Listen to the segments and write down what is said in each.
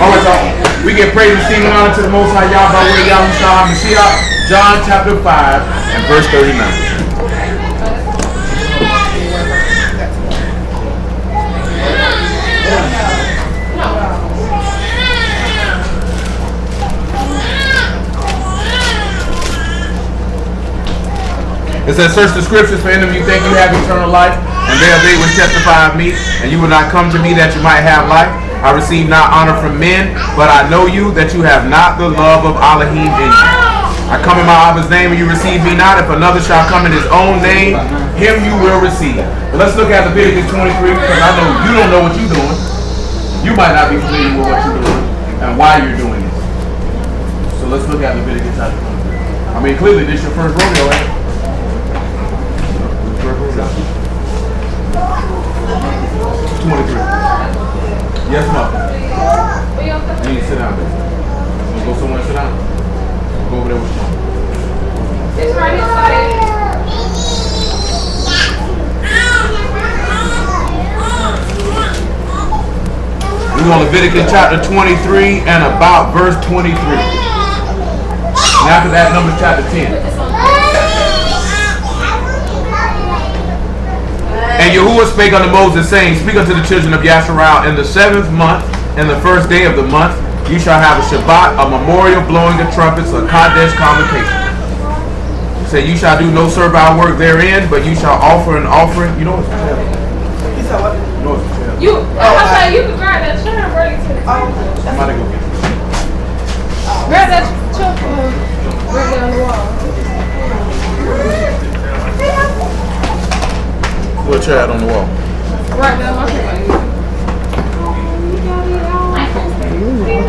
Alright, y'all. We give praise and esteem and honor to the Most High Yah by way of Yahushua HaMashiach. John chapter 5 and verse 39. It says, search the scriptures, for in them you think you have eternal life, and they are they which testify of me, and you will not come to me that you might have life. I receive not honor from men, but I know you, that you have not the love of Alahym in you. I come in my Abba's name, and you receive me not. If another shall come in his own name, him you will receive. But let's look at Leviticus 23, because I know you don't know what you're doing. You might not be familiar with what you're doing, and why you're doing it. So let's look at Leviticus chapter 23. I mean, clearly this is your first rodeo, right? 23. Yes, ma'am. You need to sit down, baby. You go somewhere and sit down? Go over there with your mom. It's right inside. We're on Leviticus chapter 23 and about verse 23. And after that, Numbers chapter 10. And Yahuwah spake unto Moses, saying, speak unto the children of Yasharal, in the 7th month, in the 1st day of the month, you shall have a Shabbat, a memorial, blowing of trumpets, a Kadesh convocation. Say, you shall do no servile work therein, but you shall offer an offering. You know what's the chair? You said what? You know what's the chair? I'm saying you can grab that chair and bring it to the table. Somebody go get it. Grab that chair right down the wall. Little chair on the wall. Right down my chair.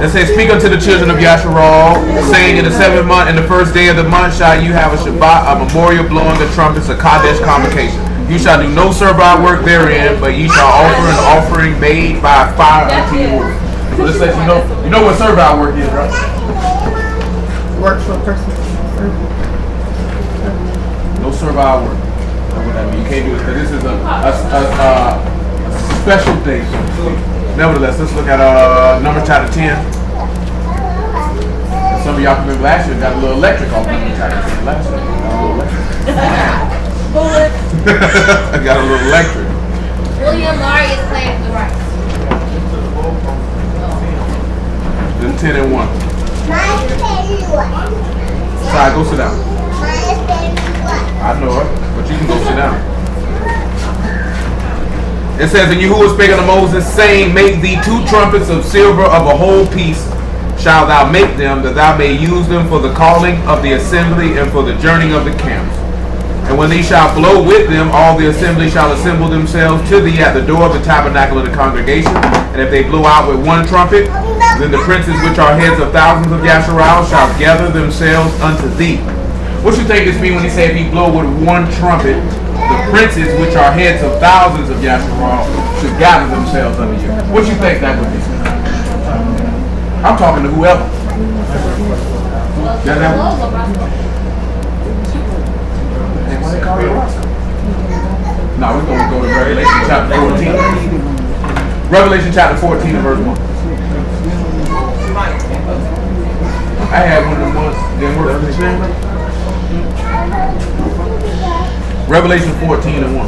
It says, speak unto the children of Yasharal, saying, in the 7th month, in the 1st day of the month, shall you have a Shabbat, a memorial, blowing of trumpets, a Kadesh convocation. You shall do no servile work therein, but you shall offer an offering made by fire unto Yahuwah. So this lets you know what servile work is, right? Work for a person. No servile work. That's what that means. You can't do it because this is a special day. Nevertheless, let's look at Numbers chapter 10. Some of y'all can remember last year got a little electric off Numbers chapter 10 last year. Got a little electric. William Murray is playing the rights. Then 10 and 1. Sorry, go sit down. I know it, but you can go sit down. It says, and Yahuwah spake unto Moses, saying, make thee 2 trumpets of silver of a whole piece, shalt thou make them, that thou may use them for the calling of the assembly and for the journeying of the camps. And when thee shalt blow with them, all the assembly shall assemble themselves to thee at the door of the tabernacle of the congregation. And if they blow out with 1 trumpet, then the princes which are heads of thousands of Yasharal shall gather themselves unto thee. What you think this means when he said if he blow with 1 trumpet, the princes which are heads of thousands of Yasharal should gather themselves unto you? What you think that would be? I'm talking to whoever. They call you Roscoe. No, we're going to go to Revelation chapter 14. Revelation chapter 14 and verse 1. I had one of them once. Didn't work for the chamber. Revelation 14 and 1.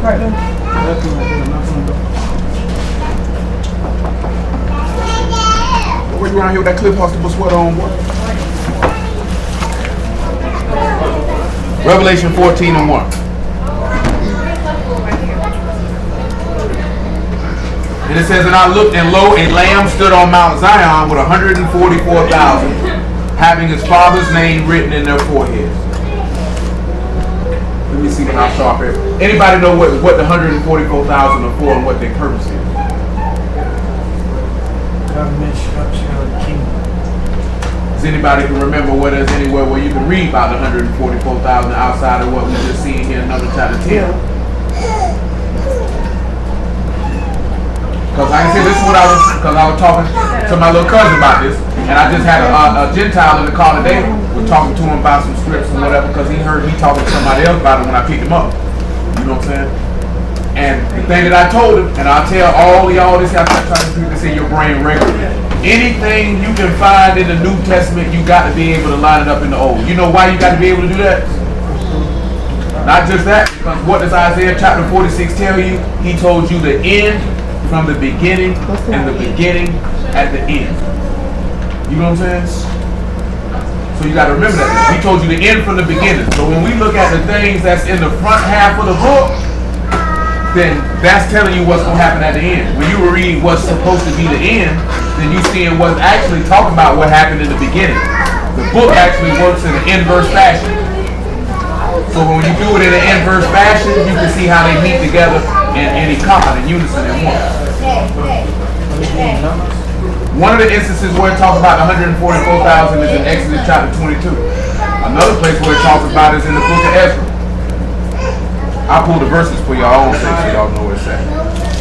Where you around here with that Cliff Huxtable sweater on, boy? Revelation 14 and 1. And it says, and I looked, and lo, a lamb stood on Mount Zion with 144,000, having his father's name written in their foreheads. Let me see how sharp it is. Anybody know what the 144,000 are for and what their purpose is? Government structure of the kingdom. Does anybody can remember where there's anywhere where you can read about the 144,000 outside of what we just seen here in Numbers chapter 10? Because I can say this is what I was talking to my little cousin about this, and I just had a Gentile in the car today. We're talking to him about some scripts and whatever because he heard me talking to somebody else about it when I picked him up. You know what I'm saying? And the thing that I told him, and I'll tell all of y'all this, I try to keep this in your brain regularly. Anything you can find in the New Testament, you got to be able to line it up in the Old. You know why you got to be able to do that? Not just that, because what does Isaiah chapter 46 tell you? He told you the end from the beginning and the beginning at the end. You know what I'm saying? So you got to remember that. He told you the end from the beginning. So when we look at the things that's in the front half of the book, then that's telling you what's going to happen at the end. When you were reading what's supposed to be the end, then you seeing what's actually talking about what happened in the beginning. The book actually works in an inverse fashion. So when you do it in an inverse fashion, you can see how they meet together in common, in unison, in one. One of the instances where it talks about 144,000 is in Exodus chapter 22. Another place where it talks about is in the book of Ezra. I'll pull the verses for y'all own sake so y'all know what it's at.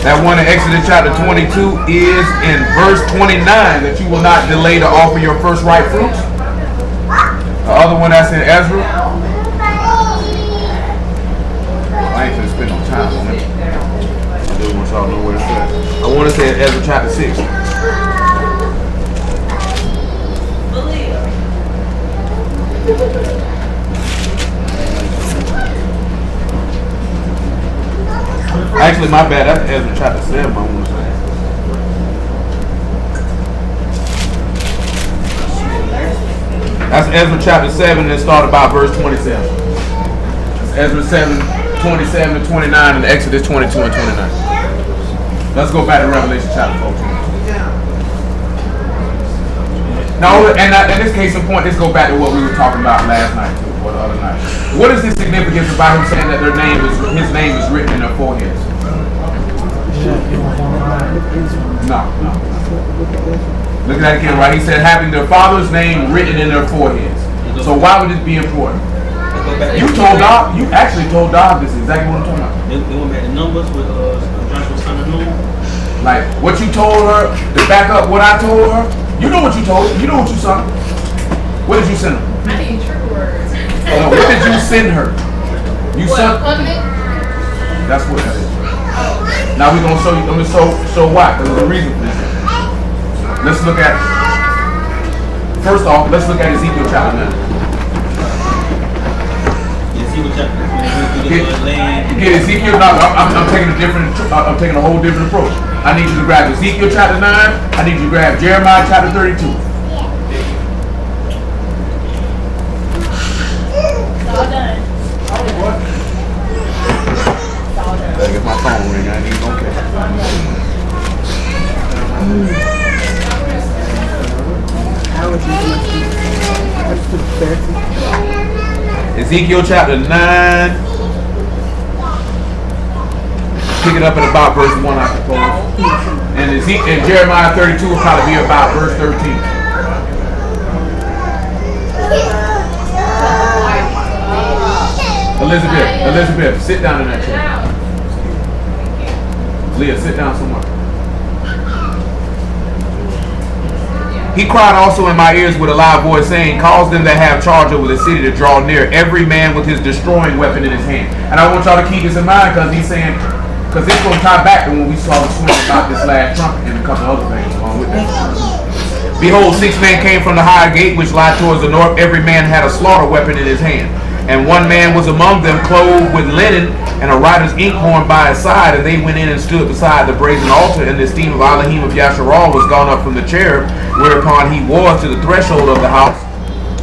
That one in Exodus chapter 22 is in verse 29 that you will not delay to offer your first ripe fruits. The other one that's in Ezra. I ain't finna spend no time on it. I do want y'all to know where it's at. I want to say in Ezra chapter 6. Actually, my bad. That's Ezra chapter 7. I want to say. That's Ezra chapter 7, and it started about verse 27. That's Ezra 7, 27 to 29, and Exodus 22 and 29. Let's go back to Revelation chapter 14. Now, and in this case in point, let's go back to what we were talking about last night too, or the other night. What is the significance about him saying that his name is written in their foreheads? No. Look at that again, right? He said having their father's name written in their foreheads. So why would this be important? You actually told Dog this is exactly what I'm talking about. They went back to Numbers with Joshua's son of Nun. Like what you told her, to back up what I told her. You know what you told her. You know what you saw. What did you send her? I need trigger words. Oh, what did you send her? You sent. Covenant? That's what that is. Now we're gonna show you. I'm gonna show why. Because there's a reason for this. Let's look at. First off, let's look at Ezekiel chapter 9. Ezekiel chapter 9. Get Ezekiel. No, I'm taking a different. I'm taking a whole different approach. I need you to grab Ezekiel chapter 9. I need you to grab Jeremiah chapter 32. All done. I get my phone ring. I ain't even gonna catch it. Ezekiel chapter 9. Pick it up at about verse 1, I suppose. And Jeremiah 32 will probably be about verse 13. Elizabeth, sit down in that chair. Leah, sit down somewhere. He cried also in my ears with a loud voice, saying, cause them that have charge over the city to draw near, every man with his destroying weapon in his hand. And I want y'all to keep this in mind, because he's saying, because this going to tie back to when we saw the swing about this last trumpet and a couple other things along with that. Behold, 6 men came from the high gate which lied towards the north. Every man had a slaughter weapon in his hand. And one man was among them, clothed with linen, and a writer's inkhorn by his side. And they went in and stood beside the brazen altar. And the steam of Alahym of Yasharal was gone up from the cherub, whereupon he was to the threshold of the house.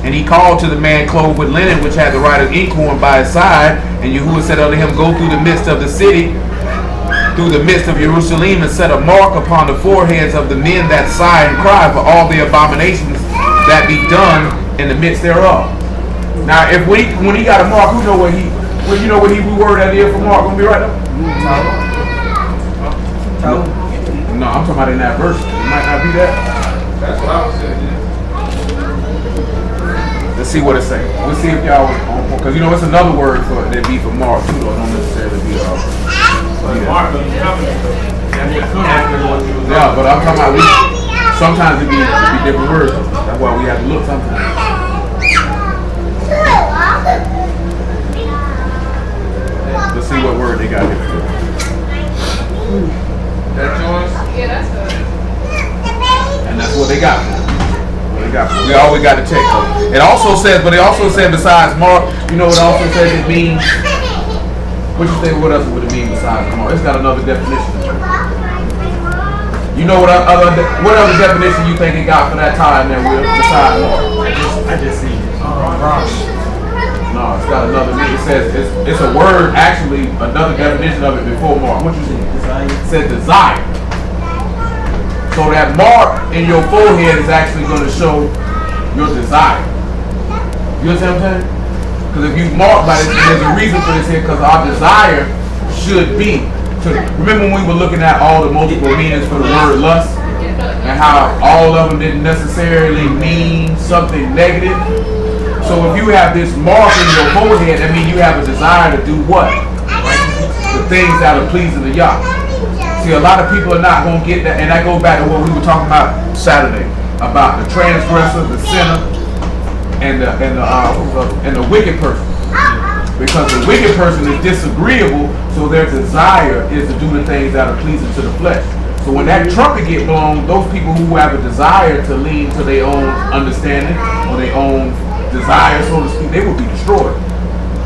And he called to the man clothed with linen, which had the writer's inkhorn by his side. And Yahuwah said unto him, go through the midst of the city, through the midst of Jerusalem, and set a mark upon the foreheads of the men that sigh and cry for all the abominations that be done in the midst thereof. Now, if when he got a mark, you know what Hebrew word that is for mark gonna be right there? No, I'm talking about in that verse. It might not be that. That's what I was saying. Let's see what it say. Let's see if y'all was on, because it's another word for that be for mark too, though. It don't necessarily be yeah, but I'm talking about sometimes it be different words. That's why we have to look sometimes. Let's see what word they got here. That's yours? Yeah, that's good. And that's what they got. We always got to check though. It also says, but it also said besides mark, you know what it also says it means? What you think, what else would it mean besides mark? It's got another definition. You know what other definition you think it got for that time there, Will, besides mark? I just seen it. No, it's got another meaning. It says it's a word, actually, another definition of it before mark. What you think? It said desire. So that mark in your forehead is actually going to show your desire. You understand what I'm saying? Because if you mark by this, there's a reason for this here, because our desire should be to, remember when we were looking at all the multiple meanings for the word lust, and how all of them didn't necessarily mean something negative? So if you have this mark in your forehead, that means you have a desire to do what? The things that are pleasing to Yah. See, a lot of people are not going to get that, and that goes back to what we were talking about Saturday, about the transgressor, the sinner, and the wicked person. Because the wicked person is disagreeable, so their desire is to do the things that are pleasing to the flesh. So when that trumpet get blown, those people who have a desire to lean to their own understanding or their own desire, so to speak, they will be destroyed.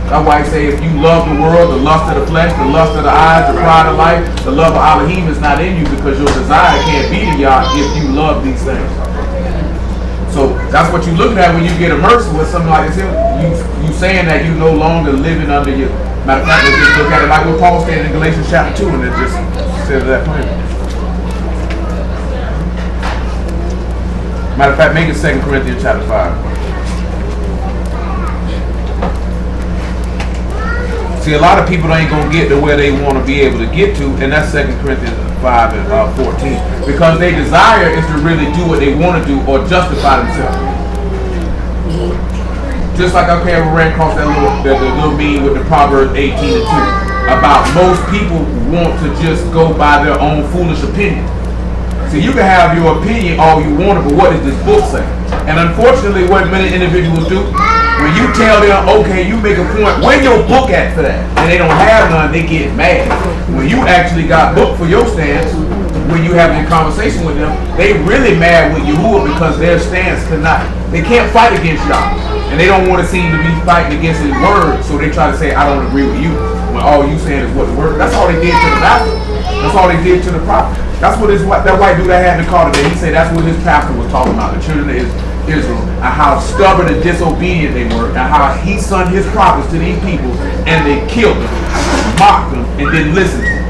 That's why I say if you love the world, the lust of the flesh, the lust of the eyes, the pride of life, the love of Alahym is not in you, because your desire can't be to Yah if you love these things. So that's what you're looking at when you get immersed with something like this. You saying that you no longer living under your, matter of fact, let's just look at it like what Paul said in Galatians chapter 2, and it just says that plainly. Matter of fact, make it 2 Corinthians chapter 5. See, a lot of people ain't going to get to where they want to be able to get to, and that's 2 Corinthians 5 and 14. Because their desire is to really do what they want to do or justify themselves. Just like I ran across that little meme with the Proverbs 18 and 2 about most people want to just go by their own foolish opinion. See, you can have your opinion all you want, but what does this book say? And unfortunately, what many individuals do, when you tell them, okay, you make a point, where your book at for that? And they don't have none, they get mad. When you actually got book for your stance, when you having a conversation with them, they really mad with Yahuwah because their stance they can't fight against Yah. And they don't want to seem to be fighting against his word, so they try to say, I don't agree with you, when all you saying is what the word. That's all they did to the pastor. That's all they did to the prophet. That's what that white dude I had in the car today, he said that's what his pastor was talking about, the children of Israel, and how stubborn and disobedient they were, and how he sent his prophets to these people, and they killed them, mocked them, and didn't listen to them.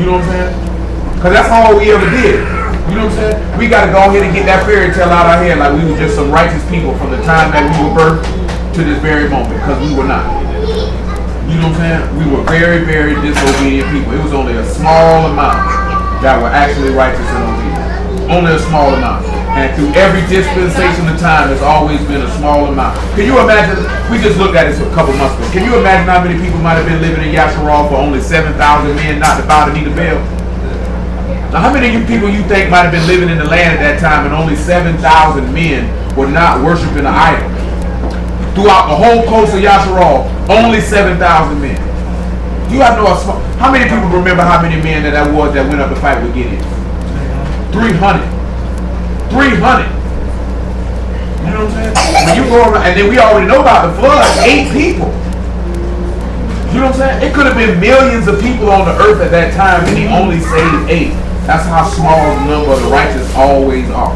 You know what I'm saying? Because that's all we ever did. You know what I'm saying? We got to go ahead and get that fairy tale out of our head like we were just some righteous people from the time that we were birthed to this very moment, because we were not. You know what I'm saying? We were very, very disobedient people. It was only a small amount that were actually righteous and obedient. Only a small amount. And through every dispensation of time, there's always been a small amount. Can you imagine, we just looked at this a couple months ago, can you imagine how many people might have been living in Yasharal for only 7,000 men not to bow to neither Baal? Now how many of you people you think might have been living in the land at that time and only 7,000 men were not worshiping an idol? Throughout the whole coast of Yasharal, only 7,000 men. You have no, how many people remember how many men that was that went up to fight with Gideon? 300. 300. You know what I'm saying? When you go around, and then we already know about the flood, 8 people. You know what I'm saying? It could have been millions of people on the earth at that time, and he only saved 8. That's how small the number of the righteous always are.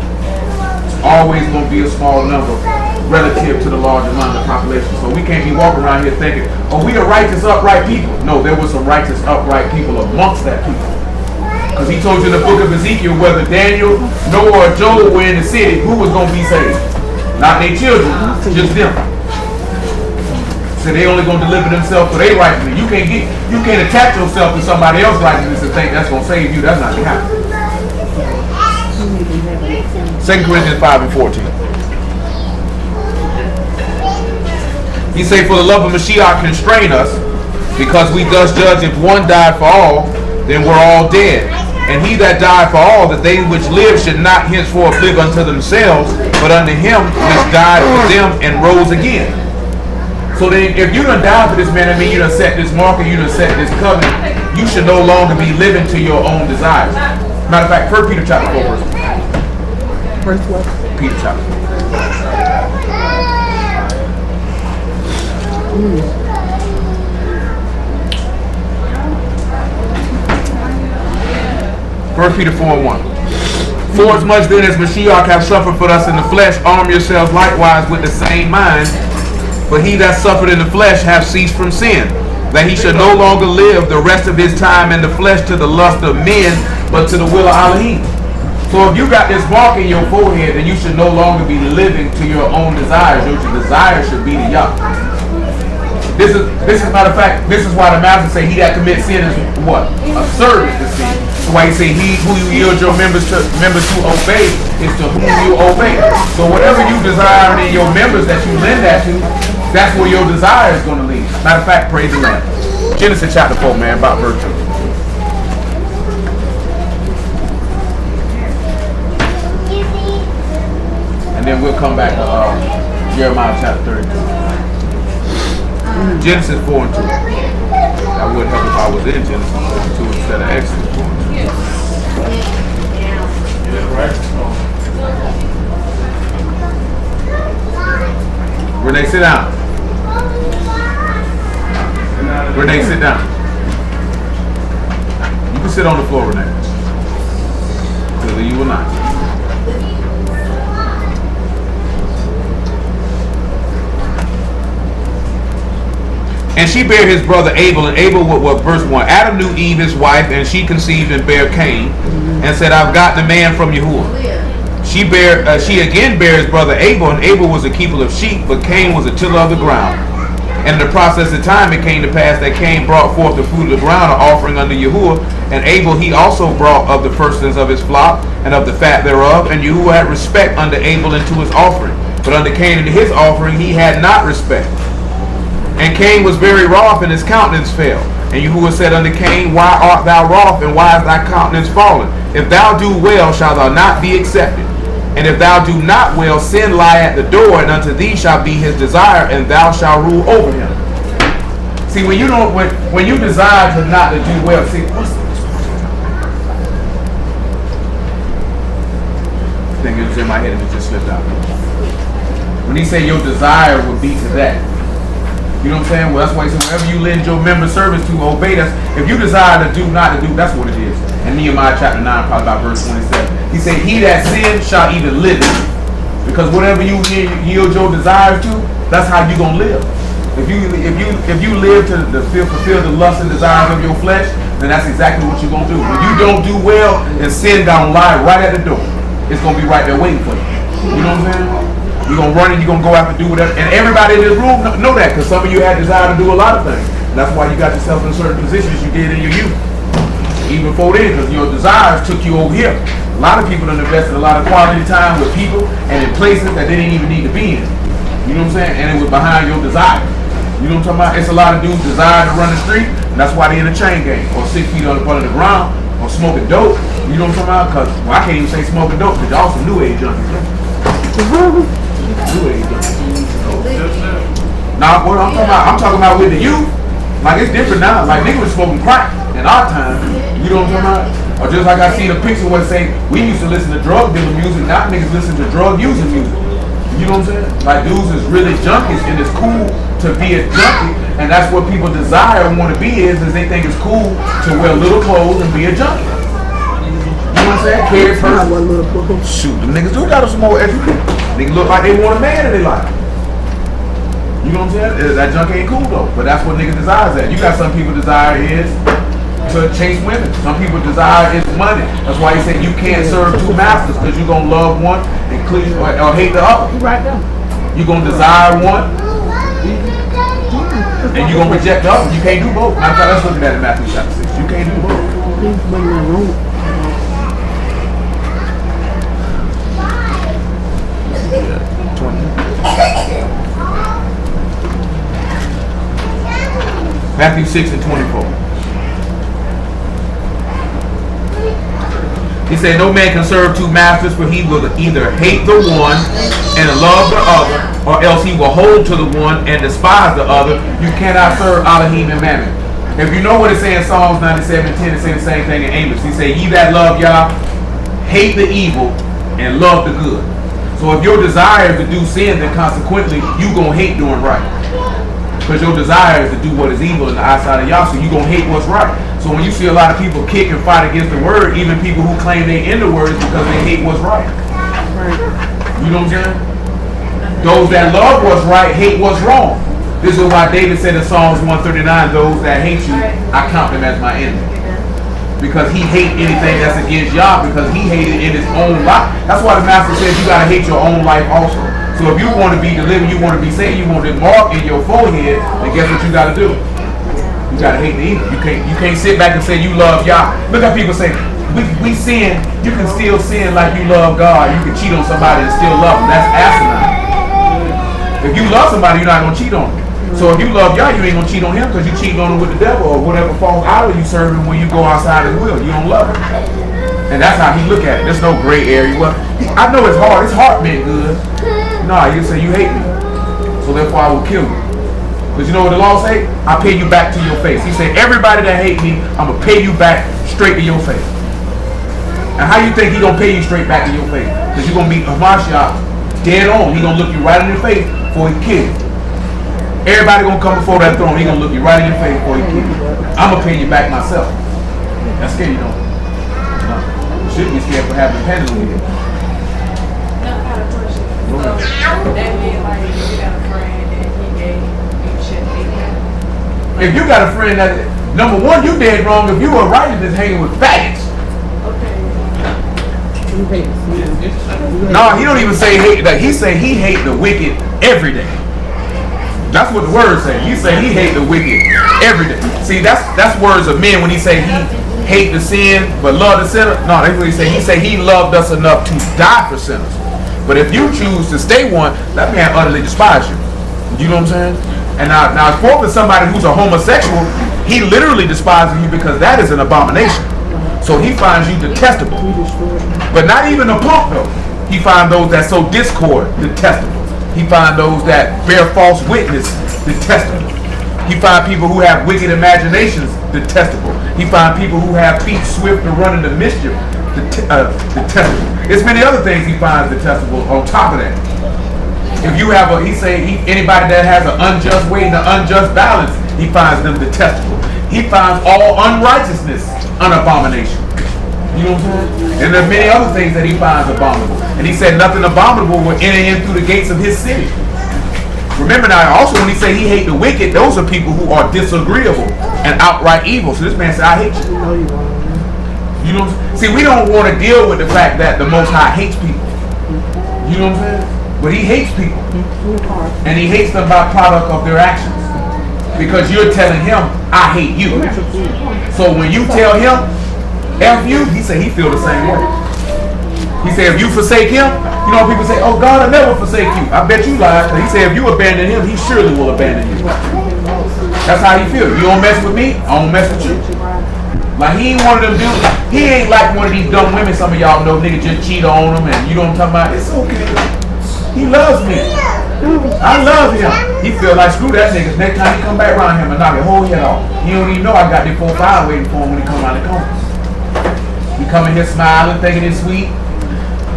It's always going to be a small number relative to the large amount of the population. So we can't be walking around here thinking, oh, we are righteous, upright people. No, there were some righteous, upright people amongst that people. Because he told you in the book of Ezekiel, whether Daniel, Noah, or Job were in the city, who was going to be saved? Not their children, just them. So they only going to deliver themselves for their righteousness. You can't attach yourself to somebody else's righteousness and think that's going to save you. That's not going to happen. 2 Corinthians 5 and 14. He say, for the love of Mashiach constrain us, because we thus judge if one died for all, then we're all dead. And he that died for all, that they which live should not henceforth live unto themselves, but unto him which died for them and rose again. So then if you done died for this man, I mean you done set this marker, you done set this covenant, you should no longer be living to your own desires. Matter of fact, 1 Peter chapter 4 verse. Verse what? Peter chapter 4. 1 Peter 4:1. For as much then as Mashiach hath suffered for us in the flesh, arm yourselves likewise with the same mind. For he that suffered in the flesh hath ceased from sin, that he should no longer live the rest of his time in the flesh to the lust of men, but to the will of Alahym. So if you got this mark in your forehead, then you should no longer be living to your own desires. Your desire should be to Yah. This is matter of fact, this is why the master say he that commits sin is what? A servant to sin. That's why he say he who you yield your members to obey is to whom you obey. So whatever you desire in your members that you lend that to, that's where your desire is going to lead. Matter of fact, praise the Lord. Genesis chapter 4, man, about virtue. And then we'll come back to Jeremiah chapter 32. Genesis 4 and 2. That would help if I was in Genesis 4 and 2 instead of Exodus 4 and 2. Yeah, right? Renee, sit down. Renee, sit down. You can sit on the floor, Renee. Clearly you will not. And she bare his brother Abel, and Abel, what verse 1? Adam knew Eve his wife, and she conceived and bare Cain, and said, I've gotten a man from Yahuwah. She again bare his brother Abel, and Abel was a keeper of sheep, but Cain was a tiller of the ground. And in the process of time it came to pass that Cain brought forth the fruit of the ground, an offering unto Yahuwah, and Abel he also brought of the firstlings of his flock, and of the fat thereof, and Yahuwah had respect unto Abel and to his offering. But unto Cain and to his offering he had not respect. And Cain was very wroth, and his countenance fell. And Yahuwah said unto Cain, why art thou wroth, and why is thy countenance fallen? If thou do well, shalt thou not be accepted. And if thou do not well, sin lie at the door, and unto thee shall be his desire, and thou shalt rule over him. See, when you don't, when you desire to not to do well, see, what's the thing is in my head and it just slipped out. When he say your desire would be to that. You know what I'm saying? Well, that's why he said, whenever you lend your member service to obey, that's, if you desire to do, not to do, that's what it is. And Nehemiah chapter 9, probably about verse 27. He said, he that sins shall even live. Because whatever you yield your desires to, that's how you going to live. If you live to fulfill the lust and desires of your flesh, then that's exactly what you're going to do. When you don't do well, and sin down lie right at the door. It's going to be right there waiting for you. You know what I'm saying? You're going to run and you're going to go out and do whatever. And everybody in this room know that, because some of you had desire to do a lot of things. And that's why you got yourself in certain positions you did in your youth. Even before then, because your desires took you over here. A lot of people have invested a lot of quality time with people and in places that they didn't even need to be in. You know what I'm saying? And it was behind your desire. You know what I'm talking about? It's a lot of dudes desire to run the street, and that's why they in a chain gang, or 6 feet under the ground, or smoking dope. You know what I'm talking about? Because, well, I can't even say smoking dope, because y'all some new age junkies. New age junkies. Now, what I'm talking about with the youth, like it's different now. Like niggas was smoking crack in our time. You know what I'm talking about? Or just like I seen a picture where it say, we used to listen to drug dealer music, now niggas listen to drug using music. You know what I'm saying? Like dudes is really junkies, and it's cool to be a junkie, and that's what people desire and want to be is they think it's cool to wear little clothes and be a junkie. You know what I'm saying? Carry purse. Shoot, them niggas do got some more education. Niggas look like they want a man in their life. You know what I'm saying? That junk ain't cool though, but that's what niggas desires at. You got some people desire is to chase women. Some people desire is money. That's why he said you can't serve two masters, because you're gonna love one and cleave or hate the other. Right there. You're gonna desire one and you're gonna reject the other. You can't do both. Matter of fact, let's look at that in Matthew chapter 6. You can't do both. Please bring my room. Matthew 6 and 24. He said, no man can serve two masters, for he will either hate the one and love the other, or else he will hold to the one and despise the other. You cannot serve Alahym and Mammon. If you know what it says in Psalms 97:10, it says the same thing in Amos. He said, ye that love Yah, hate the evil and love the good. So if your desire is to do sin, then consequently, you going to hate doing right. Because your desire is to do what is evil in the eyesight of Yah, so you going to hate what's right. So when you see a lot of people kick and fight against the word, even people who claim they in the word, is because they hate what's right. You know what I'm saying? Those that love what's right hate what's wrong. This is why David said in Psalms 139, those that hate you, I count them as my enemy. Because he hate anything that's against Yah, because he hated in his own life. That's why the master says you got to hate your own life also. So if you want to be delivered, you want to be saved, you want to mark in your forehead, then guess what you got to do? You got to hate the evil. You can't sit back and say you love Yah. Look how people say, we sin. You can still sin like you love God. You can cheat on somebody and still love them. That's asinine. If you love somebody, you're not going to cheat on them. So if you love Yah, you ain't going to cheat on him because you cheating on him with the devil or whatever false idol you serving when you go outside his will. You don't love him. And that's how he look at it. There's no gray area. Well, I know it's hard. His heart meant good. No, he'll say you hate me. So therefore I will kill you. Because you know what the law say? I pay you back to your face. He said, everybody that hate me, I'm going to pay you back straight to your face. And how you think he going to pay you straight back to your face? Because you're going to meet Hamashiach dead on. He going to look you right in your face before he kill you. Everybody gonna come before that throne. He gonna look you right in your face before he kill you. I'm gonna pay you back myself. That's scary, don't it? No. You should be scared for having penance with you. No, I got a question. So that means like if you got a friend and he gay, you shouldn't hate him. If you got a friend that, number one, you dead wrong if you were righteous hanging with faggots. Okay. No, he don't even say hate. Like he say he hate the wicked every day. That's what the word say. He say he hate the wicked every day. See, that's words of men when he say he hate the sin but love the sinner. No, that's what he say. He say he loved us enough to die for sinners. But if you choose to stay one, that man utterly despises you. You know what I'm saying? And now for somebody who's a homosexual, he literally despises you because that is an abomination. So he finds you detestable. But not even a punk though. He finds those that sow discord detestable. He find those that bear false witness detestable. He find people who have wicked imaginations detestable. He find people who have feet swift to run into mischief detestable. There's many other things he finds detestable on top of that. If you have anybody that has an unjust way and an unjust balance, he finds them detestable. He finds all unrighteousness an abomination. You know what I'm saying? And there are many other things that he finds abominable. And he said nothing abominable will enter in through the gates of his city. Remember now, also when he say he hate the wicked, those are people who are disagreeable and outright evil. So this man said, I hate you. You know what I'm saying? See, we don't want to deal with the fact that the Most High hates people. You know what I'm saying? But he hates people. And he hates them by product of their actions. Because you're telling him, I hate you. So when you tell him, F you, he said he feel the same way. He said if you forsake him, you know people say, oh God will never forsake you. I bet you lie. He said if you abandon him, he surely will abandon you. That's how he feel. You don't mess with me, I don't mess with you. Like he ain't one of them dudes. He ain't like one of these dumb women some of y'all know niggas just cheat on him and you know what I'm talking about. It's okay. He loves me. I love him. He feel like screw that nigga. Next time he come back around him and knock his whole head off. He don't even know I got the 4-5 waiting for him when he come around the corner. He coming here smiling, thinking it's sweet.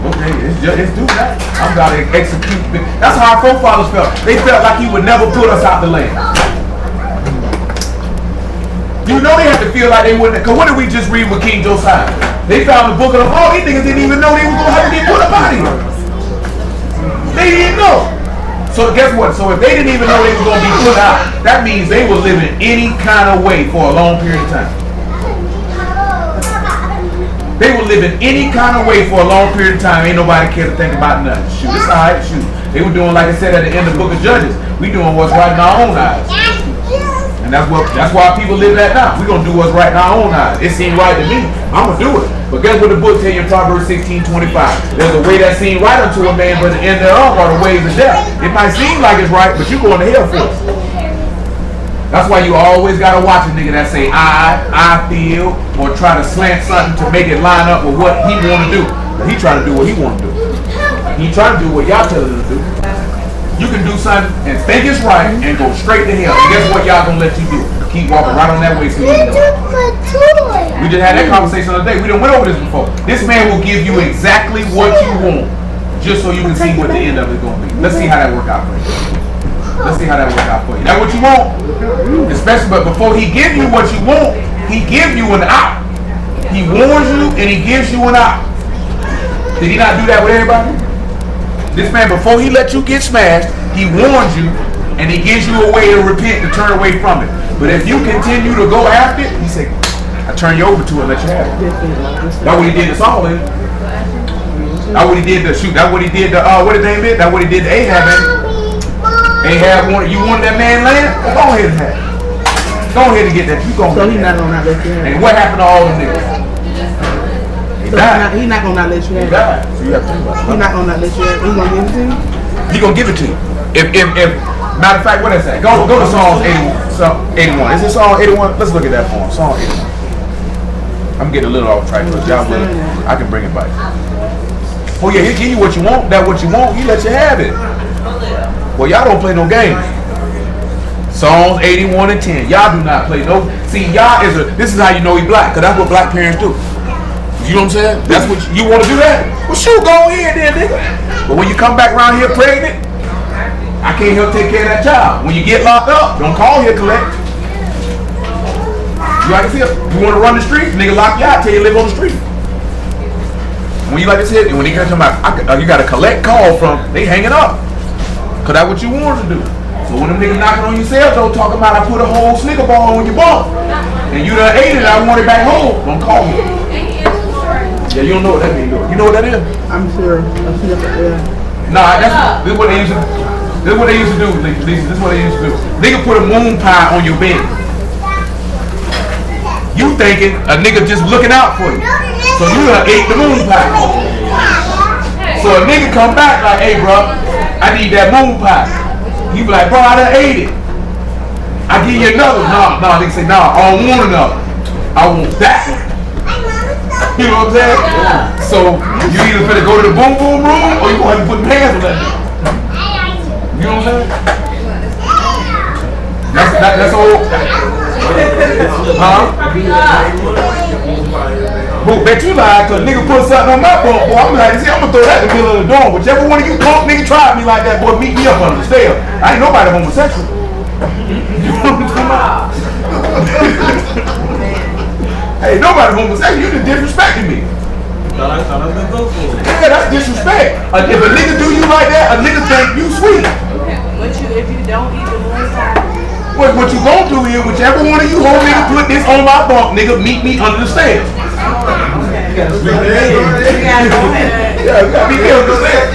Okay, it's do that. I'm gonna execute. That's how our forefathers felt. They felt like he would never put us out the land. You know they had to feel like they wouldn't. Cause what did we just read with King Josiah? They found the book of the law. These niggas didn't even know they were gonna have to get put up out of here. They didn't know. So guess what? So if they didn't even know they were gonna be put out, that means they were living any kind of way for a long period of time. They were living any kind of way for a long period of time. Ain't nobody care to think about nothing. Shoot, it's alright, shoot. They were doing, like I said at the end of the book of Judges, we doing what's right in our own eyes. And that's why people live that now. We're going to do what's right in our own eyes. It seemed right to me. I'm going to do it. But guess what the book tell you in Proverbs 16:25? There's a way that seems right unto a man, but the end thereof are the ways of death. It might seem like it's right, but you're going to hell for it. That's why you always got to watch a nigga that say I feel, or try to slant something to make it line up with what he want to do. But he trying to do what he want to do. He trying to do what y'all tell him to do. You can do something and think it's right and go straight to hell. And guess what y'all gonna let you do? Keep walking right on that way. So we just had that conversation the other day. We done went over this before. This man will give you exactly what you want, just so you can see what the end of it is going to be. Let's see how that work out for you. Let's see how that work out for you. That's what you want, especially. But before he give you what you want, he give you an out. He warns you and he gives you an out. Did he not do that with everybody? This man, before he let you get smashed, he warns you and he gives you a way to repent, to turn away from it. But if you continue to go after it, he said, I turn you over to it and let you have it. That's what he did to Saul, isn't it? That's what he did to shoot. That's what he did to what his name is? That's what he did to Ahab, ain't it? Ahab wanted, you wanted that man land? Well, go ahead and have it. Go ahead and get that. You go. So he's not gonna not let you have it. And what happened to all the niggas? He died. He's not gonna not let you have it. He died. So you have to think about it. He's not gonna not let you have it. He's gonna give it to you. He gonna give it to you. If matter of fact, what is that? Go to Psalms 81. Is it Psalm 81? Let's look at that for him. Psalm 81. I'm getting a little off track, but y'all will. I can bring it back. Oh yeah, he'll give you what you want. That what you want, he let you have it. Well, y'all don't play no games. Psalms 81 and 10. Y'all do not play no. See, y'all this is how you know he black, because that's what black parents do. You know what I'm saying? That's what you want to do that? Well, shoot, go ahead then, nigga. But when you come back around here pregnant, I can't help take care of that child. When you get locked up, don't call here collect. You like to see it? You want to run the street? Nigga lock you out, tell you live on the street. When you like to see it, when they get talking about, you got a collect call from, they hanging up. Cause that's what you wanted to do. So when them niggas knocking on your cell door talking about I put a whole Snicker bar on your bump and you done ate it, I want it back home, don't call me. Yeah, you don't know what that means, though. You know what that is? I'm sure. Nah, this is what they used to. This is what they used to do, nigga. This is what they used to do. Nigga put a moon pie on your bed. You thinking a nigga just looking out for you. So you done ate the moon pie. So a nigga come back like, hey bro, I need that moon pie. You be like, bro, I done ate it. I give you another. Nah, nigga say, nah, I don't want another. I want that one. You know what I'm saying? Yeah. So you either finna go to the boom boom room or you gonna have to put hands on that nigga. You know what I'm saying? That's old. Huh? Well, bet you lied, cause nigga put something on my bump, boy. I'm like, see, I'm gonna throw that in the middle of the door. Whichever one of you punk nigga tried me like that, boy, meet me up under the stairs. I ain't nobody homosexual. You know what I'm talking about? Hey, nobody homosexual. You just disrespecting me. Yeah, that's disrespect. If a nigga do you like that, a nigga think you sweet. But if you don't eat the moon pie, what you gonna do is, whichever one of you whole nigga put this on my bunk, nigga, meet me under the stairs. Yeah, you gotta be there on the stairs.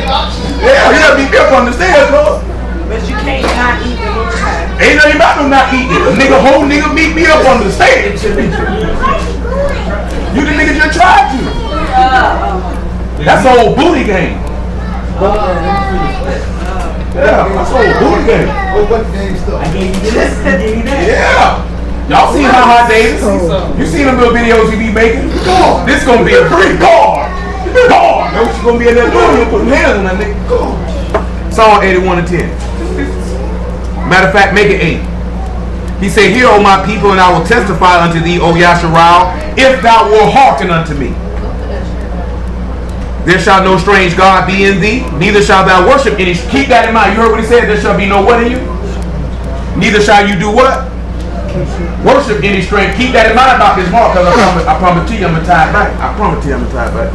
Yeah, you gotta be there on the stairs, bro. but you can't not eat the moon pie. Ain't nothing about no not eating it. A nigga, whole nigga meet me up on the stairs. You the nigga just tried you. That's old booty game. Yeah, that's old booty game. Yeah. Y'all seen how hot Davis? You seen them little videos he be making? This gonna be a free guard. Guard. That's what you gonna be in there doing. You put them hands on that nigga. Psalm 81 and 10. Matter of fact, make it 8. He said, hear, O my people, and I will testify unto thee, O Yasharal, if thou wilt hearken unto me. There shall no strange God be in thee, neither shalt thou worship any. Keep that in mind. You heard what he said? There shall be no what in you? Neither shall you do what? Worship any strange. Keep that in mind about this mark, because I promise to you I'm going to tie it back. I promise to you I'm going to tie it back.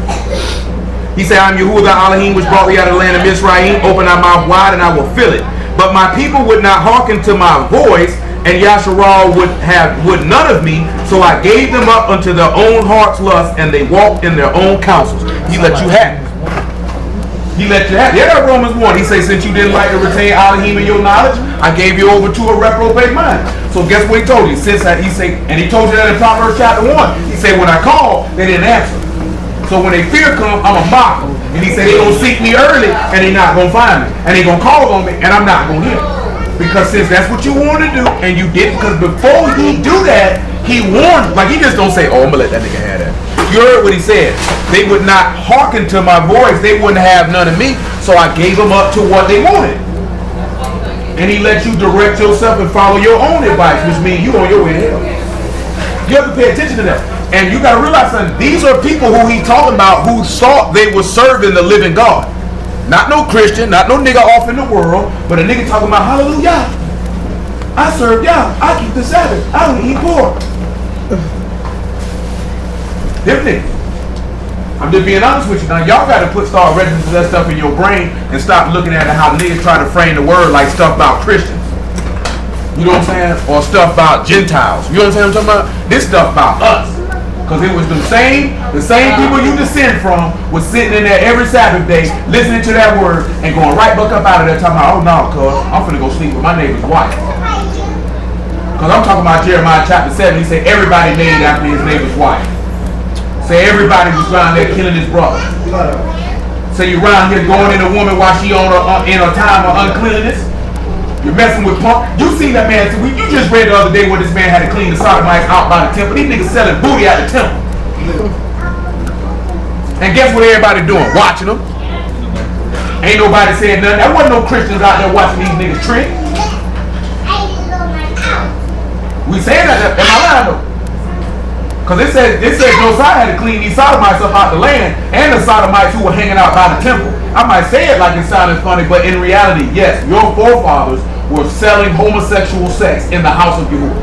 He said, I am Yahuwah Alahym, which brought thee out of the land of Mizraim. Open thy mouth wide, and I will fill it. But my people would not hearken to my voice, and Yasharal would none of me, so I gave them up unto their own heart's lust, and they walked in their own counsels. He let you have it. He let you have it. Yeah, Romans 1. He says, since you didn't like to retain Alahym in your knowledge, I gave you over to a reprobate mind. So guess what he told you? And he told you that in Proverbs chapter 1. He said, when I called, they didn't answer. So when they fear come, I'm a mock them. And he said, they gonna seek me early, and they not gonna find me. And they gonna call on me, and I'm not gonna hear. Because since that's what you wanted to do, and you didn't, because before he do that, he warned. Like, he just don't say, oh, I'm gonna let that nigga have that. You heard what he said. They would not hearken to my voice. They wouldn't have none of me. So I gave them up to what they wanted. And he lets you direct yourself and follow your own advice, which means you on your way to hell. You have to pay attention to that. And you got to realize something. These are people who he talking about who thought they were serving the living God. Not no Christian, not no nigga off in the world, but a nigga talking about, hallelujah, I serve y'all. I keep the Sabbath. I don't eat pork. Them niggas. I'm just being honest with you. Now, y'all got to start registering that stuff in your brain and stop looking at it how niggas try to frame the word like stuff about Christians. You know what I'm saying? Or stuff about Gentiles. You know what I'm talking about? This stuff about us. Because it was the same people you descend from was sitting in there every Sabbath day listening to that word and going right back up out of there talking about, oh no, cuz I'm finna go sleep with my neighbor's wife. Because I'm talking about Jeremiah chapter 7. He said everybody made after his neighbor's wife. Say everybody was around there killing his brother. So you around here going in a woman while she on in a time of uncleanliness. You're messing with punk. You seen that man? You just read the other day where this man had to clean the sodomites out by the temple. These niggas selling booty at the temple. And guess what everybody doing? Watching them. Ain't nobody saying nothing. There wasn't no Christians out there watching these niggas trick. We saying that. Am I lying though? Because it says Josiah had to clean these sodomites up out the land and the sodomites who were hanging out by the temple. I might say it like it sounded funny, but in reality, yes, your forefathers were selling homosexual sex in the house of Yahuwah.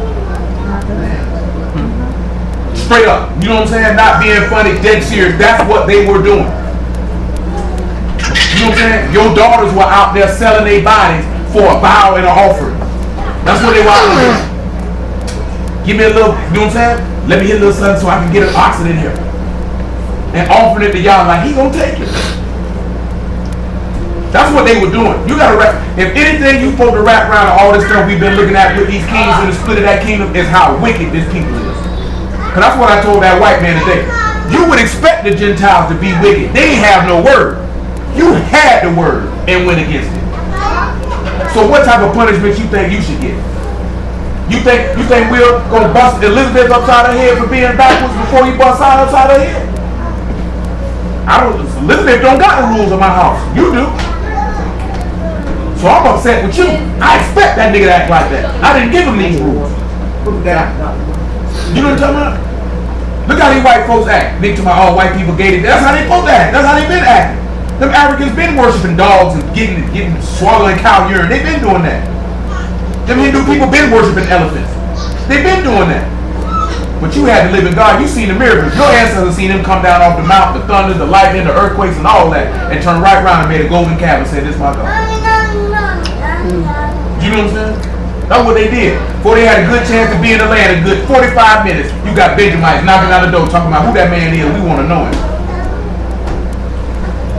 Straight up. You know what I'm saying? Not being funny, dead serious. That's what they were doing. You know what I'm saying? Your daughters were out there selling their bodies for a vow and an offering. That's what they were out there doing. Give me a little, you know what I'm saying? Let me hit a little something so I can get an oxen in here. And offering it to y'all like, he gonna take it. That's what they were doing. You gotta wrap, if anything you supposed to wrap around all this stuff we've been looking at with these kings and the split of that kingdom is how wicked this people is. Cause that's what I told that white man today. You would expect the Gentiles to be wicked. They ain't have no word. You had the word and went against it. So what type of punishment you think you should get? You think we're gonna bust Elizabeth upside her head for being backwards before you bust out upside her head? Elizabeth don't got the rules of my house. You do. So I'm upset with you. I expect that nigga to act like that. I didn't give him these rules. You know what I'm talking about? Look how these white folks act. Nigga to my all white people gated. That's how they supposed to act. That's how they been acting. Them Africans been worshiping dogs and getting swallowing cow urine. They been doing that. Them Hindu people been worshiping elephants. They been doing that. But you had to live in God. You seen the miracles. Your ancestors seen them come down off the mountain, the thunder, the lightning, the earthquakes, and all that, and turn right around and made a golden calf and said, "This is my God." You know what I'm saying? That's what they did. Before they had a good chance to be in the land, a good 45 minutes, you got Benjamites knocking on the door talking about who that man is. We want to know him.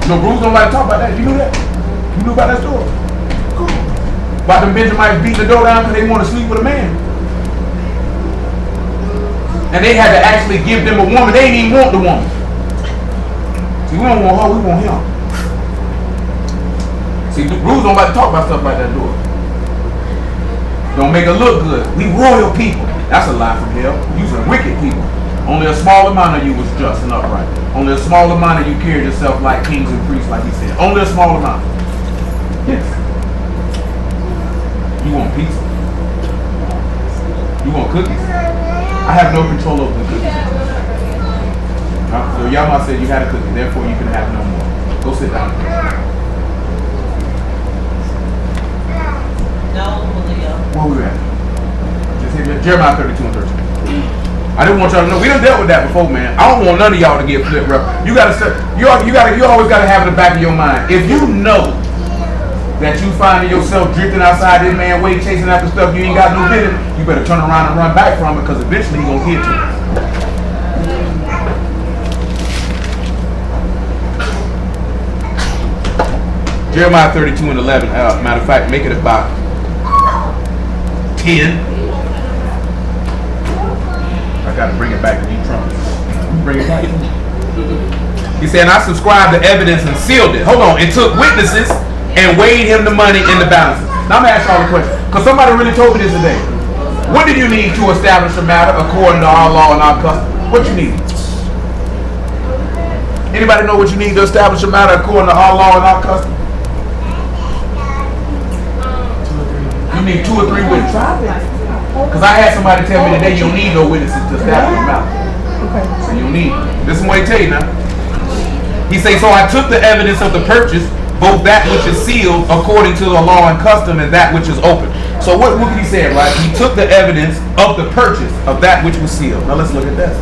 No, Bruce don't like to talk about that. You knew that? You knew about that story? About them Benjamites beating the door down because they want to sleep with a man. And they had to actually give them a woman. They didn't even want the woman. See, we don't want her, we want him. See, Bruce don't like to talk about stuff like that, do it. Don't make her look good. We royal people. That's a lie from hell. You're some wicked people. Only a small amount of you was just and upright. Only a small amount of you carried yourself like kings and priests, like he said. Only a small amount. Yes. You want pizza? You want cookies? I have no control over the cookies. So Yama said you had a cookie, therefore you can have no more. Go sit down. No, Julio. Where we at? Just hit me. Jeremiah 32 and 13. I didn't want y'all to know. We done dealt with that before, man. I don't want none of y'all to get flipped, bro. You always gotta have in the back of your mind. If you know that you finding yourself drifting outside this man way, chasing after stuff you ain't got no business, you better turn around and run back from it, because eventually he gonna get you. Jeremiah 32 and 11. Matter of fact, make it about 10. I gotta bring it back to these trumpets. Bring it back. He said, and I subscribed the evidence and sealed it. Hold on, and took witnesses and weighed him the money in the balances. Now I'm gonna ask y'all a question, because somebody really told me this today. What do you need to establish a matter according to our law and our custom? What you need? Anybody know what you need to establish a matter according to our law and our custom? need 2 or 3 witnesses. Because I had somebody tell me today you don't need no witnesses to establish your mouth. So you don't need. This is what he tell you now. He say, so I took the evidence of the purchase, both that which is sealed according to the law and custom, and that which is open. So what he said, right? He took the evidence of the purchase of that which was sealed. Now let's look at that.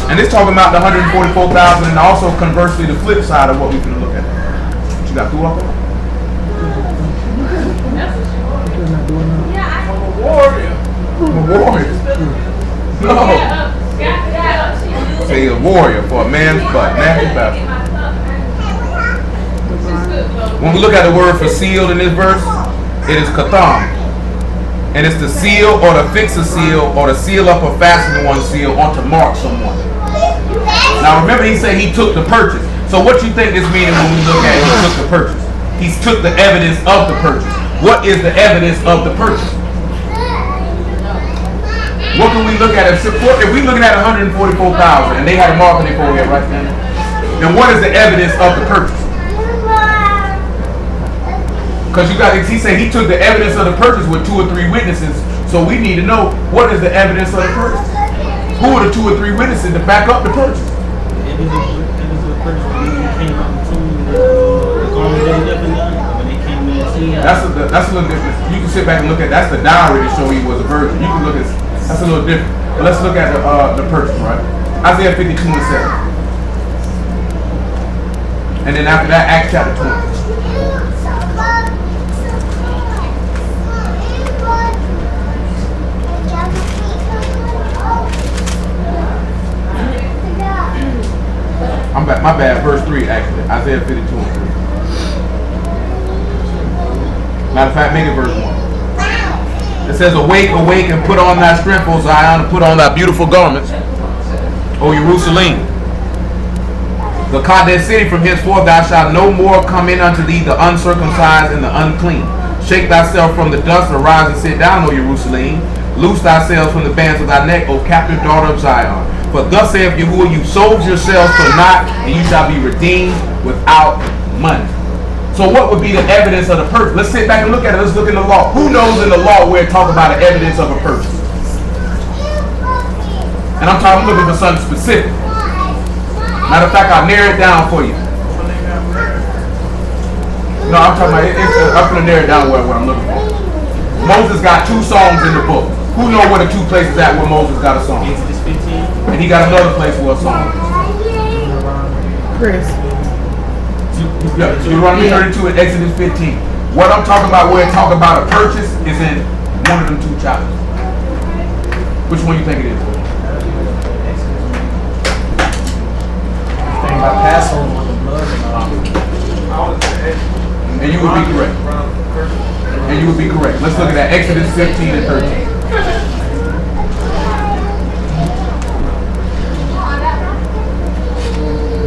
And it's talking about the 144,000, and also conversely the flip side of what we're going to look at. What you got through off of? Yeah, I'm a warrior. I'm a warrior. No. Say a warrior for a man's butt. Nasty bastard. When we look at the word for sealed in this verse, it is katham. And it's to seal or to fix a seal or to seal up or fasten one seal or to mark someone. Now remember he said he took the purchase. So what you think this meaning when we look at it, he took the purchase? He took the evidence of the purchase. What is the evidence of the purchase? What can we look at? If we looking at 144,000 and they had a mark on their forehead right now, then what is the evidence of the purchase? Because he said he took the evidence of the purchase with 2 or 3 witnesses. So we need to know what is the evidence of the purchase. Who are the 2 or 3 witnesses to back up the purchase? The evidence of the purchase when they came out to the garment that he left in there. When they came in and seen. That's a little different. You can sit back and look at that's the dowry to show he was a virgin. You can look at that's a little different. But let's look at the purchase, right? Isaiah 52 and 7. And then after that, Acts chapter 20. I'm back. My bad. Verse 3 actually. Isaiah 52 and 3. Matter of fact, make it verse 1. It says, awake, awake, and put on thy strength, O Zion, and put on thy beautiful garments, O Jerusalem. The Kadesh city, from henceforth thou shalt no more come in unto thee, the uncircumcised and the unclean. Shake thyself from the dust, arise and sit down, O Jerusalem. Loose thyself from the bands of thy neck, O captive daughter of Zion. For thus saith Yahuwah, you sold yourselves for naught, and you shall be redeemed without money. So what would be the evidence of the purchase? Let's sit back and look at it. Let's look in the law. Who knows in the law where it talks about the evidence of a purchase? And I'm looking for something specific. Matter of fact, I'll narrow it down for you. No, I'm talking about I'm going to narrow it down what I'm looking for. Moses got 2 songs in the book. Who know where the 2 places at where Moses got a song? Exodus 15. And he got another place for a song. Chris. Yeah, Deuteronomy 32 and Exodus 15. What I'm talking about where it talk about a purchase is in one of them 2 chapters. Which one you think it is? Think about Passover with the blood And you would be correct. And you would be correct. Let's look at that. Exodus 15 and 13.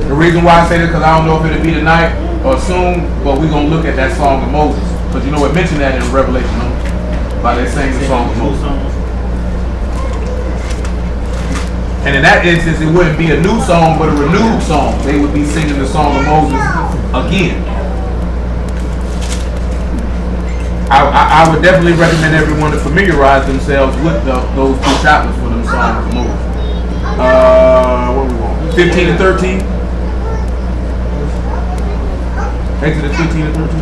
The reason why I say this because I don't know if it'll be tonight or soon, but we're going to look at that song of Moses. Because you know it mentioned that in Revelation, no? By they sang the song of Moses. And in that instance, it wouldn't be a new song, but a renewed song. They would be singing the song of Moses again. I would definitely recommend everyone to familiarize themselves with those 2 chapters for them songs of Moses. What we want? 15 and 13? Exodus 15 and 13.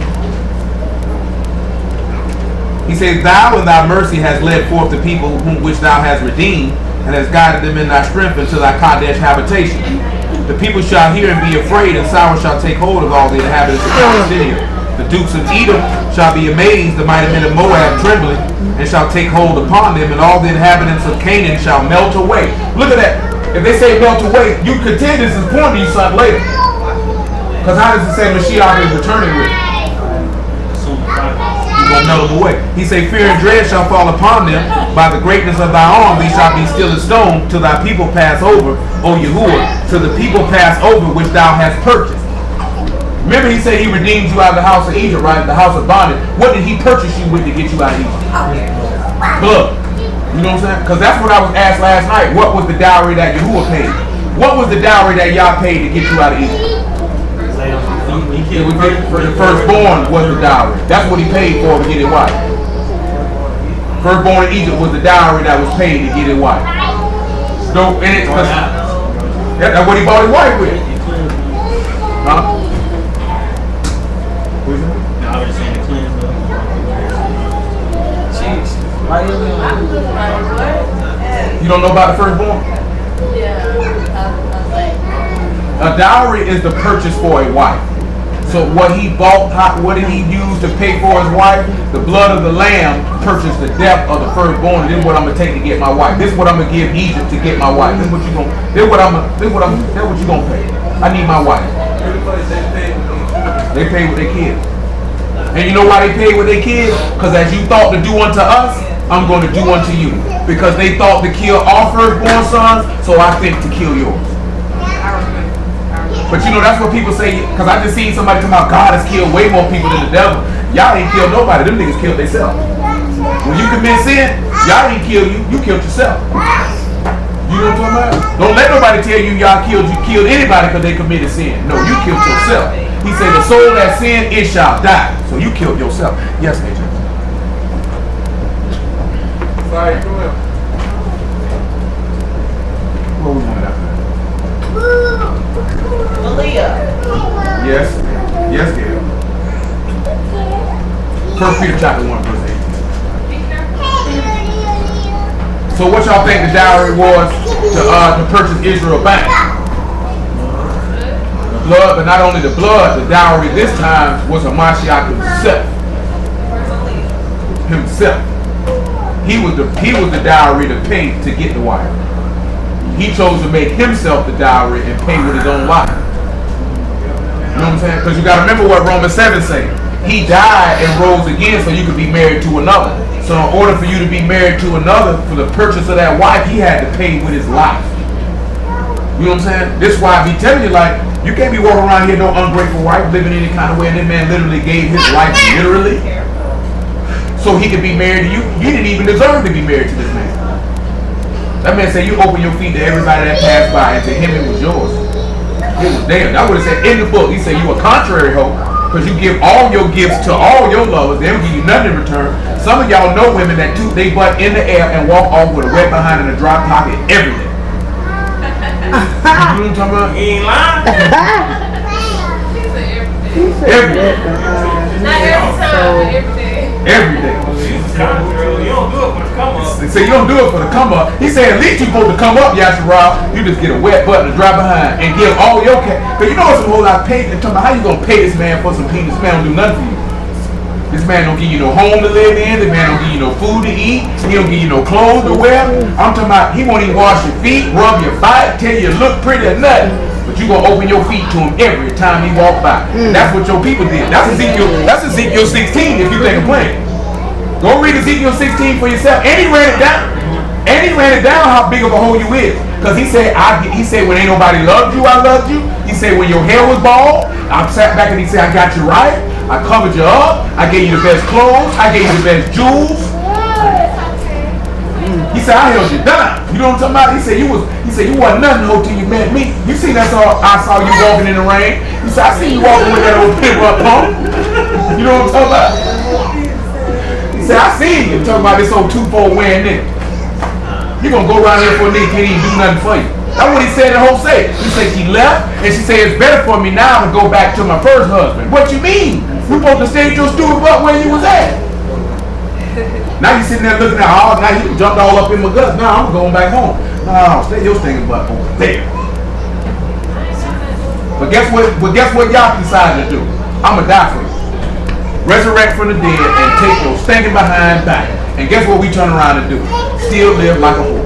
He says, thou in thy mercy hast led forth the people which thou hast redeemed, and hast guided them in thy strength into thy Kadesh habitation. The people shall hear and be afraid, and sorrow shall take hold of all the inhabitants of Palestine. The dukes of Edom shall be amazed, the mighty men of Moab trembling, and shall take hold upon them, and all the inhabitants of Canaan shall melt away. Look at that. If they say melt away, you contend this is pointing to you something later. Because how does it say Mashiach is returning with it? He's going to melt them away. He say, fear and dread shall fall upon them. By the greatness of thy arm, these shall be still as stone, till thy people pass over, O Yahuwah, till the people pass over which thou hast purchased. Remember he said he redeemed you out of the house of Egypt, right? The house of bondage. What did he purchase you with to get you out of Egypt? Blood. You know what I'm saying? Because that's what I was asked last night. What was the dowry that Yahuwah paid? What was the dowry that y'all paid to get you out of Egypt? It was the firstborn was the dowry. That's what he paid for to get it right. Firstborn in Egypt was the dowry that was paid to get his wife. No, and it's that's what he bought his wife with. Huh? What is it? No, I was saying the cleanse though. Jeez. Why you doing I'm just like, what? You don't know about the firstborn? Yeah, I was like, A dowry is the purchase for a wife. So what he bought, what did he use to pay for his wife? The blood of the lamb purchased the death of the firstborn. This is what I'm gonna take to get my wife. This is what I'm gonna give Egypt to get my wife. This is what you gonna. This is what you gonna pay. I need my wife. They pay with their kids. And you know why they pay with their kids? Because as you thought to do unto us, I'm going to do unto you. Because they thought to kill our firstborn sons, so I think to kill yours. But you know, that's what people say, because I just seen somebody talking about God has killed way more people than the devil. Y'all ain't killed nobody. Them niggas killed themselves. When you commit sin, y'all ain't killed you. You killed yourself. You know what I'm talking about? Don't let nobody tell you y'all killed anybody because they committed sin. No, you killed yourself. He said the soul that sin, it shall die. So you killed yourself. Yes, AJ. Sorry, go ahead. What we want after that? Malia. Yes. Yes, Gail. 1 Peter chapter 1, verse 18. So what y'all think the dowry was to purchase Israel back? Blood, but not only the blood, the dowry this time was Hamashiach himself. Himself. He was the dowry to pay to get the wife. He chose to make himself the dowry and pay with his own life. You know what I'm saying? Because you got to remember what Romans 7 says. He died and rose again so you could be married to another. So in order for you to be married to another, for the purchase of that wife, he had to pay with his life. You know what I'm saying? This is why I be telling you, like, you can't be walking around here no ungrateful wife living any kind of way, and this man literally gave his life literally so he could be married to you. You didn't even deserve to be married to this man. That man said you open your feet to everybody that passed by, and to him it was yours. It was theirs. That's what it said in the book. He said you a contrary hoe, because you give all your gifts to all your lovers. They don't give you nothing in return. Some of y'all know women that toot they butt in the air and walk off with a wet behind and a dry pocket every day. You know what I'm talking about? You ain't lying. Every day. not every time, but every day. Every day. You don't do it for the come up. They say you don't do it for the come up. He said at least you supposed to come up, Yasharal. You just get a wet butt and a dry behind and give all your cash. But you know it's a whole lot of pay. They're talking about how you gonna pay this man for some peace. This man don't do nothing for you. This man don't give you no home to live in. This man don't give you no food to eat. He don't give you no clothes to wear. I'm talking about he won't even wash your feet, rub your body, tell you look pretty or nothing. But you gonna open your feet to him every time he walk by. That's what your people did. That's Ezekiel 16 if you think I'm playing. Go read Ezekiel 16 for yourself. And he ran it down. And he ran it down how big of a hole you is. Because he said when ain't nobody loved you, I loved you. He said when your hair was bald, I sat back and he said I got you right. I covered you up. I gave you the best clothes. I gave you the best jewels. He said I held you down. You know what I'm talking about? He said you wasn't nothing until you met me. You see I saw you walking in the rain. He said I see you walking with that old pimp up pump. You know what I'm talking about? He said I seen you talking about this old 2-4 wearing nigga. You gonna go around here for a nigga can't even do nothing for you. That's what he said in Hosea. He said she left and she said it's better for me now to go back to my first husband. What you mean? You supposed to stay your stupid butt where you was at. Now you sitting there looking at now you jumped all up in my guts. Now I'm going back home. No, stay your stinking butt over there. But guess what y'all decided to do? I'ma die for you. Resurrect from the dead and take your stinking behind back. And guess what we turn around and do? Still live like a whore.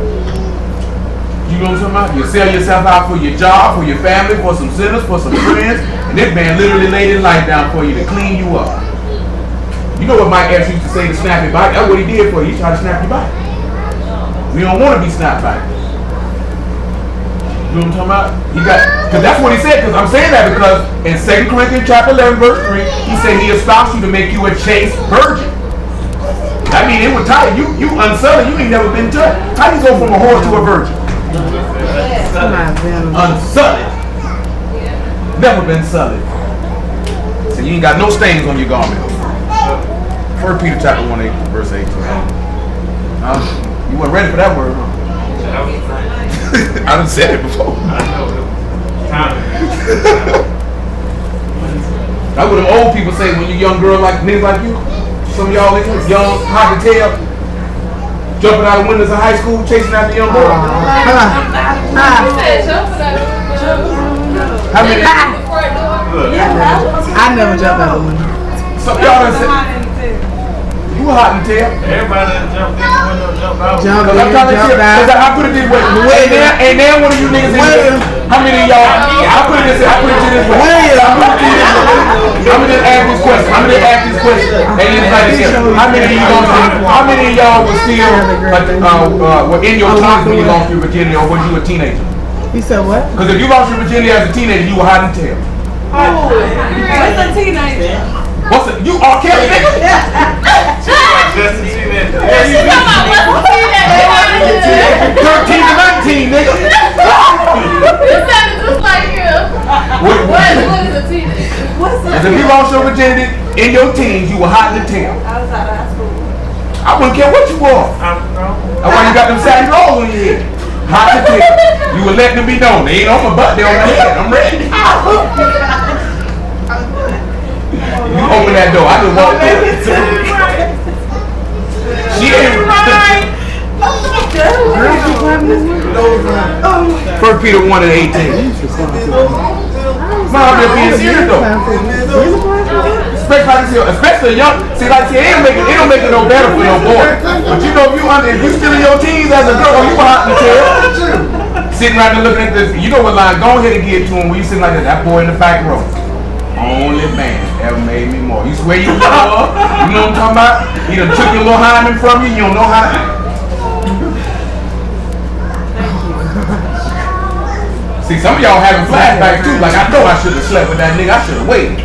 You know what I'm talking about? You sell yourself out for your job, for your family, for some sinners, for some friends, and this man literally laid his life down for you to clean you up. You know what Mike Epps used to say to snap your bite? That's what he did for you. He tried to snap your bite. We don't want to be snapped by. You know what I'm talking about? Because that's what he said. Because I'm saying that because in 2 Corinthians chapter 11, verse 3, he said he espoused you to make you a chaste virgin. I mean, it would tie you unsullied. You ain't never been touched. How do you go from a whore to a virgin? Unsullied. Never been sullied. So you ain't got no stains on your garment. 1 Peter chapter 1, verse 18. You weren't ready for that word, huh? That was nice. I done said it before. I know. Time. That's what them old people say when you young girl like niggas like you. Some of y'all young, hot to tell, jumping out of windows of high school, chasing after young boys. You said jumping out of the window. How many? I never jumped out the window. Some y'all done said, you were hot to tell. Everybody that jumped in the window jumped out. Jump Cause I'm trying to tell, cause I put it this way. Ain't there one of you niggas in here? How many of y'all? I put it this way. I'm gonna ask this question. Hey, anybody here? How many of y'all was still were in your teens when you lost your virginity, or when you were a teenager? He said what? Because if you lost your virginity as a teenager, you were hot and tail. Oh, what's a teenager? What's it? You are Kelly, nigga. Justin Teenager. She's talking about what's a teenager? 13 to 19, nigga. You sounded just like him. What is a teenager? What's If you lost your virginity in your teens, you were hot and tail. outside of high school? I wouldn't care what you wore. That's why you got them satin rolls on your head. Hot and tail. You were letting them be known. They ain't on my butt, they on my head. I'm ready. You open that door. I just walked in. She ain't right. 1 Peter 1 and 18. Mom, they're being serious though. Especially young. See, like it don't make it no better for no boy. But you know, if you still in your teens as a girl, you were hot in the tail. Sitting right there looking at this, you know what line? Go ahead and get to him when you sitting like that. That boy in the back row. Only man ever made me more. You swear you love? You know what I'm talking about? He done took your little hymen from you. You don't know how to. See, some of y'all having flashbacks too. Like, I know I should have slept with that nigga. I should have waited.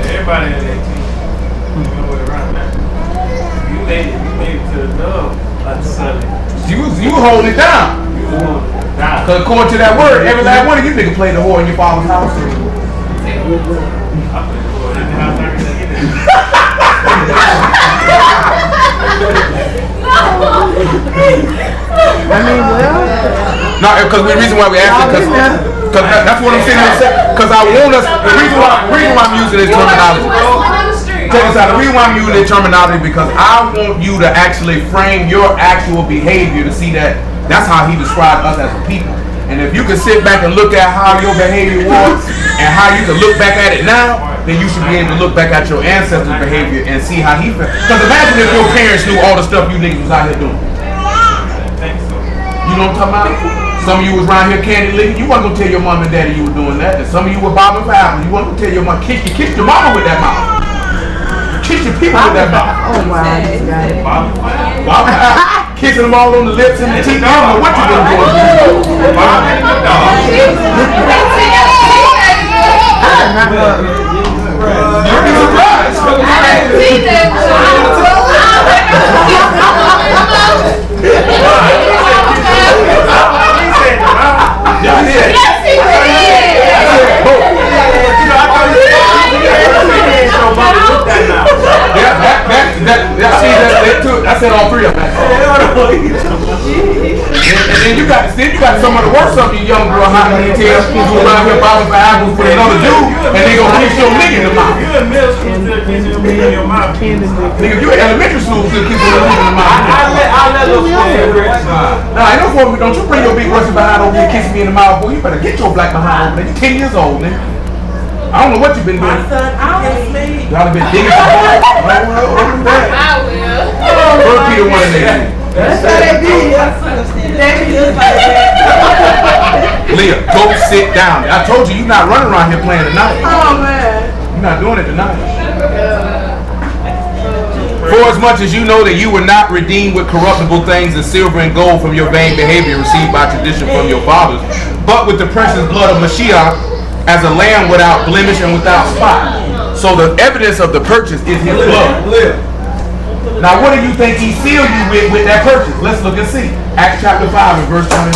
Everybody in that team. You know what around that. You made it to the dub on Sunday. You holding it down. You was holding it down. Cause according to that word, every last one of you niggas played the whore in your father's house. I played the boy in the house. I can get it. I mean, well. No, because the reason why we asked it, because that's what I'm saying. Because I want us. The reason why I'm using this terminology. Check this out. The reason why I'm using this terminology because I want you to actually frame your actual behavior to see that that's how he described us as a people. And if you can sit back and look at how your behavior was and how you can look back at it now, then you should be able to look back at your ancestors' behavior and see how he felt. Because imagine if your parents knew all the stuff you niggas was out here doing. You know what I'm talking about? Some of you was around here candy licking. You wasn't gonna tell your mom and daddy you were doing that. And some of you were bobbing for apples. You wasn't gonna tell your mom. Kiss your mama with that mouth. Kiss your people with that mouth. Oh wow, this guy. Bobbing for apples. Kissing them all on the lips and the teeth. I don't know what you been doing. You'll be surprised. I said all three of them. And then you got some of the worst of you young girl hot in your tail who around here bobbing for apples with another dude and they gonna kiss your nigga in the mouth. You in middle school still kissing your nigga in your mouth. Nigga, if you in elementary school still kissing your nigga in the mouth. I'll let those Nah, ain't no for me. Don't you bring your big rusty behind over here kissing me in the mouth, boy. You better get your black behind over there. You 10 years old, nigga. I don't know what you've been doing. Y'all have been digging for I will. 1 Peter 1 and 8. That's how they did. Leah, go sit down. I told you you're not running around here playing tonight. Oh man. You're not doing it tonight. For as much as you know that you were not redeemed with corruptible things as silver and gold from your vain behavior received by tradition from your fathers, but with the precious blood of Mashiach as a lamb without blemish and without spot. So the evidence of the purchase is his blood. Now what do you think he sealed you with that purchase? Let's look and see. Acts chapter 5 and verse 29.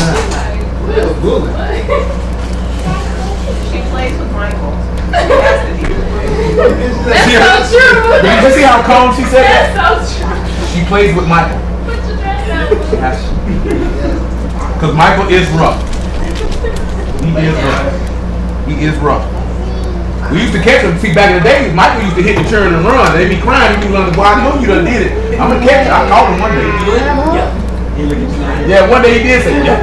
She plays with Michael. That's so true. Did you see how calm she said that? That's so true. She plays with Michael. Put your dress down. Because Michael is rough. He is rough. He is rough. We used to catch him. See, back in the day, Michael used to hit the churn and run. They'd be crying. He'd be like, well, I know you done did it. I'm going to catch you. I called him one day. Yeah, one day he did say, yeah.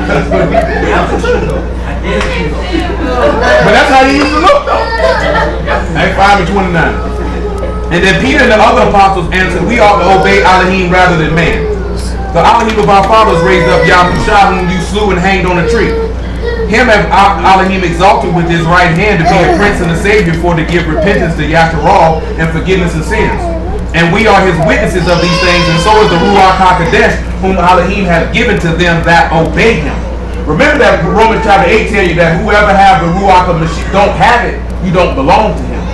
That's what he did. But that's how he used to look, though. Acts 5:29. And then Peter and the other apostles answered, we ought to obey Alahym rather than man. The Alahym of our fathers raised up Yahushua, whom you slew and hanged on a tree. Him have Alahym exalted with his right hand to be a prince and a savior, for to give repentance to Yasharal and forgiveness of sins. And we are his witnesses of these things, and so is the Ruach HaKodesh, whom Alahym hath given to them that obey him. Remember that Romans chapter 8 tell you that whoever have the Ruach of Mashiach don't have it, you don't belong to him.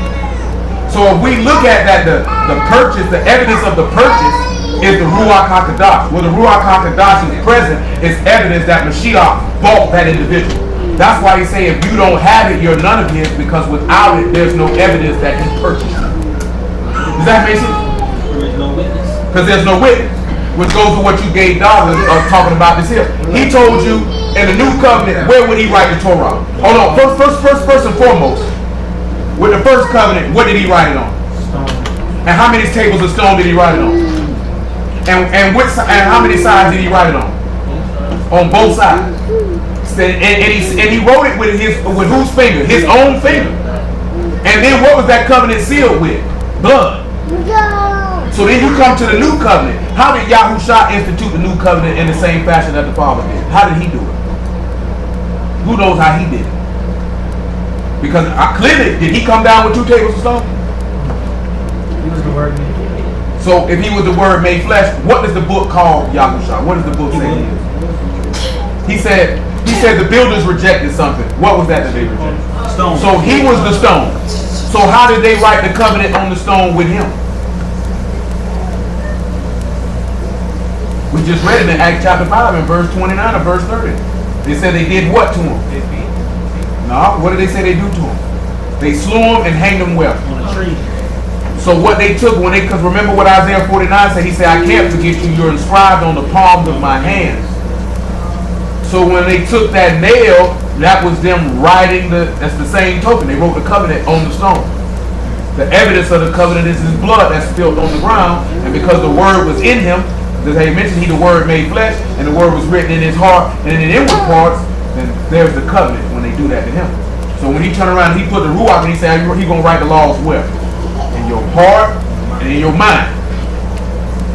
So if we look at that, the purchase, the evidence of the purchase is the Ruach HaKodesh. Well, the Ruach HaKodesh is present is evidence that Mashiach bought that individual. That's why he say if you don't have it, you're none of his, because without it, there's no evidence that he purchased it. Does that make sense? There's no witness. Because there's no witness. Which goes to what you gave dollars talking about this here. He told you in the new covenant, where would he write the Torah? Hold on, first and foremost, with the first covenant, what did he write it on? Stone. And how many tables of stone did he write it on? And how many sides did he write it on? On both sides. And he wrote it with whose finger? His own finger. And then what was that covenant sealed with? Blood. So then you come to the new covenant. How did Yahushua institute the new covenant in the same fashion that the Father did? How did he do it? Who knows how he did it? Because clearly, did he come down with 2 tables of stone? He was the word made flesh. So if he was the word made flesh, what does the book call Yahushua? What does the book say he is? He said the builders rejected something. What was that they rejected? Stone. So he was the stone. So how did they write the covenant on the stone with him? We just read it in Acts chapter 5 and verse 29 and verse 30. They said they did what to him? No, what did they say they do to him? They slew him and hanged him where? On a tree. So what they took because remember what Isaiah 49 said, he said, I can't forget you, you're inscribed on the palms of my hands. So when they took that nail, that was them writing that's the same token. They wrote the covenant on the stone. The evidence of the covenant is his blood that's spilled on the ground, and because the word was in him, as I mentioned, he the word made flesh, and the word was written in his heart and in the inward parts, then there's the covenant when they do that to him. So when he turned around, he put the Ruach and he said, he's going to write the laws where? In your heart and in your mind.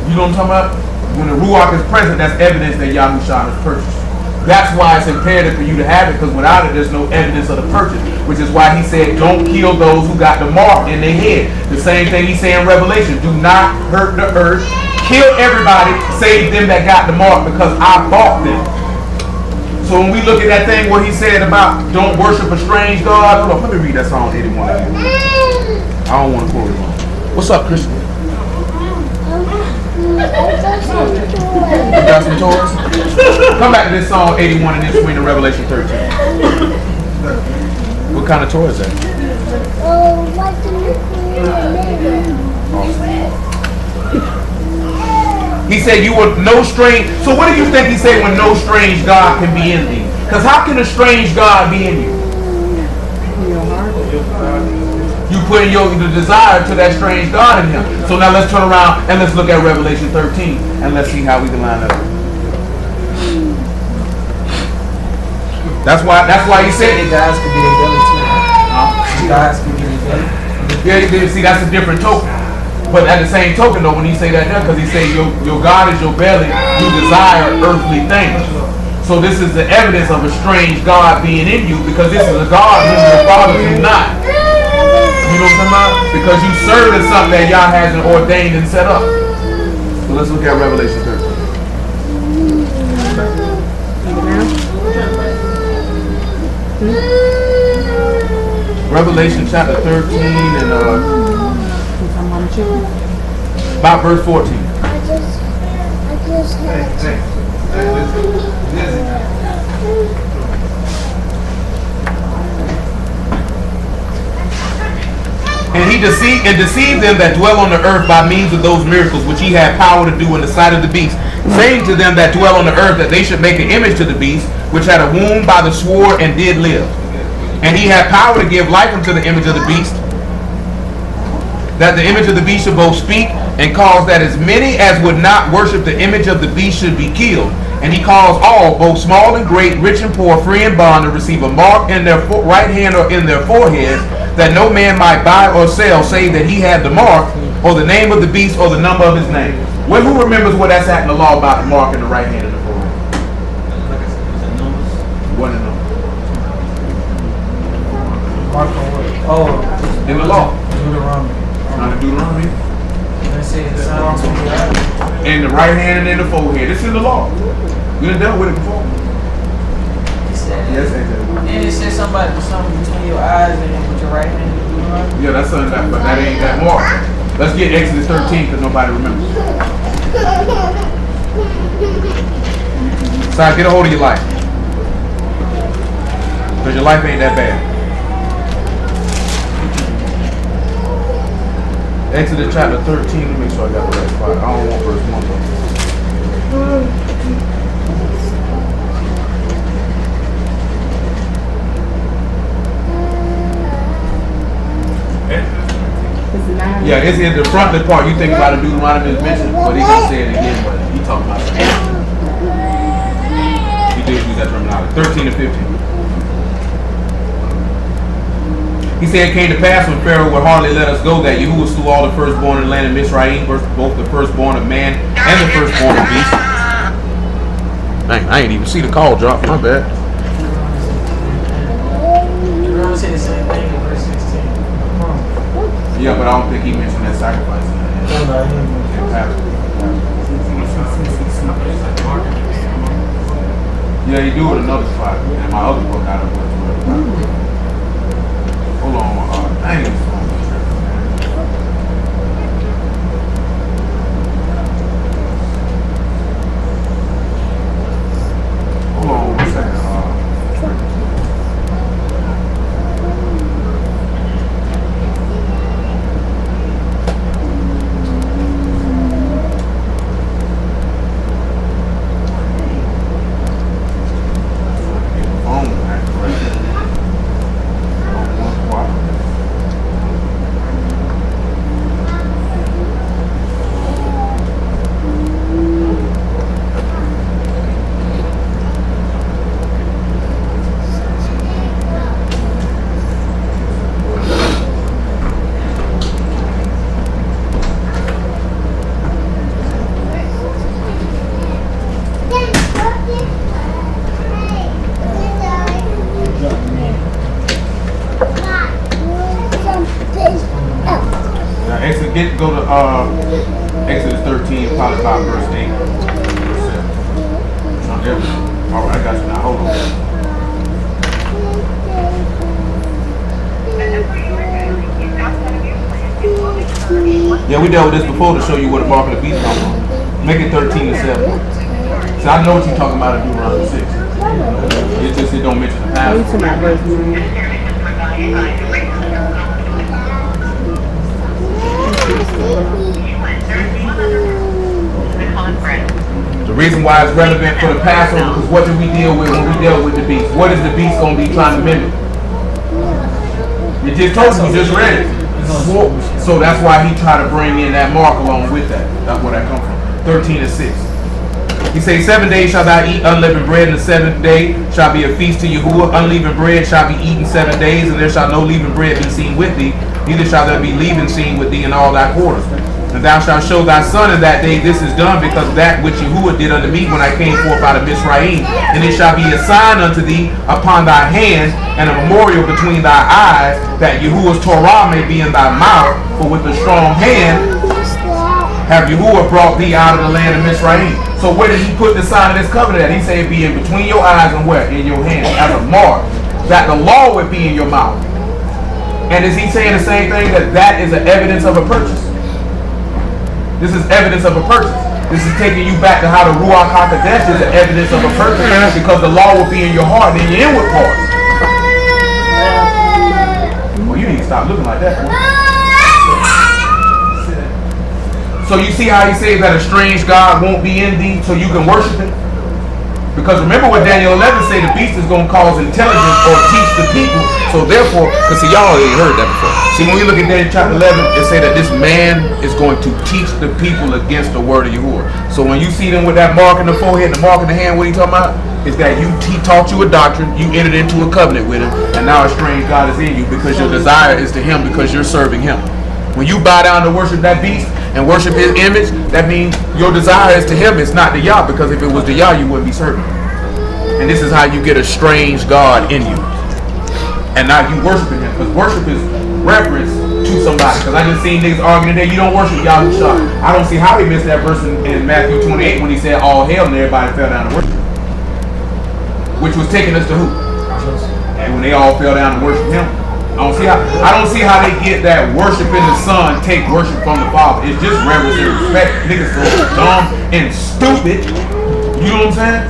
You know what I'm talking about? When the Ruach is present, that's evidence that Yahushua is purchased. That's why it's imperative for you to have it, because without it, there's no evidence of the purchase. Which is why he said, don't kill those who got the mark in their head. The same thing he said in Revelation. Do not hurt the earth. Kill everybody, save them that got the mark, because I bought them. So when we look at that thing, what he said about don't worship a strange God. Hold on, let me read that Psalm 81 again. I don't want to quote it wrong. What's up, Christian? You got some toys? Come back to this Psalm 81 and then swing to Revelation 13. What kind of toy is that? He said you were no strange. So what do you think he said when no strange God can be in thee? Because how can a strange God be in you? You put the desire to that strange God in him. So now let's turn around and let's look at Revelation 13 and let's see how we can line up. That's why he said the guys could be their belly too. The guys could be their belly. Yeah, see, that's a different token. But at the same token, though, when he say that there, because he say your God is your belly, you desire earthly things. So this is the evidence of a strange God being in you, because this is a God whom your father do not. You know what I'm talking about? Because you serve in something that Yah hasn't ordained and set up. So let's look at Revelation 13. Revelation chapter 13 and about verse 14. And he deceived them that dwell on the earth by means of those miracles which he had power to do in the sight of the beast, saying to them that dwell on the earth that they should make an image to the beast, which had a wound by the sword and did live. And he had power to give life unto the image of the beast, that the image of the beast should both speak, and cause that as many as would not worship the image of the beast should be killed. And he caused all, both small and great, rich and poor, free and bond, to receive a mark in their right hand or in their foreheads, that no man might buy or sell, save that he had the mark, or the name of the beast, or the number of his name. Well, who remembers what that's at in the law about the mark in the right hand and the forehead? Like I said, it's a numbers. What in the Mark on what? Oh, in the law? Deuteronomy. Not in Deuteronomy. They say it's Psalm 28. In the right hand and in the forehead. It's in the law. We done dealt with it before. He said Yes, exactly. and it said something between your eyes and with your right hand. Yeah, that's something that, but that ain't that mark. Let's get Exodus 13 because nobody remembers. So get a hold of your life. Because your life ain't that bad. Exodus chapter 13, let me make sure I got the right spot. I don't want verse 1 though. Yeah, it's in the front of the part. You think about it, Deuteronomy is mentioned, but he gonna say it again, but he talking about it. He did use that terminology. 13 and 15. He said, it came to pass when Pharaoh would hardly let us go that Yahuwah slew all the firstborn in the land of Mizraim, both the firstborn of man and the firstborn of beast. Dang, I ain't even see the call drop. My bad. Deuteronomy said the same thing in verse 16. Yeah, but I don't think he mentioned that sacrifice in that. Yeah, he do it another spot. In my other book, I don't know. Hold on, dang it. Hold on 1 second. Go to Exodus 13, probably about verse 8. All right, I got you now. Hold on. Yeah, we dealt with this before to show you where the mark of the beast comes from. Make it 13 and 7. So I know what you're talking about in Deuteronomy 6. It's just it don't mention the past. The reason why it's relevant for the Passover is what did we deal with when we dealt with the beast? What is the beast going to be trying to mimic? You just told me, you just read it. So that's why he tried to bring in that mark along with that. That's where that comes from. 13 and 6. He says, 7 days shall thou eat unleavened bread, and the 7th day shall be a feast to Yahuwah. Unleavened bread shall be eaten 7 days, and there shall no leavened bread be seen with thee, neither shall there be leaven seen with thee in all thy quarters. And thou shalt show thy son in that day this is done, because that which Yahuwah did unto me when I came forth out of Mizraim. And it shall be a sign unto thee upon thy hand, and a memorial between thy eyes, that Yahuwah's Torah may be in thy mouth. For with a strong hand have Yahuwah brought thee out of the land of Mizraim. So where did he put the sign of this covenant at? He said it be in between your eyes and where? In your hand, as a mark, that the law would be in your mouth. And is he saying the same thing, that that is an evidence of a purchase? This is evidence of a purchase. This is taking you back to how the Ruach HaKodesh is an evidence of a purchase, because the law will be in your heart and in your inward parts. Well, you need to stop looking like that, boy. So you see how he says that a strange God won't be in thee so you can worship him? Because remember what Daniel 11 said, the beast is going to cause intelligence or teach the people. So therefore, because see, y'all already heard that before. See, when we look at Daniel chapter 11, it say that this man is going to teach the people against the word of Yahuwah. So when you see them with that mark in the forehead, the mark in the hand, what he talking about? Is that he taught you a doctrine, you entered into a covenant with him, and now a strange God is in you because your desire is to him because you're serving him. When you bow down to worship that beast and worship his image, that means your desire is to him, it's not to Yah, because if it was to Yah, you wouldn't be serving. And this is how you get a strange God in you. And now you worshiping him, because worship is reference to somebody. Because I just seen niggas arguing today, you don't worship Yahushua. I don't see how he missed that verse in Matthew 28 when he said all hail and everybody fell down to worship. Which was taking us to who? And when they all fell down to worship him. I don't see how they get that worshiping the Son take worship from the Father. It's just reverence and respect. Niggas so dumb and stupid. You know what I'm saying?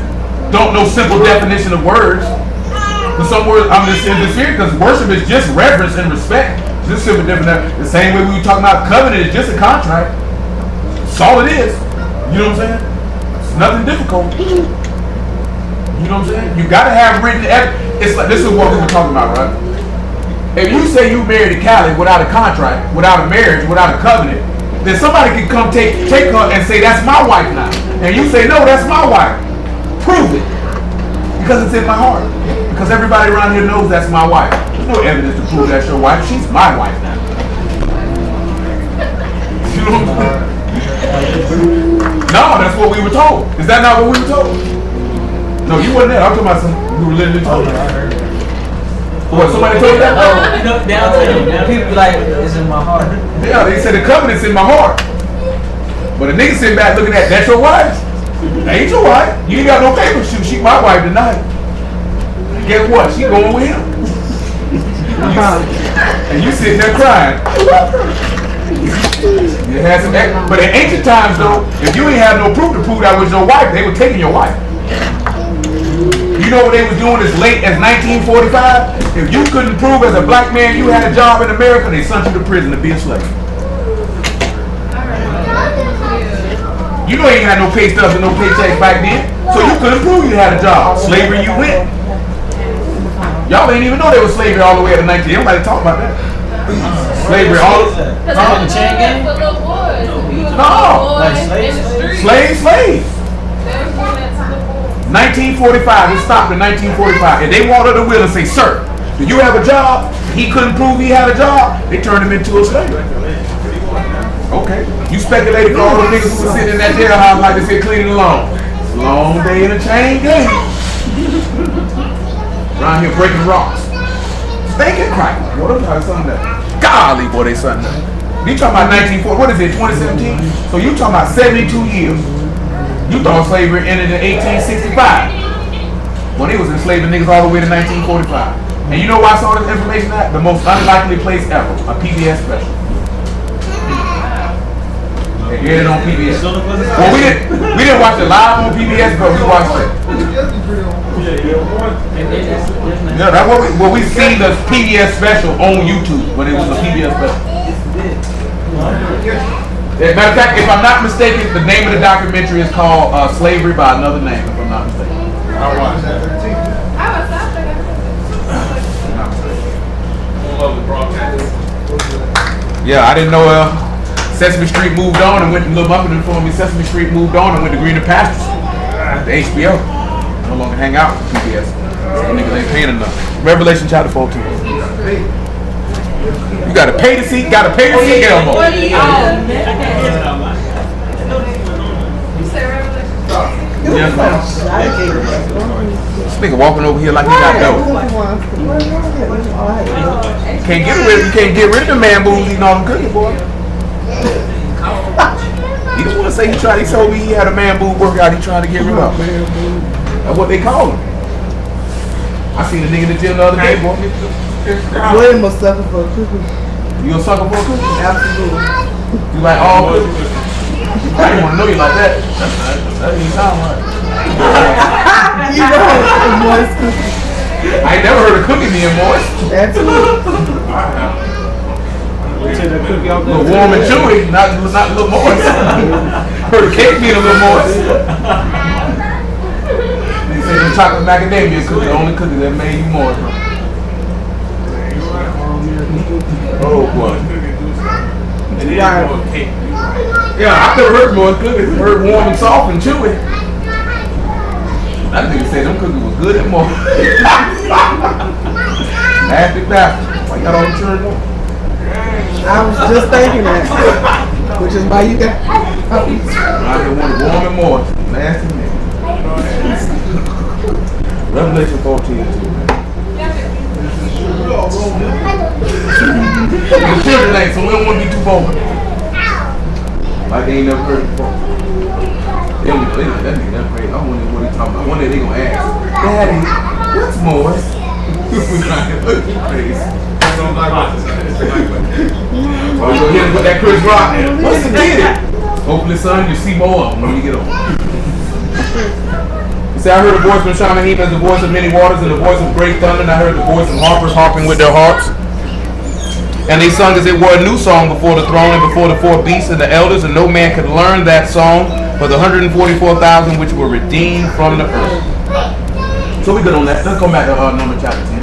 Don't know simple definition of words. But some words I'm just in this here because worship is just reverence and respect. Just simple definition. The same way we were talking about covenant is just a contract. That's all it is. You know what I'm saying? It's nothing difficult. You know what I'm saying? You gotta have written evidence. It's like this is what we were talking about, right? If you say you married a Cali without a contract, without a marriage, without a covenant, then somebody can come take her and say, that's my wife now. And you say, no, that's my wife. Prove it. Because it's in my heart. Because everybody around here knows that's my wife. There's no evidence to prove that's your wife. She's my wife now. You know what I'm saying? No, that's what we were told. Is that not what we were told? No, you wasn't there. I'm talking about some who were literally told. What, somebody told you that? People be like, it's in my heart. Yeah, they said the covenant's in my heart. But a nigga sitting back looking at that's your wife. That ain't your wife. You ain't got no paper shoot. She my wife tonight. Guess what? She going with him. And you sitting there crying. You had some extra. But in ancient times though, if you ain't had no proof to prove that was your wife, they were taking your wife. You know what they was doing as late as 1945? If you couldn't prove as a black man you had a job in America, they sent you to prison to be a slave. You know you ain't had no pay stubs and no paychecks back then, so you couldn't prove you had a job. Slavery you went. Y'all didn't even know there was slavery all the way to 19. Nobody talk about that. Slavery all the the chain gang? No. Like slaves? Slave. 1945, it stopped in 1945. If they wanted a will and say, sir, do you have a job? He couldn't prove he had a job. They turned him into a slave. Okay. You speculated for all the niggas who were sitting in that jailhouse like they said cleaning the lawn. Long day in a chain gang. Around here breaking rocks. Stinking crack. What about something that? Golly, boy, they something that. You talking about 1940, what is it, 2017? So you talking about 72 years. You thought slavery ended in 1865. Well, they was enslaving niggas all the way to 1945. And you know why I saw this information at? The most unlikely place ever. A PBS special. They aired it on PBS. Well, we didn't watch it live on PBS, but we watched it. Yeah, that's what we seen the PBS special on YouTube when it was a PBS special. Matter of fact, if I'm not mistaken, the name of the documentary is called Slavery by Another Name, if I'm not mistaken. I watched that. Yeah, I didn't know Sesame Street moved on and went to Little Muppet informed me Sesame Street moved on and went to Greener Pastures. The HBO. No longer hang out with PBS. Some niggas ain't paying enough. Revelation chapter 14. You gotta pay to see, Elmo. Yes, ma'am. This nigga walking over here like he got dope. You can't get rid of the man boobs eating all them cookies, boy. He don't want to say he told me he had a man boob workout he trying to get rid of. That's what they call him. I seen a nigga in the gym the other day, boy. William was sucker for a cookie. You a sucker for a cookie? Absolutely. You like all cookies? I didn't want to know you like that. That didn't sound right. You know it's moist cookie. I ain't never heard of cookie being moist. Absolutely. Wait till that cookie out A there. little warm and chewy, not a little moist. Heard the cake being a little moist. They say the chocolate macadamia cookie, the only cookie that made you moist. Oh boy. And then more cake. Yeah, I've never heard moist cookies. I heard warm and soft and chewy. That nigga said them cookies was good and moist. Nasty bastard. Why you got all the children on? I was just thinking that. Which is why you got. I just want it warm and moist. Nasty nigga. Revelation 14 and 2, man. The children ain't, so we don't want to be too vocal. Like they ain't never heard it before. That nigga that crazy. I wonder what he talking about. One day they gonna ask, Daddy, what's moist? We gonna look at your face. Oh, you gonna hit him with that Chris Rock? What's the deal? Hopefully, son, you see more of them when you get older. He said, I heard a voice from Alahym as the voice of many waters and the voice of great thunder, and I heard the voice of harpers harping with their harps. And they sung as it were a new song before the throne and before the four beasts and the elders, and no man could learn that song but the 144,000 which were redeemed from the earth. So we good on that. Let's come back to number chapter 10.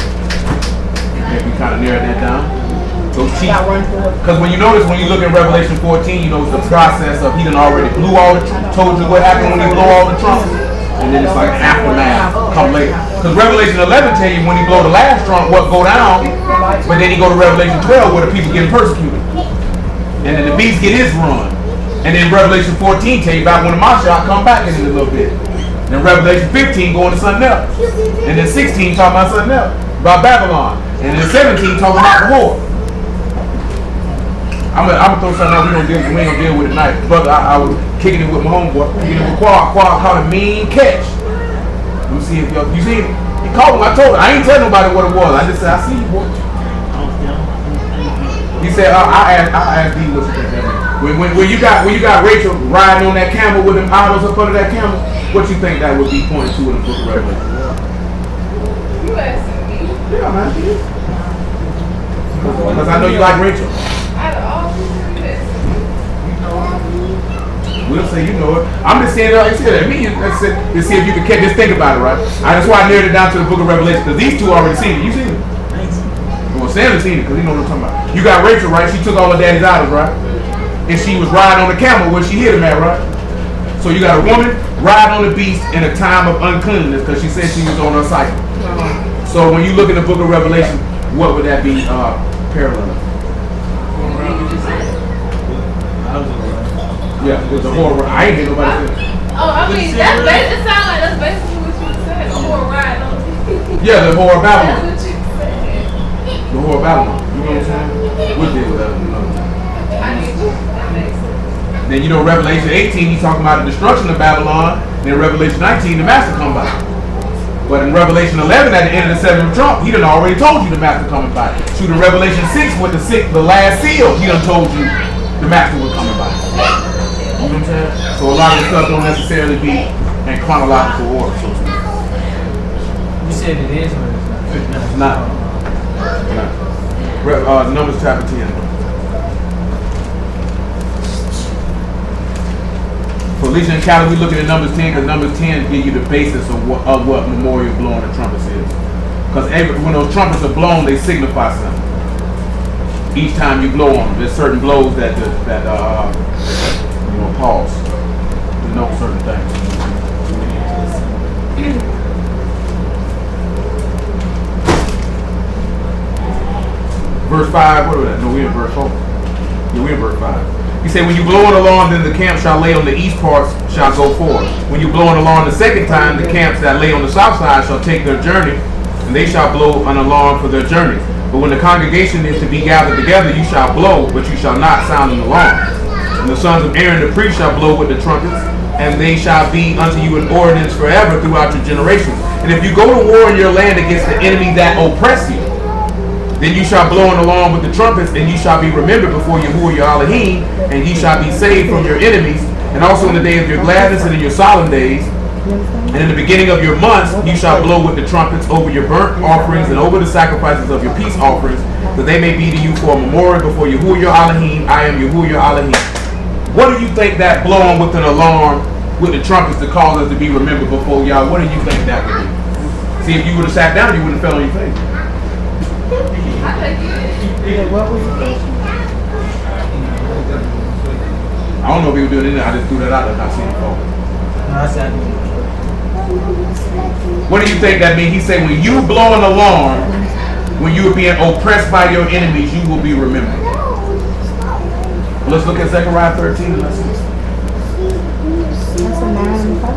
Maybe we kind of narrowed that down. Those cheap. Because when you notice, when you look at Revelation 14, you know it's the process of he done already blew all the told you what happened when he blew all the trumpets. And then it's like aftermath come later. Because Revelation 11 tell you when he blow the last trump what go down, but then you go to Revelation 12 where the people getting persecuted. And then the beast get his run. And then Revelation 14 tell you about when the Mashiach come back in a little bit. And then Revelation 15 going to something else. And then 16 talking about something else, about Babylon. And then 17 talking about the whore. I'm gonna throw something out we ain't gonna deal with it tonight. Brother, I was kicking it with my homeboy. Kicking it with Quad. Quad caught a mean catch. Let me see if you see it. He called him. I told him. I ain't tell nobody what it was. I just said, I see you, boy. He said, I asked D what you think that means. When you got Rachel riding on that camel with them idols up under that camel, what you think that would be pointed to in the book of Revelation? You asking me? Yeah, man. Because I know you like Rachel. Out of all people, you asking me? We'll say you know it. I'm just saying, like you said, me, to see if you can just think about it, right? That's why I narrowed it down to the book of Revelation, because these two already seen it. You seen it? Well, Sam's seen it, because he knows what I'm talking about. You got Rachel, right? She took all her daddy's idols, right? And she was riding on the camel where she hit him at, right? So you got a woman riding on the beast in a time of uncleanness, because she said she was on her cycle. So when you look in the book of Revelation, what would that be parallel? Yeah, with the horror. I ain't hear nobody say that. Oh, I mean, it sounds like that's basically what you said. The whore ride on TV. Yeah, the horror of That's Babylon. what you said. The horror of Babylon. You know what I'm saying? We'll deal with that. I get you. That makes sense. Then you know Revelation 18, he's talking about the destruction of Babylon. Then Revelation 19, the master come by. But in Revelation 11, at the end of the seventh trump, he done already told you the master coming by. Shoot, in Revelation 6 with the last seal, he done told you the master was coming by. You know what I'm saying? So a lot of the stuff don't necessarily be in chronological order. So You said it is, but it's not. Numbers chapter 10. For Alicia and Callie, we looking at Numbers 10 because Numbers 10 give you the basis of what memorial blowing the trumpets is. Because when those trumpets are blown, they signify something. Each time you blow on them, there's certain blows that pause to know certain things. Verse 5, what was that? No, we're in verse 4. Yeah, we're in verse 5. He said, when you blow an alarm, then the camp shall lay on the east parts shall go forward. When you blow an alarm the second time, the camps that lay on the south side shall take their journey, and they shall blow an alarm for their journeys. But when the congregation is to be gathered together, you shall blow, but you shall not sound an alarm. And the sons of Aaron the priest shall blow with the trumpets, and they shall be unto you an ordinance forever throughout your generations. And if you go to war in your land against the enemy that oppress you, then you shall blow an alarm with the trumpets, and you shall be remembered before Yahuwah your Alahym, and ye shall be saved from your enemies. And also in the day of your gladness and in your solemn days, And in the beginning of your months, you shall blow with the trumpets over your burnt offerings and over the sacrifices of your peace offerings, that they may be to you for a memorial before Yahuwah your Alahym. I am Yahuwah your Alahym. What do you think that blowing with an alarm with the trumpets to cause us to be remembered before y'all? What do you think that would be? See, if you would have sat down, you wouldn't have fell on your face. What was the question? I don't know if he was doing anything. I just threw that out there and I seen it fall. What do you think that means? He said when you blow an alarm, when you are being oppressed by your enemies, you will be remembered. Let's look at Zechariah 13 and let's see. That's a 9 and 5.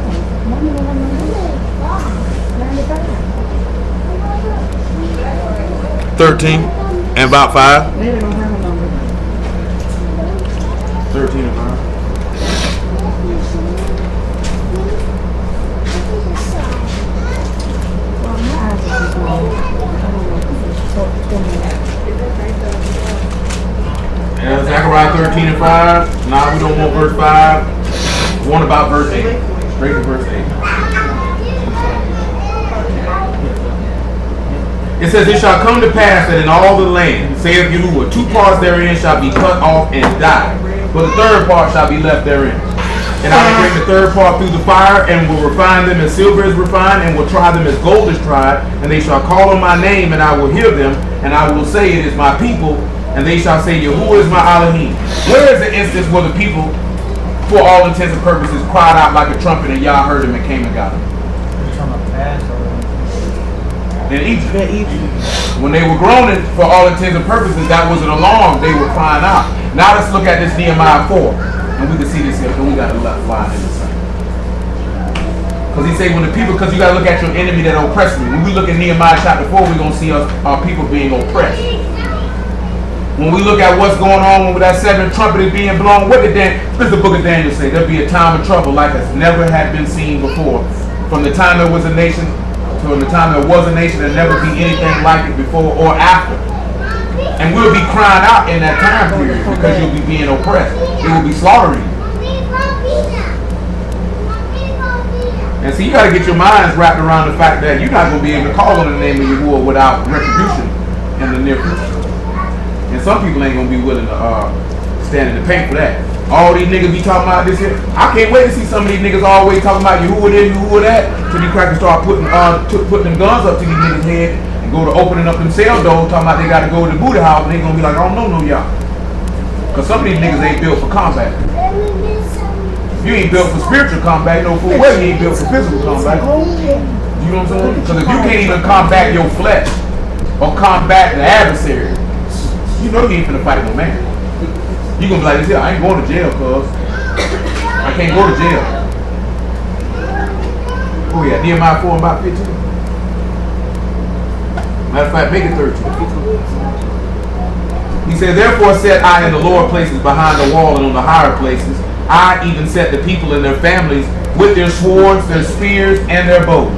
13 and about 5. Maybe don't have a number. 13 and 5. Well, my eyes are just long. I don't know. Yeah, Zechariah 13 and 5. Nah, we don't want verse 5. We want about verse 8. Straight to verse 8. It says, it shall come to pass that in all the land, saith Yahuwah, 2 parts therein shall be cut off and die, but the third part shall be left therein. And I will bring the third part through the fire, and will refine them as silver is refined, and will try them as gold is tried, and they shall call on my name, and I will hear them, and I will say, it is my people, and they shall say, Yahuwah is my Alahym. Where is the instance where the people, for all intents and purposes, cried out like a trumpet, and Yah heard them and came and got them? In Egypt. When they were groaning, for all intents and purposes, that was an alarm. They were crying out. Now let's look at this Nehemiah 4. And we can see this here. So we got a left line in this thing. Because he said, when the people, because you got to look at your enemy that oppressed me. When we look at Nehemiah chapter 4, we're going to see our people being oppressed. When we look at what's going on when that 7th trumpet is being blown, what did the book of Daniel say? There'll be a time of trouble like has never had been seen before. From the time there was a nation, to the time there was a nation, there'll never be anything like it before or after. And we'll be crying out in that time period because you'll be being oppressed. It will be slaughtering you. And see, you got to get your minds wrapped around the fact that you're not going to be able to call on the name of Yahuwah without retribution in the near future. And some people ain't going to be willing to stand in the paint for that. All these niggas be talking about this here. I can't wait to see some of these niggas always talking about Yahuwah this, Yahuwah that, till these crackers start putting them guns up to these niggas' head and go to opening up them cell doors, talking about they got to go to the booty house, and they going to be like, I don't know no y'all. Because some of these niggas ain't built for combat. You ain't built for spiritual combat, no fool well you ain't built for physical combat. You know what I'm saying? Because if you can't even combat your flesh or combat the adversary, you know you ain't finna fight no man. You gonna be like this here, I ain't going to jail, cuz I can't go to jail. Oh yeah, Nehemiah 4 and about 15. Matter of fact, make it 13. He said, therefore said I in the lower places behind the wall and on the higher places, I even set the people and their families with their swords, their spears, and their bows.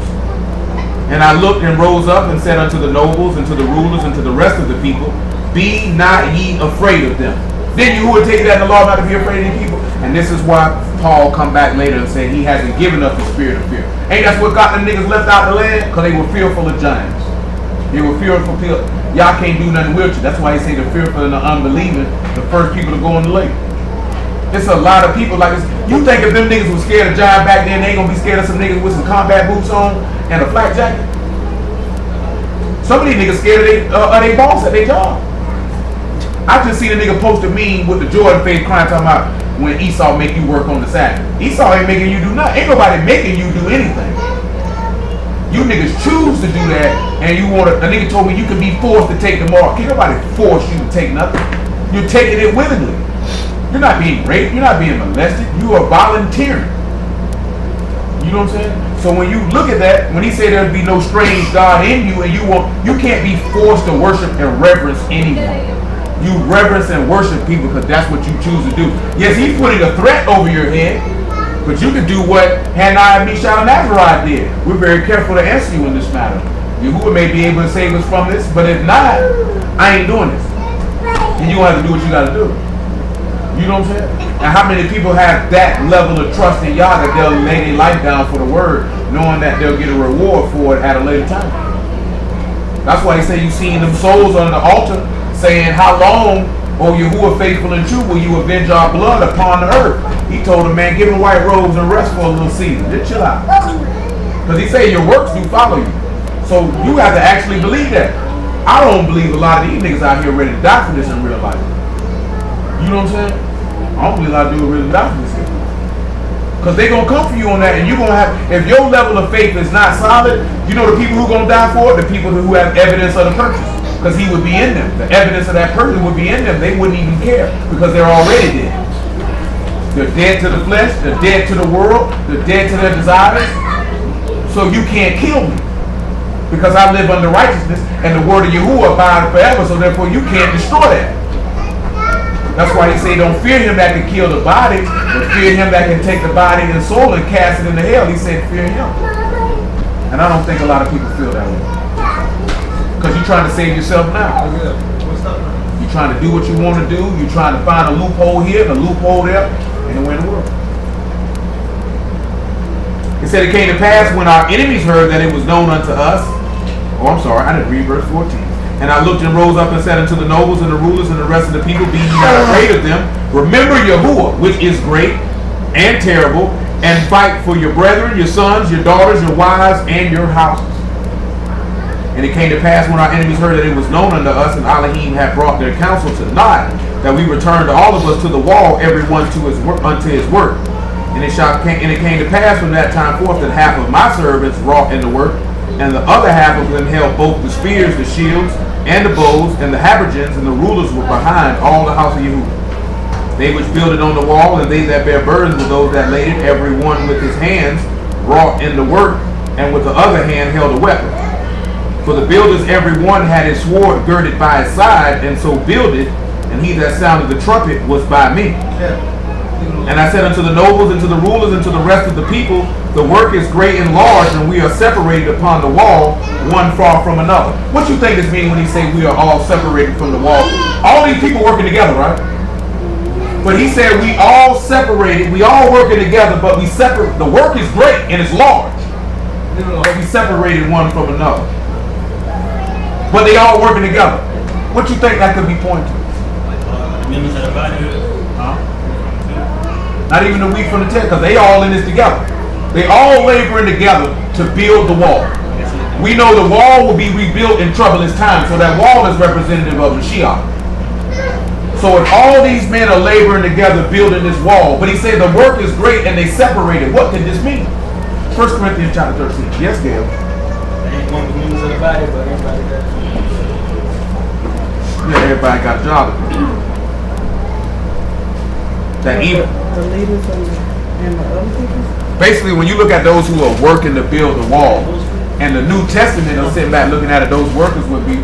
And I looked and rose up and said unto the nobles and to the rulers and to the rest of the people, be not ye afraid of them. Then you would take that in the law not to be afraid of these people. And this is why Paul come back later and say he hasn't given us the spirit of fear. Ain't that's what got them niggas left out the land? Because they were fearful of giants. They were fearful of people. Y'all can't do nothing with you. That's why he say the fearful and the unbelieving, the first people to go in the lake. It's a lot of people like this. You think if them niggas was scared of giant back then, they ain't gonna be scared of some niggas with some combat boots on and a flak jacket? Some of these niggas scared of their boss at their job. I just seen a nigga post a meme with the Jordan face crying talking about when Esau make you work on the Sabbath. Esau ain't making you do nothing. Ain't nobody making you do anything. You niggas choose to do that, and you want to. A nigga told me you can be forced to take the mark. Can't nobody force you to take nothing. You're taking it willingly. You're not being raped. You're not being molested. You are volunteering. You know what I'm saying? So when you look at that, when he said there'd be no strange God in you, and you can't be forced to worship and reverence anyone. You reverence and worship people because that's what you choose to do. Yes, he's putting a threat over your head, but you can do what Hananiah, Mishael, and Azariah did. We're very careful to answer you in this matter. Yahuwah may be able to save us from this, but if not, I ain't doing this. And you're going to have to do what you got to do. You know what I'm saying? And how many people have that level of trust in y'all that they'll lay their life down for the word, knowing that they'll get a reward for it at a later time? That's why they say you seen them souls on the altar saying, how long, O Yahuwah faithful and true, will you avenge our blood upon the earth? He told them, man, give them white robes and rest for a little season. Just chill out. Because he said your works do follow you. So you have to actually believe that. I don't believe a lot of these niggas out here ready to die for this in real life. You know what I'm saying? I don't believe a lot of dudes really die for this shit. Because they're going to come for you on that, and you're going to have, if your level of faith is not solid, you know the people who are going to die for it? The people who have evidence of the purchase. Because he would be in them. The evidence of that person would be in them. They wouldn't even care because they're already dead. They're dead to the flesh. They're dead to the world. They're dead to their desires. So you can't kill me because I live under righteousness and the word of Yahuwah abideth forever. So therefore you can't destroy that. That's why they say don't fear him that can kill the body, but fear him that can take the body and soul and cast it into hell. He said fear him. And I don't think a lot of people feel that way. Because you're trying to save yourself now. You're trying to do what you want to do. You're trying to find a loophole here and a loophole there, and it went to work. It said it came to pass when our enemies heard that it was known unto us. Oh, I'm sorry, I didn't read verse 14. And I looked and rose up and said unto the nobles and the rulers and the rest of the people, be ye not afraid of them. Remember Yahuwah, which is great and terrible, and fight for your brethren, your sons, your daughters, your wives, and your houses. And it came to pass when our enemies heard that it was known unto us, and Alahym had brought their counsel to naught, that we returned all of us to the wall, every one to his work, unto his work. And it came to pass from that time forth that half of my servants wrought in the work, and the other half of them held both the spears, the shields, and the bows, and the habergeons, and the rulers were behind all the house of Yahuwah. They which builded on the wall, and they that bear burdens with those that laid it, every one with his hands wrought in the work, and with the other hand held a weapon. For the builders every one had his sword girded by his side, and so builded, and he that sounded the trumpet was by me. And I said unto the nobles, and to the rulers, and to the rest of the people, the work is great and large, and we are separated upon the wall, one far from another. What you think this means when he say we are all separated from the wall? All these people working together, right? But he said we all separated, we all working together, but we separate. The work is great and it's large, but we separated one from another. But they all working together. What you think that could be pointing to? Members of the body. Not even the wheat from the tent, because they all in this together. They all laboring together to build the wall. We know the wall will be rebuilt in troublous times, so that wall is representative of Mashiach. So if all these men are laboring together building this wall, but he said the work is great and they separated, what could this mean? 1 Corinthians chapter 13. Yes, Gail. They ain't one of the members of the body, but everybody got a job. Yeah, everybody got a job to do. That even The leaders and the other people. basically, when you look at those who are working to build the wall, and the New Testament are sitting back looking at it, those workers would be.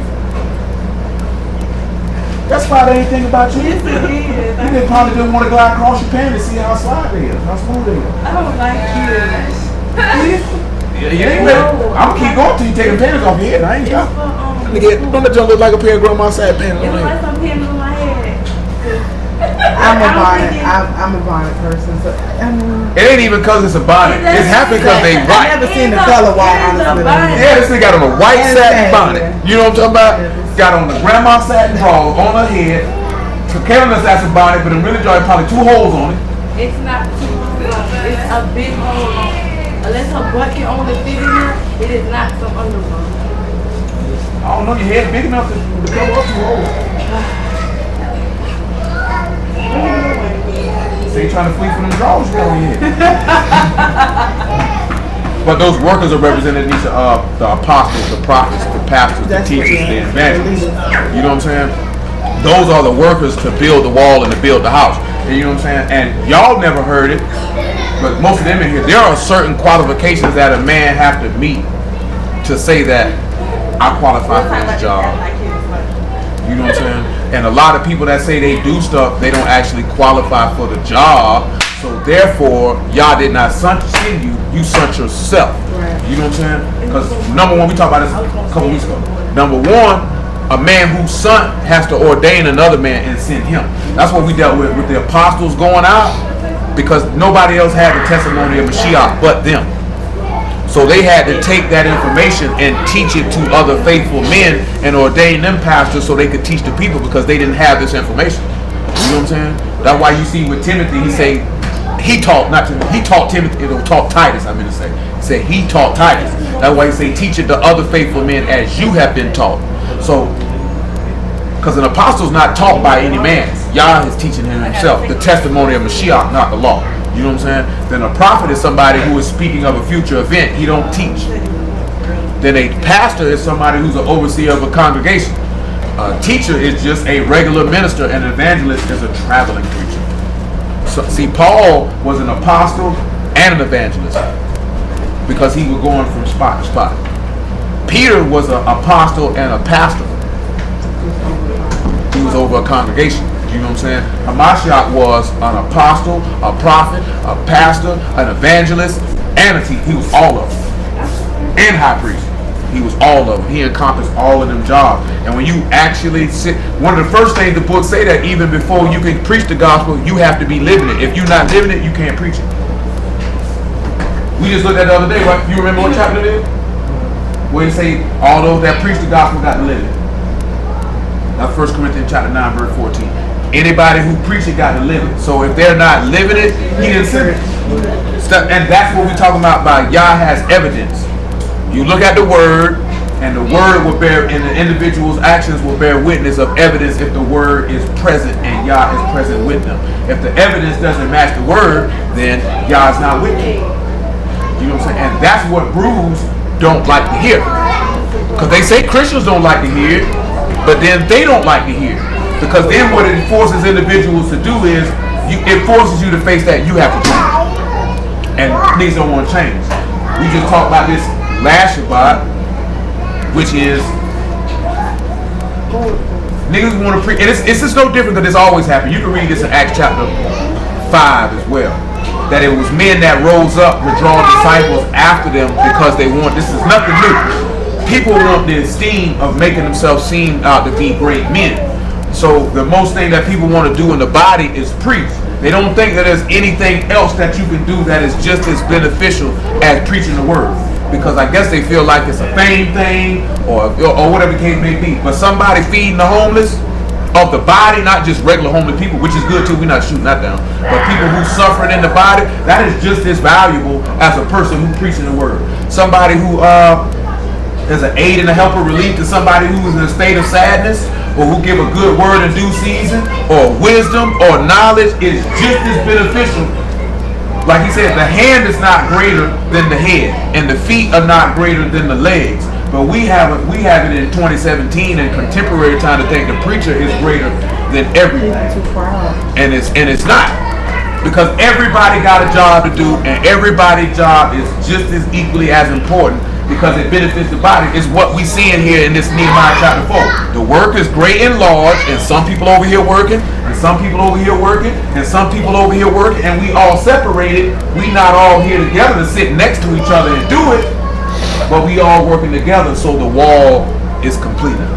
That's why they ain't think about you. Yes, it is. You didn't probably didn't want to go out across your pan and see how slide they is, how smooth they is. I don't like you. You ain't ready. I'm gonna keep going till you take the pants off your head. I ain't got. Don't let you look like a pair of grandma's sad pants It on was your like head. some pins on my head. I'm a bonnet person, so I mean, It ain't even because it's a bonnet. It's happening because they I white. never seen the color white, honestly. Yeah, this thing got on a white satin Understand, bonnet. yeah. You know what I'm talking about? Got on the grandma satin bra on her head. So Karen us that's a bonnet, but in really probably 2 holes on it. It's not too long. It's a big hole on it. Unless her butt can only fit in there, it is not some underwear. I don't know, your head's big enough to cover up 2 holes. So you trying to flee from them drawers you got on your head. But those workers are represented in each of the apostles, the prophets, the pastors, the teachers, the evangelists. You know what I'm saying? Those are the workers to build the wall and to build the house. And you know what I'm saying? And y'all never heard it, but most of them in here, there are certain qualifications that a man have to meet to say that I qualify for this job. You know what I'm saying? And a lot of people that say they do stuff, they don't actually qualify for the job. So therefore, y'all did not send you, you sent yourself. Right. You know what I'm saying? Because number one, we talked about this a couple weeks ago. Number one, a man whose son has to ordain another man and send him. That's what we dealt with the apostles going out, because nobody else had the testimony of Mashiach but them. So they had to take that information and teach it to other faithful men and ordain them pastors so they could teach the people, because they didn't have this information. You know what I'm saying? That's why you see with Timothy, he taught Timothy, it'll taught Titus, I mean to say. He said he taught Titus. That's why he say teach it to other faithful men as you have been taught. So, because an apostle is not taught by any man. Yah is teaching him himself, the testimony of Mashiach, not the law. You know what I'm saying? Then a prophet is somebody who is speaking of a future event. He don't teach. Then a pastor is somebody who's an overseer of a congregation. A teacher is just a regular minister, and an evangelist is a traveling preacher. So, see, Paul was an apostle and an evangelist because he was going from spot to spot. Peter was an apostle and a pastor. He was over a congregation. You know what I'm saying? Hamashiach was an apostle, a prophet, a pastor, an evangelist, and a teacher. He was all of them. And high priest. He was all of them. He encompassed all of them jobs. And when you actually sit, one of the first things the book say that even before you can preach the gospel, you have to be living it. If you're not living it, you can't preach it. We just looked at the other day, right? You remember what chapter it is? Where he say, all those that preach the gospel got to live it. That's 1 Corinthians chapter 9, verse 14. Anybody who preach it got to live it. So if they're not living it, he didn't send it. And that's what we're talking about by Yah has evidence. You look at the word, and the word will bear, and the individual's actions will bear witness of evidence if the word is present and Yah is present with them. If the evidence doesn't match the word, then Yah is not with them. You know what I'm saying? And that's what Brews don't like to hear. Because they say Christians don't like to hear it, but then they don't like to hear it. Because then what it forces individuals to do is, it forces you to face that you have to change. And niggas don't want to change. We just talked about this last Shabbat, which is, niggas want to preach, and it's just no different because it's always happened. You can read this in Acts chapter 5 as well. That it was men that rose up, withdrawn disciples after them because they want, this is nothing new. People want the esteem of making themselves seem out to be great men. So the most thing that people want to do in the body is preach. They don't think that there's anything else that you can do that is just as beneficial as preaching the word. Because I guess they feel like it's a fame thing or whatever the case may be. But somebody feeding the homeless of the body, not just regular homeless people, which is good too, we're not shooting that down. But people who suffering in the body, that is just as valuable as a person who preaching the word. Somebody who is an aid and a helper relief to somebody who is in a state of sadness, or who give a good word in due season, or wisdom, or knowledge, is just as beneficial. Like he said, the hand is not greater than the head, and the feet are not greater than the legs. But we have it in 2017 in contemporary time to think the preacher is greater than everything, and it's not, because everybody got a job to do, and everybody's job is just as equally as important. Because it benefits the body. It's what we see in here in this Nehemiah chapter 4. The work is great and large, and some people over here working, and some people over here working, and some people over here working, and we all separated. We not all here together to sit next to each other and do it, but we all working together so the wall is completed.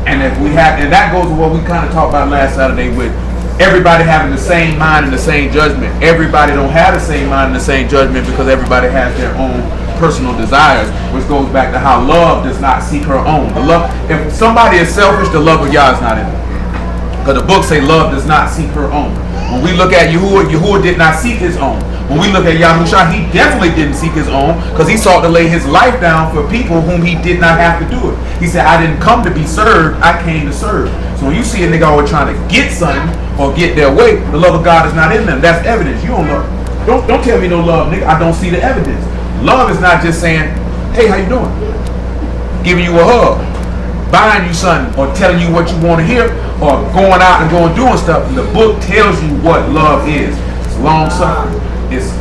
And if we have, and that goes to what we kind of talked about last Saturday with everybody having the same mind and the same judgment. Everybody don't have the same mind and the same judgment because everybody has their own personal desires, which goes back to how love does not seek her own. The love, if somebody is selfish, the love of Yah is not in it. Because the book say love does not seek her own. When we look at Yahuwah did not seek his own. When we look at Yahushua, he definitely didn't seek his own, because he sought to lay his life down for people whom he did not have to do it. He said, I didn't come to be served, I came to serve. So when you see a nigga always trying to get something or get their way, the love of God is not in them. That's evidence. You don't love. Don't tell me no love, nigga. I don't see the evidence. Love is not just saying, hey, how you doing? Giving you a hug, buying you something, or telling you what you want to hear, or going out and doing stuff. The book tells you what love is. It's long suffering. It's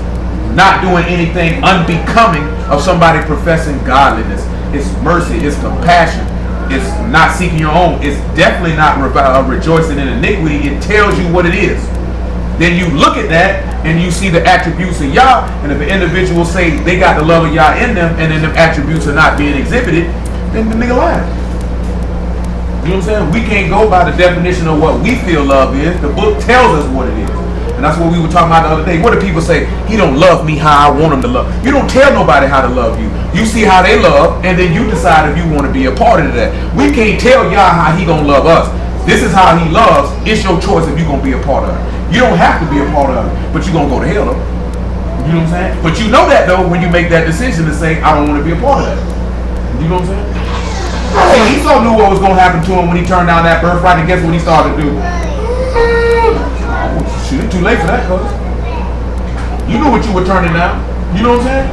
not doing anything unbecoming of somebody professing godliness. It's mercy. It's compassion. It's not seeking your own. It's definitely not rejoicing in iniquity. It tells you what it is. Then you look at that and you see the attributes of Yah, and if an individual say they got the love of Yah in them and then them attributes are not being exhibited, then the nigga lying. You know what I'm saying? We can't go by the definition of what we feel love is. The book tells us what it is. And that's what we were talking about the other day. What do people say? He don't love me how I want him to love. You don't tell nobody how to love you. You see how they love, and then you decide if you want to be a part of that. We can't tell y'all how he gonna love us. This is how he loves. It's your choice if you're gonna be a part of it. You don't have to be a part of it, but you're gonna go to hell though. You know what I'm saying? But you know that though when you make that decision to say, I don't want to be a part of that. You know what I'm saying? Hey, Esau knew what was going to happen to him when he turned down that birthright, and guess what he started to do? Oh, shoot, it's too late for that, cuz. You knew what you were turning down. You know what I'm saying?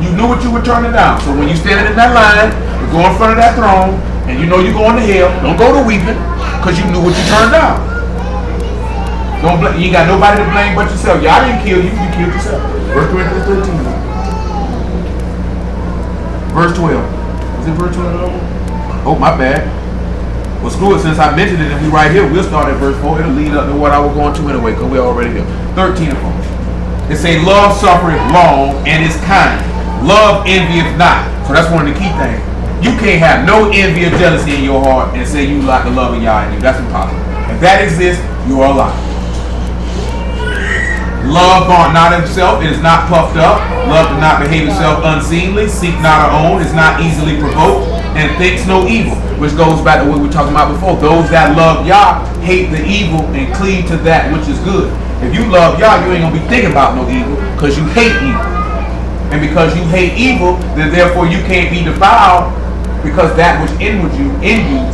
You knew what you were turning down. So when you standing in that line, you go in front of that throne, and you know you're going to hell, don't go to weeping, because you knew what you turned down. You ain't got nobody to blame but yourself. Y'all didn't kill you, you killed yourself. 1 Corinthians 13. Verse 12. Is it verse 12? Oh, my bad. Well, screw it. Since I mentioned it and we right here, we'll start at verse 4. It'll lead up to what I was going to anyway, because we're already here. 13 of them. It say, love suffereth long and is kind. Love envieth not. So that's one of the key things. You can't have no envy or jealousy in your heart and say you like the love of Yah in you. That's impossible. If that exists, you are a liar. Love vaunt not himself, it is not puffed up. Love does not behave itself unseemly, seek not her own, is not easily provoked, and thinks no evil. Which goes back to what we were talking about before. Those that love Yah hate the evil and cleave to that which is good. If you love Yah, you ain't gonna be thinking about no evil because you hate evil. And because you hate evil, then therefore you can't be defiled because that which in you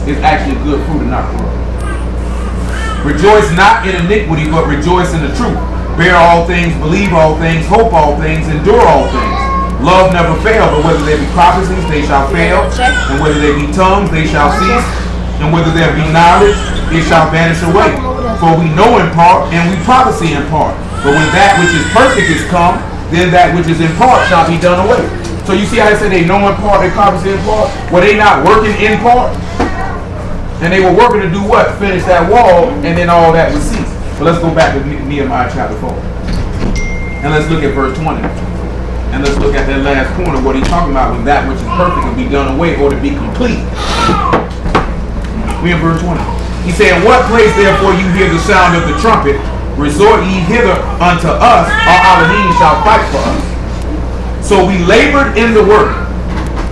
is actually good fruit and not corrupt. Rejoice not in iniquity, but rejoice in the truth. Bear all things, believe all things, hope all things, endure all things. Love never fails, but whether there be prophecies, they shall fail. And whether there be tongues, they shall cease. And whether there be knowledge, it shall vanish away. For we know in part, and we prophesy in part. But when that which is perfect is come, then that which is in part shall be done away. So you see how they say they know in part, they prophesy in part? Were they not working in part? And they were working to do what? Finish that wall, and then all that would cease. But let's go back to Nehemiah chapter 4. And let's look at verse 20. And let's look at that last point of what he's talking about when that which is perfect will be done away or to be complete. We in verse 20. He said, in what place therefore you hear the sound of the trumpet, resort ye hither unto us, our Alahym shall fight for us. So we labored in the work,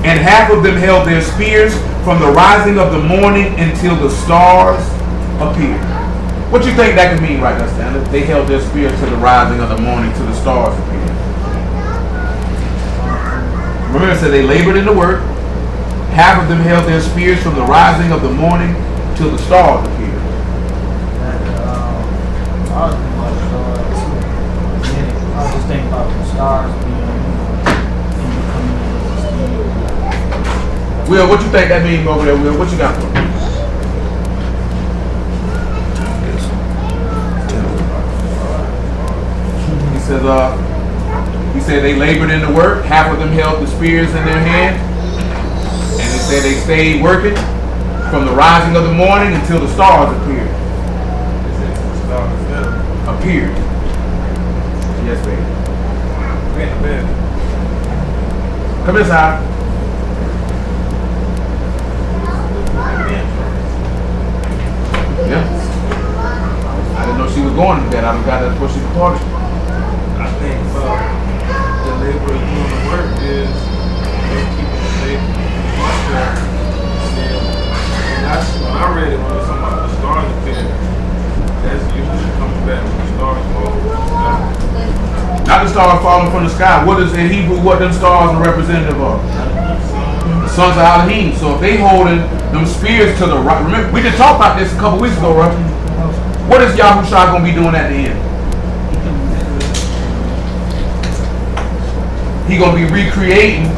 and half of them held their spears from the rising of the morning until the stars appeared. What you think that could mean right now, Stanley? They held their spear to the rising of the morning till the stars appeared. Remember, it said they labored in the work. Half of them held their spears from the rising of the morning till the stars appeared. I was just thinking about the stars being Will, what you think that means over there, Will? What you got for me? He said they labored in the work. Half of them held the spears in their hand, and they said they stayed working from the rising of the morning until the stars appeared. Appeared. Yes, baby. Come inside. Yeah. I didn't know she was going to bed. I got that before she departed. I think the labor of doing the work is they're keeping the faith. And that's when I read it, when it was talking about the stars appear, that's usually coming back when the stars fall from the sky. Not the stars falling from the sky. What is in Hebrew? What them stars are representative of? The sons of Alahym. So if they holding them spears to the right, remember we just talked about this a couple weeks ago, right? What is Yahushua going to be doing at the end? He going to be recreating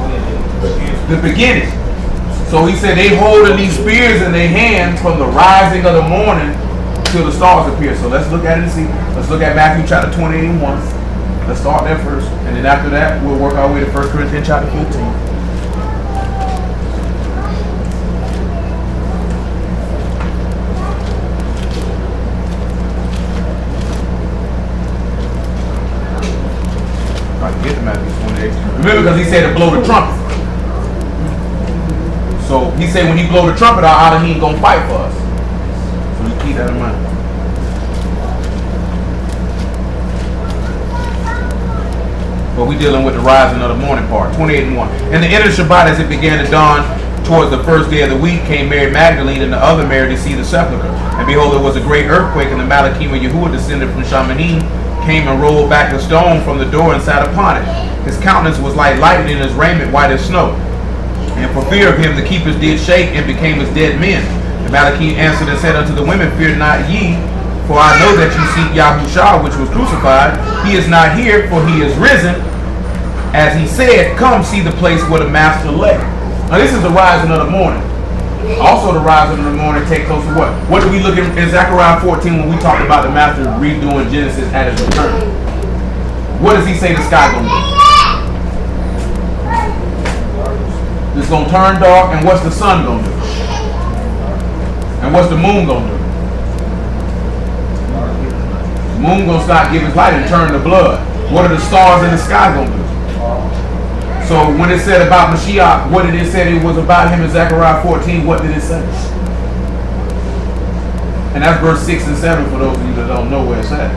the beginning. So he said they holding these spears in their hands from the rising of the morning till the stars appear. So let's look at it and see. Let's look at Matthew chapter 28 and 1. Let's start there first. And then after that, we'll work our way to 1 Corinthians chapter 15. Get to Matthew 28. Remember, because he said to blow the trumpet. So he said when he blow the trumpet, our Alahym gonna fight for us. So you keep that in mind. But we dealing with the rising of the morning part. 28:1. And the end of the Shabbat, as it began to dawn towards the first day of the week, came Mary Magdalene and the other Mary to see the sepulchre. And behold, there was a great earthquake, and the Alahym of Yahuwah descended from Shamanim, came and rolled back the stone from the door and sat upon it. His countenance was like lightning, and his raiment white as snow. And for fear of him, the keepers did shake and became as dead men. The Alahym answered and said unto the women, Fear not ye, for I know that you seek Yahushua, which was crucified. He is not here, for he is risen. As he said, come see the place where the master lay. Now this is the rising of the morning. Also the rising of the morning takes place to what? What do we look at in Zechariah 14 when we talk about the master redoing Genesis at his return? What does he say the sky gonna do? It's gonna turn dark, and what's the sun gonna do? And what's the moon gonna do? The moon gonna start giving light and turn to blood. What are the stars in the sky gonna do? So when it said about Mashiach, what did it say it was about him in Zechariah 14? What did it say? And that's verse 6 and 7 for those of you that don't know where it's at.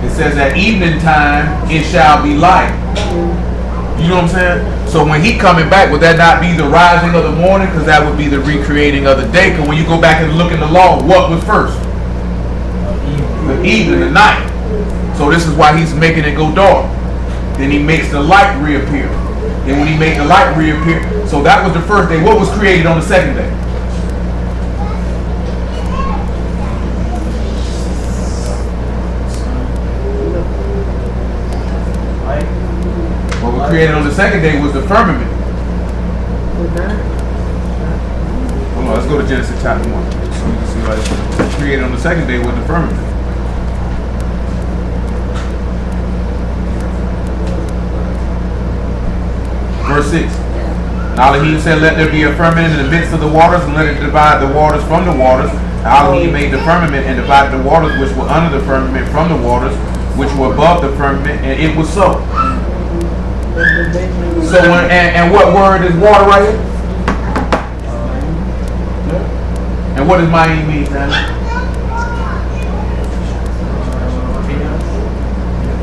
It says at evening time it shall be light. You know what I'm saying? So when he coming back, would that not be the rising of the morning? Because that would be the recreating of the day. Because when you go back and look in the law, what was first? The evening, the night. So this is why he's making it go dark. Then he makes the light reappear. Then when he made the light reappear, so that was the first day. What was created on the second day? What was created on the second day was the firmament. Hold on, let's go to Genesis chapter 1. So you can see what it's created on the second day was the firmament. Verse 6. Alahym said, Let there be a firmament in the midst of the waters, and let it divide the waters from the waters. Alahym made the firmament and divided the waters which were under the firmament from the waters which were above the firmament, and it was so. So when, and what word is water right here? And what does Mayim mean, man?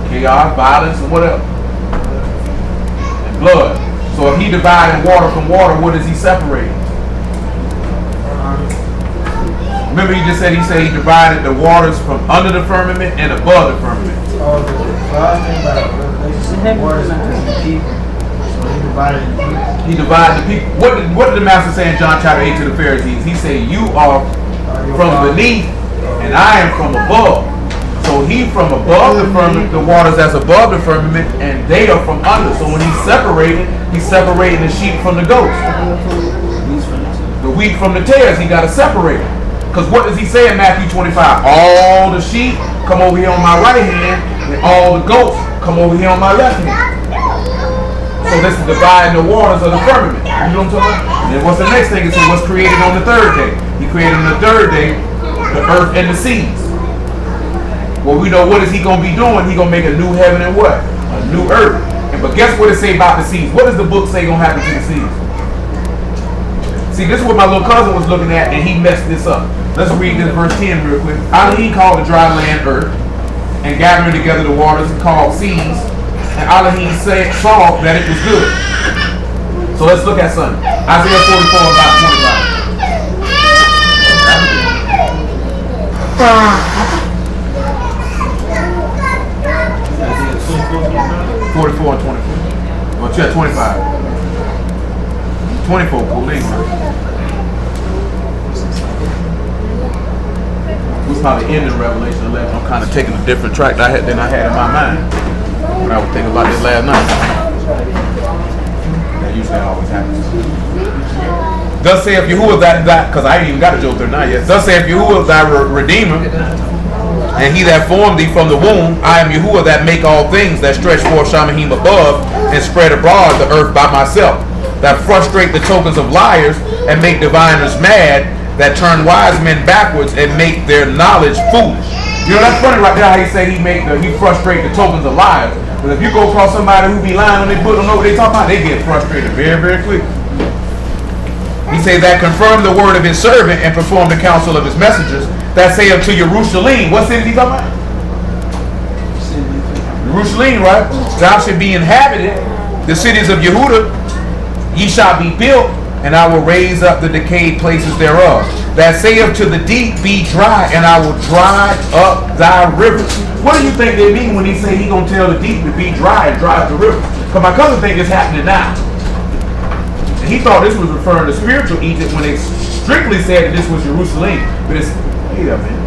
Chaos, violence, and what else? And blood. So if he divided water from water, what is he separating? Remember he just said he divided the waters from under the firmament and above the firmament. He divided the people. What did the master say in John chapter 8 to the Pharisees? He said, you are from beneath and I am from above. So he from above the firmament, the waters that's above the firmament, and they are from under. So when he's separating the sheep from the goats. The wheat from the tares, he got to separate. Because what does he say in Matthew 25? All the sheep come over here on my right hand, and all the goats come over here on my left hand. So this is dividing the waters of the firmament. You know what I'm talking about? And then what's the next thing? It says what's created on the third day. He created on the third day the earth and the seas. Well, we know what is he going to be doing? He's going to make a new heaven and what? A new earth. But guess what it say about the seas? What does the book say going to happen to the seas? See, this is what my little cousin was looking at, and he messed this up. Let's read this verse 10 real quick. Alahym called the dry land earth, and gathering together the waters called seas. And Alahym saw that it was good. So let's look at something. Isaiah 44 about 44 and 24. Well, you at 25. 24, cool. They ain't right. We're probably ending Revelation 11. I'm kind of taking a different track than I had in my mind when I was thinking about this last night. That usually always happens. Thus saith Yahuwah that, because I ain't even got to Job 39 yet. Thus saith Yahuwah thy Redeemer, and he that formed thee from the womb. I am Yahuwah that make all things, that stretch forth Shamanim above, and spread abroad the earth by myself, that frustrate the tokens of liars, and make diviners mad, that turn wise men backwards, and make their knowledge foolish. You know, that's funny right there how he say he frustrate the tokens of liars. But if you go across somebody who be lying on their book, don't know what they talking about, they get frustrated very, very quick. He say that confirm the word of his servant and perform the counsel of his messengers. That say unto Jerusalem. What city is he talking about? Jerusalem, right? Thou should be inhabited. The cities of Yehuda, ye shall be built, and I will raise up the decayed places thereof. That saith to the deep, be dry, and I will dry up thy rivers. What do you think they mean when he say he gonna tell the deep to be dry and dry up the rivers? Because my cousin think it's happening now. And he thought this was referring to spiritual Egypt when they strictly said that this was Jerusalem. But it's, wait a minute.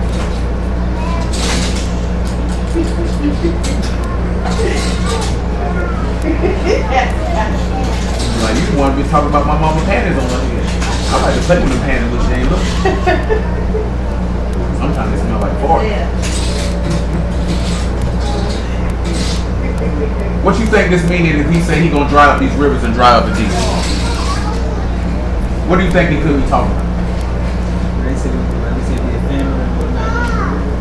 Like, you want to be talking about my mama panties on her head. I like to play with them panties, which they ain't look. Sometimes they smell like fart. What you think this meaning if he say he gonna dry up these rivers and dry up the deep? What do you think he could be talking about?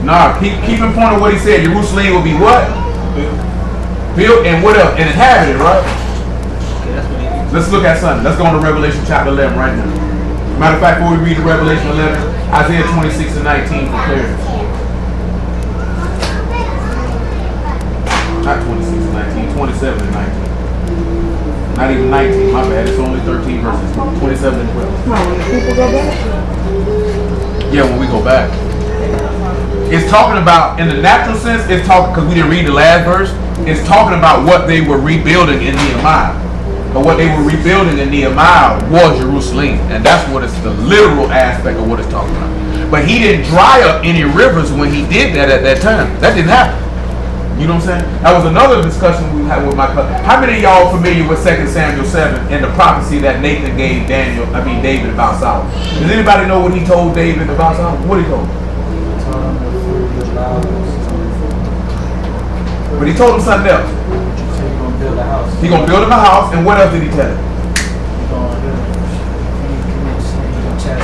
Nah, keep in point of what he said. Jerusalem will be what? Built and what else? And inhabited, right? Let's look at something. Let's go on to Revelation chapter 11 right now. Matter of fact, before we read Revelation 11, Isaiah 26 and 19 for clarity. Not 26 and 19, 27 and 19. Not even 19, my bad. It's only 13 verses. 27 and 12. People go back? Yeah, when we go back. It's talking about, in the natural sense, it's talking, because we didn't read the last verse, it's talking about what they were rebuilding in Nehemiah. But what they were rebuilding in Nehemiah was Jerusalem. And that's what it's the literal aspect of what it's talking about. But he didn't dry up any rivers when he did that at that time. That didn't happen. You know what I'm saying? That was another discussion we had with my cousin. How many of y'all familiar with 2 Samuel 7 and the prophecy that Nathan gave David about Solomon? Does anybody know what he told David about Solomon? What did he told him? But he told him something else. He gonna build him a house, and what else did he tell him?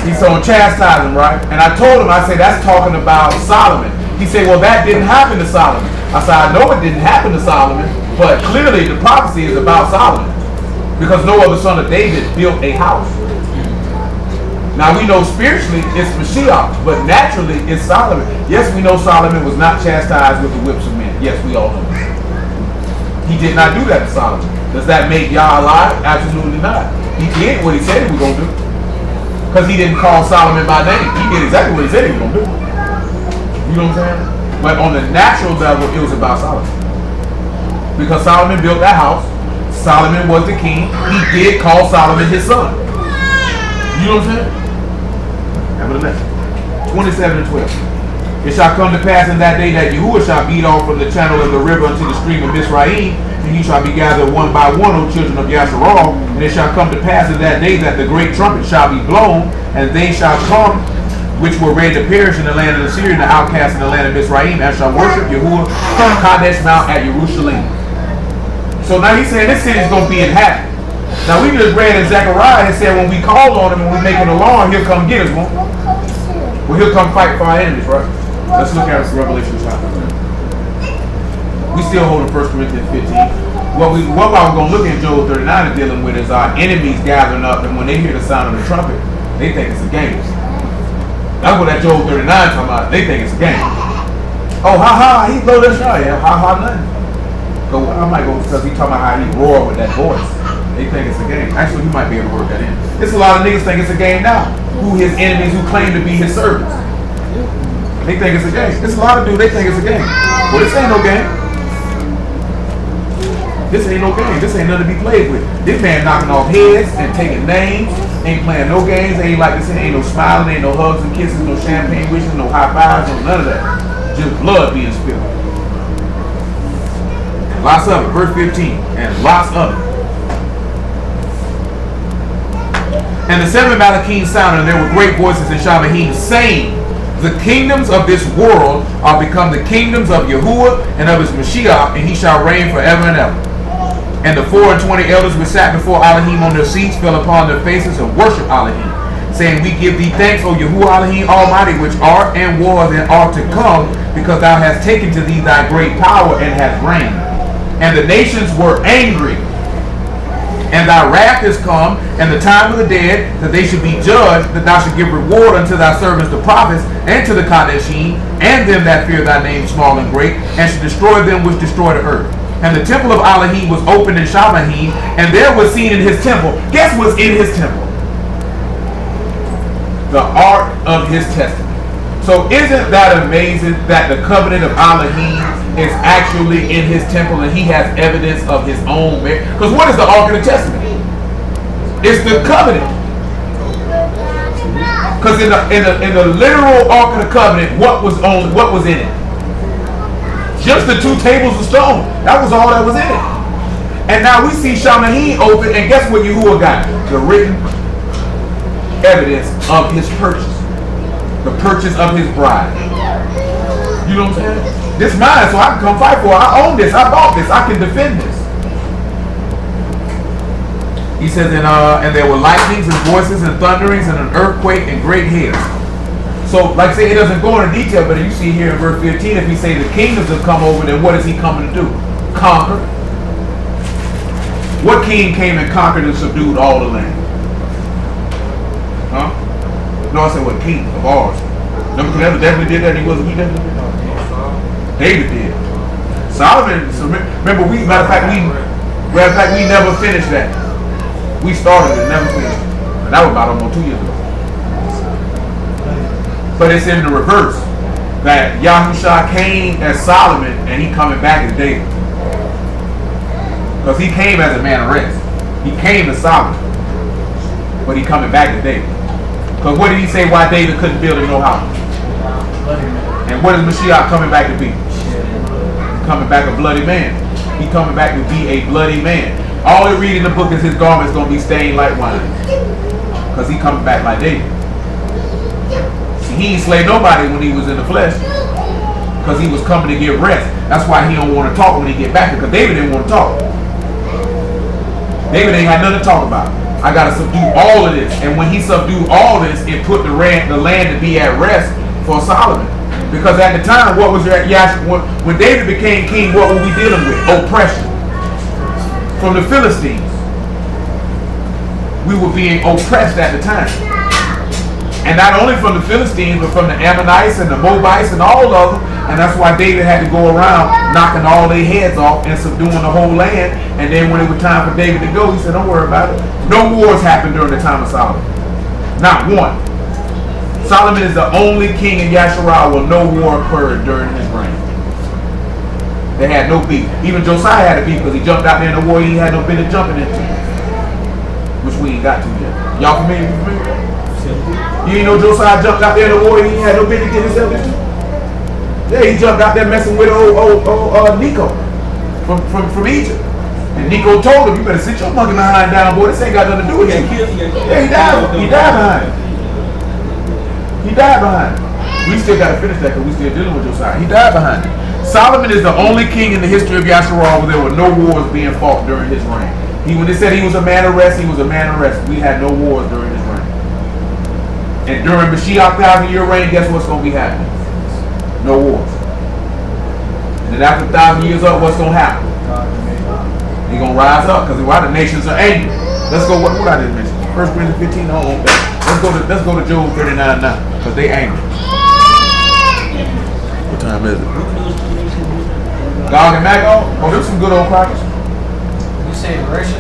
He's gonna chastise him, right? And I told him, I said, that's talking about Solomon. He said, well, that didn't happen to Solomon. I said, I know it didn't happen to Solomon, but clearly the prophecy is about Solomon, because no other son of David built a house. Now we know spiritually it's Mashiach, but naturally it's Solomon. Yes, we know Solomon was not chastised with the whips of men. Yes, we all know that. He did not do that to Solomon. Does that make Yah alive? Absolutely not. He did what he said he was going to do. Because he didn't call Solomon by name. He did exactly what he said he was going to do. You know what I'm saying? But on the natural level, it was about Solomon. Because Solomon built that house. Solomon was the king. He did call Solomon his son. You know what I'm saying? Nevertheless, 27 and 12. It shall come to pass in that day that Yahuwah shall beat off from the channel of the river unto the stream of Mizraim, and ye shall be gathered one by one, O children of Yasharal. And it shall come to pass in that day that the great trumpet shall be blown, and they shall come which were ready to perish in the land of the Syria, and the outcasts in the land of Mizraim, and shall worship Yahuwah from Kadesh Mount at Jerusalem. So now he's saying this city is going to be inhabited. Now we just read in Zechariah and said when we call on him and we make an alarm, he'll come get us, won't he? Well, he'll come fight for our enemies, right? Let's look at Revelation chapter 3. We still hold 1 Corinthians 15. What we're going to look at Job 39 is dealing with is our enemies gathering up, and when they hear the sound of the trumpet, they think it's a game. That's what that Job 39 talking about. They think it's a game. Oh, ha, he blow that shot. Yeah, ha, nothing. So I might go because he talking about how he roar with that voice. They think it's a game. Actually, we might be able to work that in. There's a lot of niggas think it's a game now. Who his enemies who claim to be his servants. They think it's a game. There's a lot of dudes, they think it's a game. Well, this ain't no game. This ain't no game. This ain't nothing to be played with. This man knocking off heads and taking names. Ain't playing no games. Ain't like this. Ain't no smiling. Ain't no hugs and kisses. No champagne wishes. No high fives. No none of that. Just blood being spilled. And lots of it. Verse 15. And lots of it. And the seven Malachim sounded, and there were great voices in Shamahim, saying, the kingdoms of this world are become the kingdoms of Yahuwah and of his Mashiach, and he shall reign forever and ever. And the 24 elders which sat before Alahym on their seats fell upon their faces and worshiped Alahym, saying, we give thee thanks, O Yahuwah Alahym Almighty, which art and was and are to come, because thou hast taken to thee thy great power and hast reigned. And the nations were angry. And thy wrath is come, and the time of the dead, that they should be judged, that thou should give reward unto thy servants the prophets, and to the Kadeshim, and them that fear thy name, small and great, and should destroy them which destroy the earth. And the temple of Alahym was opened in Shavahim, and there was seen in his temple. Guess what's in his temple? The Ark of his Testament. So isn't that amazing that the covenant of Alahym is actually in his temple, and he has evidence of his own merit? Because what is the Ark of the Testament? It's the covenant. Because in the literal Ark of the Covenant, what was in it? Just the 2 tables of stone. That was all that was in it. And now we see Shamahim open, and guess what Yahuwah got? The written evidence of his purchase. The purchase of his bride. You know what I'm saying? This is mine, so I can come fight for it. I own this. I bought this. I can defend this. He says, and there were lightnings and voices and thunderings and an earthquake and great hail. So, like I say, it doesn't go into detail, but you see here in verse 15, if he say the kingdoms have come over, then what is he coming to do? Conquer. What king came and conquered and subdued all the land? Huh? No, I said what king of ours. Nebuchadnezzar definitely did that. He definitely did that. David did. Solomon. Remember, matter of fact, we never finished that. We started it, never finished it. And that was about almost 2 years ago. But it's in the reverse, that Yahusha came as Solomon and he coming back as David. Because he came as a man of rest. He came as Solomon, but he coming back as David. Because what did he say why David couldn't build him no house? And what is Mashiach coming back to be? Coming back a bloody man. He coming back to be a bloody man. All they read in the book is his garment's going to be stained like wine. Because he coming back like David. See, he ain't slayed nobody when he was in the flesh. Because he was coming to get rest. That's why he don't want to talk when he get back. Because David didn't want to talk. David ain't got nothing to talk about. I got to subdue all of this. And when he subdued all this, it put the land to be at rest for Solomon. Because at the time, what was when David became king, what were we dealing with? Oppression. From the Philistines. We were being oppressed at the time. And not only from the Philistines, but from the Ammonites and the Moabites and all of them. And that's why David had to go around knocking all their heads off and subduing the whole land. And then when it was time for David to go, he said, don't worry about it. No wars happened during the time of Solomon. Not one. Solomon is the only king in Yasharal where no war occurred during his reign. They had no beef. Even Josiah had a beef because he jumped out there in the war he had no business jumping into. Which we ain't got to yet. Y'all familiar? You ain't know Josiah jumped out there in the war he had no business getting himself into? Yeah, he jumped out there messing with old Nico from Egypt. And Nico told him, you better sit your monkey behind down, boy. This ain't got nothing to do with you. Yeah, he died behind it. He died behind it. We still got to finish that because we still dealing with Josiah. He died behind it. Solomon is the only king in the history of Yasharal where there were no wars being fought during his reign. When they said he was a man of rest, he was a man of rest. We had no wars during his reign. And during Mashiach's 1,000-year reign, guess what's going to be happening? No wars. And then after 1,000 years up, what's going to happen? He's going to rise up because why the nations are angry. Let's go, what I didn't mention? 1 Corinthians 15, I won't bet. Let's go to Job 39 now because they angry. What time is it? Gog and Magog? Oh, there's some good old crackers. You say Russia?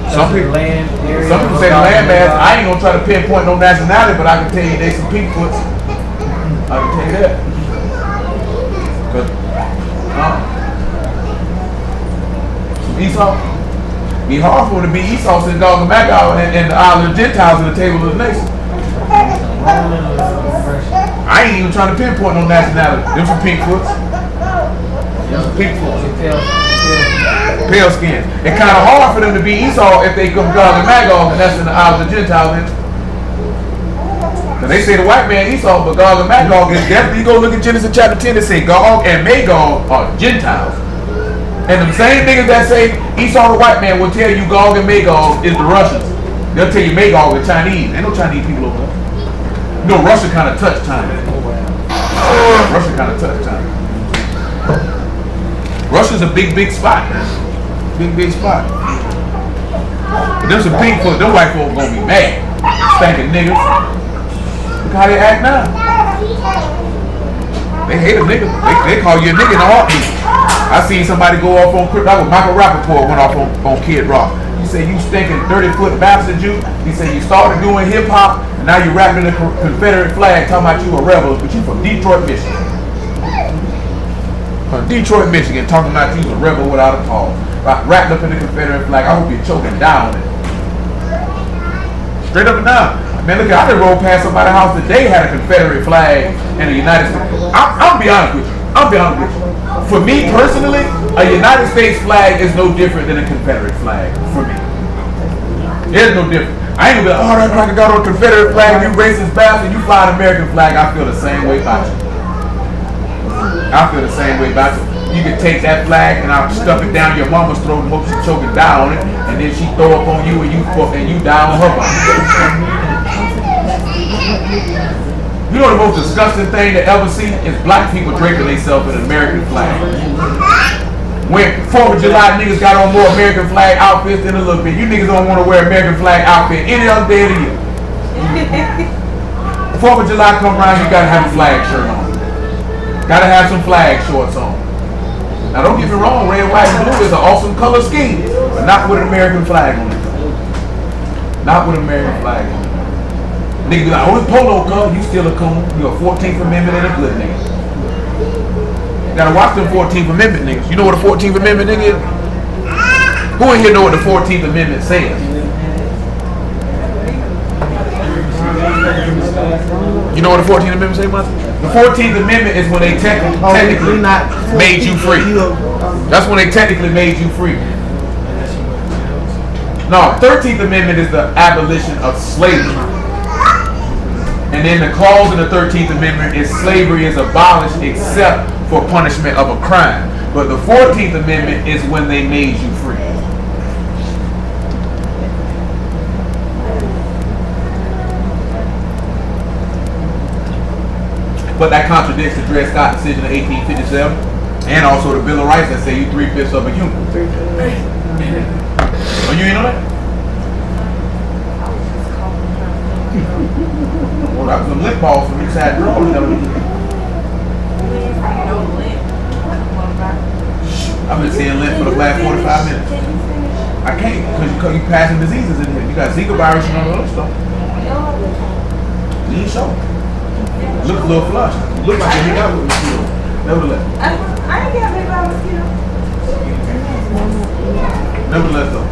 Some people say the land mass. I ain't gonna try to pinpoint no nationality, but I can tell you they some Pinkfoots. I can tell you that. Some Esau. Be hard for them to be Esau since Gog and Magog and the island of Gentiles in the table of the nation. I ain't even trying to pinpoint no nationality. Them some Pinkfoots. Pale skin. It's kind of hard for them to be Esau if they come Gog and Magog, and that's in the isles of Gentiles. Because they say the white man Esau, but Gog and Magog is definitely, you go look at Genesis chapter 10, they say Gog and Magog are Gentiles. And the same niggas that say Esau the white man will tell you Gog and Magog is the Russians. They'll tell you Magog is Chinese. Ain't no Chinese people over there. No, Russia kind of touched China. Russia kind of touched China. Russia's a big spot. Big spot. Them some pink foot, them white folks gonna be mad. Spanking niggas. Look how they act now. They hate a nigga. They call you a nigga in a heartbeat. I seen somebody go off on Crip. That was Michael Rappaport went off on Kid Rock. He said, you stinking 30-foot bastard you. He said, you started doing hip hop and now you rapping the Confederate flag talking about you a rebel, but you from Detroit, Michigan. From Detroit, Michigan, talking about you a rebel without a cause. Wrapped up in the Confederate flag. I hope you're choking down on it. Straight up and down. Man, look, I just rolled past somebody's house today had a Confederate flag and a United States. I'll be honest with you. For me personally, a United States flag is no different than a Confederate flag. For me, it's no different. I ain't gonna be like, oh, that cracker got on a Confederate flag, you racist bastard, you fly an American flag. I feel the same way about you. You can take that flag and I'll stuff it down your mama's throat and hope she choking down on it, and then she throw up on you and you down on her body. You know the most disgusting thing to ever see is black people draping themselves in an American flag. When 4th of July niggas got on more American flag outfits than a little bit. You niggas don't want to wear American flag outfit any other day of the year. 4th of July come around, you gotta have a flag shirt on. Gotta have some flag shorts on. Now don't get me wrong, red, white, and blue is an awesome color scheme, but not with an American flag on it. Not with an American flag on it. Nigga be like, oh, it's polo color, you still a coon. You a 14th Amendment and a good nigga. You gotta watch them 14th Amendment niggas. You know what a 14th Amendment nigga is? Who in here know what the 14th Amendment says? You know what the 14th Amendment says, Monty? The 14th Amendment is when they technically made you free. That's when they technically made you free. No, 13th Amendment is the abolition of slavery. And then the clause in the 13th Amendment is slavery is abolished except for punishment of a crime. But the 14th Amendment is when they made you free. But that contradicts the Dred Scott decision of 1857 and also the Bill of Rights that say you 3/5 of a human. Oh, you ain't know that? Well, that was some lip balls from inside the road. I've been seeing lint for the last 45 minutes. I can't because you passing diseases in here. You got Zika virus and all that other stuff. You ain't sure. Look a little flushed. Look like you hang out with mosquito. Nevertheless. I ain't got big by mosquito. Nevertheless though.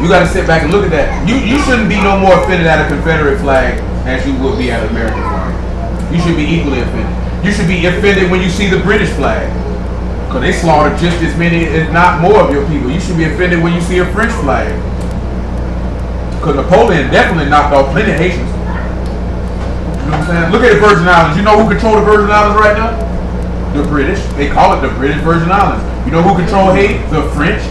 You gotta sit back and look at that. You shouldn't be no more offended at a Confederate flag as you would be at an American flag. You should be equally offended. You should be offended when you see the British flag. Because they slaughtered just as many, if not more, of your people. You should be offended when you see a French flag. Because Napoleon definitely knocked off plenty of Haitians. You know what I'm saying? Look at the Virgin Islands. You know who control the Virgin Islands right now? The British. They call it the British Virgin Islands. You know who control Haiti? The French.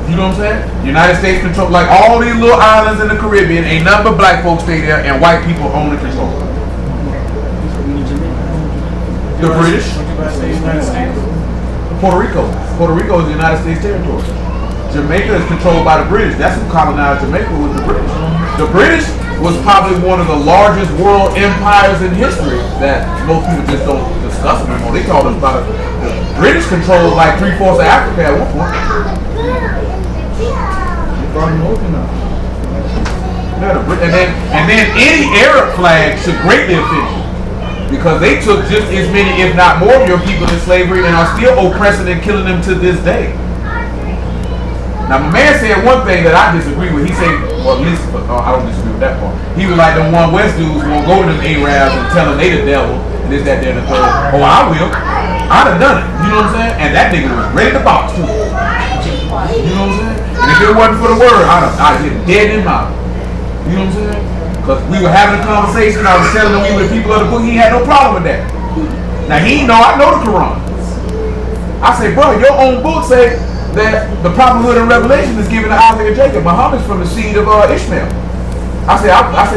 You know what I'm saying? The United States control, like all these little islands in the Caribbean, ain't nothing but black folks stay there and white people own and control. The British. Puerto Rico. Puerto Rico is the United States territory. Jamaica is controlled by the British. That's who colonized Jamaica, was the British. The British was probably one of the largest world empires in history that most people just don't discuss anymore. They call them about it. The British controlled like 3/4 of Africa at one point. And then any Arab flag should greatly offend you. Because they took just as many, if not more, of your people in slavery and are still oppressing and killing them to this day. Now, my man said one thing that I disagree with. He said, well, at least I don't disagree with that part. He was like, them one West dudes won't go to them Arabs and tell them they the devil and this, that, there, and the third. Oh, I will. I'd have done it. You know what I'm saying? And that nigga was ready to box too. You know what I'm saying? And if it wasn't for the word, I'd get dead in his mouth. You know what I'm saying? Because we were having a conversation, I was telling him we were people of the book, he had no problem with that. Now he know I know the Quran. I say, bro, your own book say that the prophethood and revelation is given to Isaac and Jacob. Muhammad's from the seed of Ishmael. I said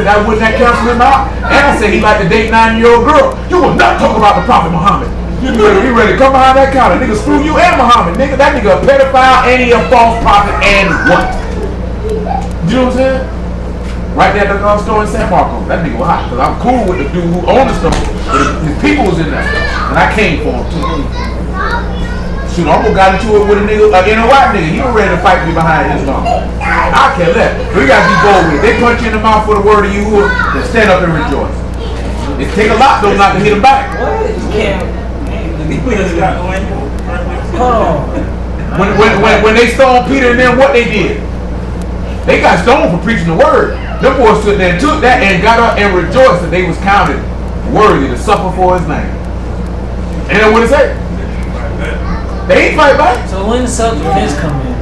that wouldn't that cancel him out? And I said he like to date 9-year-old girl. You will not talk about the prophet Muhammad. You ready to come behind that counter. Nigga, screw you and Muhammad. Nigga, that nigga a pedophile and he a false prophet and what? You know what I'm saying? Right there at the store in San Marcos. That nigga was hot. Because I'm cool with the dude who owned the store. But his people was in there. And I came for him too. Shoot, I almost got into it with a nigga, an inner white nigga. He was ready to fight me behind his mouth. I can't let. But we gotta be bold with it. They punch you in the mouth for the word of you, then stand up and rejoice. It take a lot though not to hit him back. When they stoned Peter and them, what they did? They got stoned for preaching the word. Them boys stood there and took that and got up and rejoiced that they was counted worthy to suffer for his name. And then what it say? They ain't fight back. So when does self-defense come in?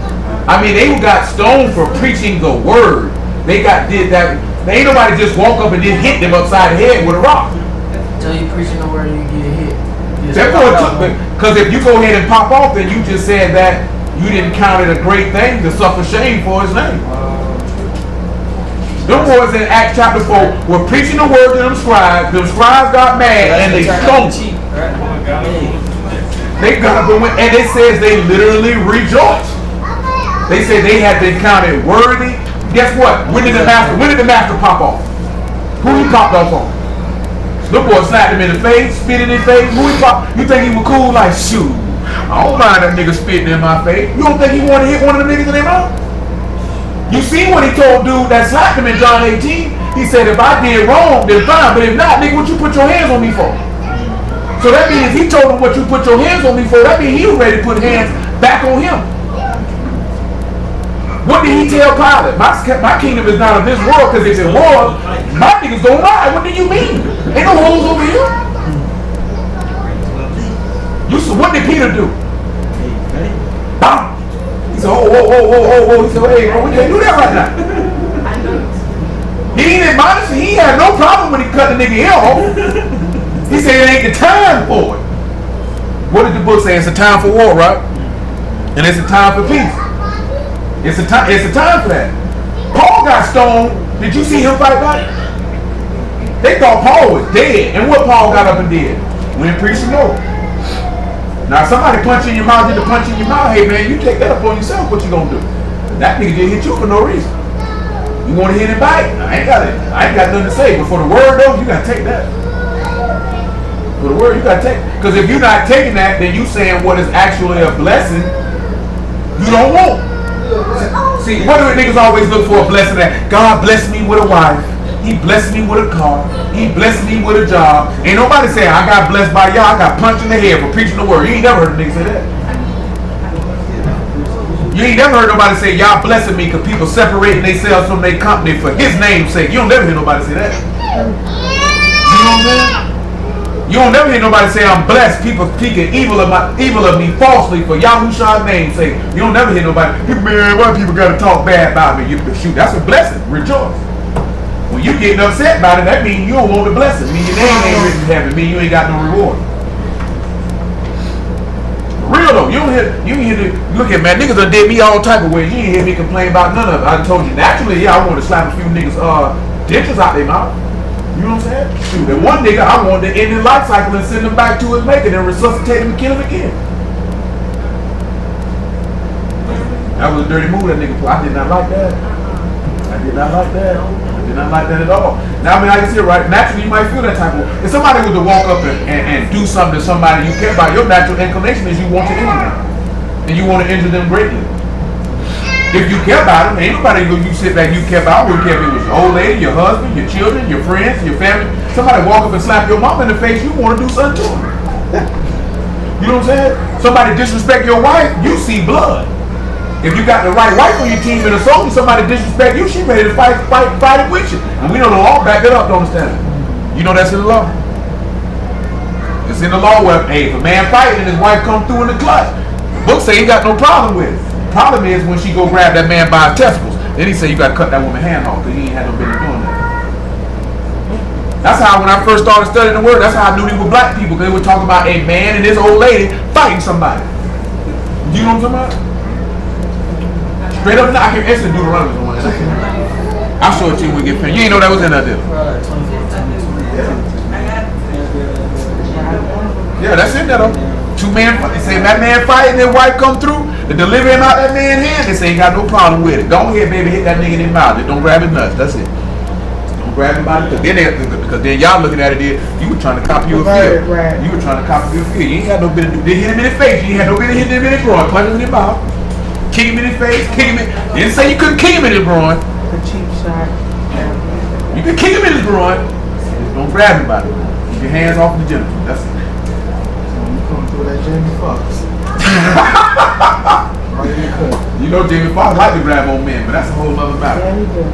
I mean, they got stoned for preaching the word. They did that. Ain't nobody just walk up and then hit them upside the head with a rock. Until you preaching the word, you get hit. Therefore, because if you go ahead and pop off, then you just said that you didn't count it a great thing to suffer shame for his name. Them boys in Acts chapter 4 were preaching the word to them scribes. Them scribes got mad and they stoned. They got up and went, and it says they literally rejoiced. They said they had been counted worthy. Guess what? When did the master pop off? Who he popped off on? The boy slapped him in the face, spit in his face. Who he popped? You think he was cool? Like, shoot, I don't mind that nigga spitting in my face. You don't think he wanted to hit one of the niggas in their mouth? You see what he told dude that slapped him in John 18? He said, if I did wrong, then fine. But if not, nigga, what you put your hands on me for? So that means he told him what you put your hands on me for. That means he was ready to put hands back on him. What did he tell Pilate? My kingdom is not of this world, because if it was, my niggas gonna lie. What do you mean? Ain't no holes over here. What did Peter do? Bam! He said, whoa. He said, hey, bro, we can't do that right now. He ain't admonished. He had no problem when he cut the nigga ear off. He said it ain't the time for it. What did the book say? It's a time for war, right? And it's a time for peace. It's a time for that. Paul got stoned. Did you see him fight back? They thought Paul was dead. And what Paul got up and did? Went and preached some more. Now somebody punch in your mouth, did the punch in your mouth, hey man, you take that upon yourself, what you gonna do? That nigga didn't hit you for no reason. You wanna hit him back? I ain't got nothing to say. But for the word though, you gotta take that. For the word, you gotta take it. Because if you're not taking that, then you saying what is actually a blessing you don't want. See, what do niggas always look for a blessing at? God bless me with a wife. He blessed me with a car. He blessed me with a job. Ain't nobody saying I got blessed by y'all. I got punched in the head for preaching the word. You ain't never heard a nigga say that. You ain't never heard nobody say y'all blessing me because people separating themselves from their company for his name's sake. You don't never hear nobody say that. You know what I'm saying? You don't never hear nobody say I'm blessed. People speaking evil of me falsely for Yahushua's name's sake. You don't never hear nobody. Man, why people gotta talk bad about me? Shoot, that's a blessing. Rejoice. When you getting upset about it, that means you don't want the blessing. It means your name ain't written in heaven. It means you ain't got no reward. Real though, you ain't hear look at man, niggas done did me all type of ways. You ain't hear me complain about none of it. I told you naturally, yeah, I want to slap a few niggas dentures out their mouth. You know what I'm saying? Shoot, that one nigga I wanted to end his life cycle and send him back to his maker and resuscitate him and kill him again. That was a dirty move that nigga put. I did not like that. I did not like that. I did not like that at all. Now, I mean, I can see it right. Naturally, you might feel that type of. If somebody was to walk up and do something to somebody you care about, your natural inclination is you want to injure them. And you want to injure them greatly. If you care about them, ain't nobody you sit back you care about. I wouldn't care if it was your old lady, your husband, your children, your friends, your family. Somebody walk up and slap your mom in the face, you want to do something to them. You know what I'm saying? Somebody disrespect your wife, you see blood. If you got the right wife on your team in a soldier, somebody disrespect you, she ready to fight it with you. And we know the law back it up, don't understand it. You know that's in the law. It's in the law where, hey, if a man fighting and his wife come through in the clutch, the book say he got no problem with it. The problem is when she go grab that man by his testicles, then he say you got to cut that woman's hand off because he ain't had no business doing that. That's how when I first started studying the word, that's how I knew these were black people, because they were talking about a man and his old lady fighting somebody. You know what I'm talking about? Straight up, I can answer Deuteronomy. I'll show it to you when we get finished. You ain't know that was in that deal. Yeah, Yeah, that's in there though. Two men, they say that man fighting, their wife come through, to deliver him out that man's hand, they say ain't got no problem with it. Go ahead, baby, hit that nigga in his mouth. Just don't grab his nuts. That's it. Don't grab him by the because then y'all looking at it, you were trying to copy your feel. Right. You were trying to copy your feel. You ain't got no bit of they hit him in the face. You ain't had no bit of hitting him in his groin, punch him in his mouth, kick him in his face, kick him in. You didn't say you couldn't kick him in his groin. A cheap shot. You can kick him in his groin. Just don't grab him by the keep your hands off the genital. That's it. You come through that Jamie Foxx. You know Jamie Foxx like to grab on men, but that's a whole other matter. Yeah, he did.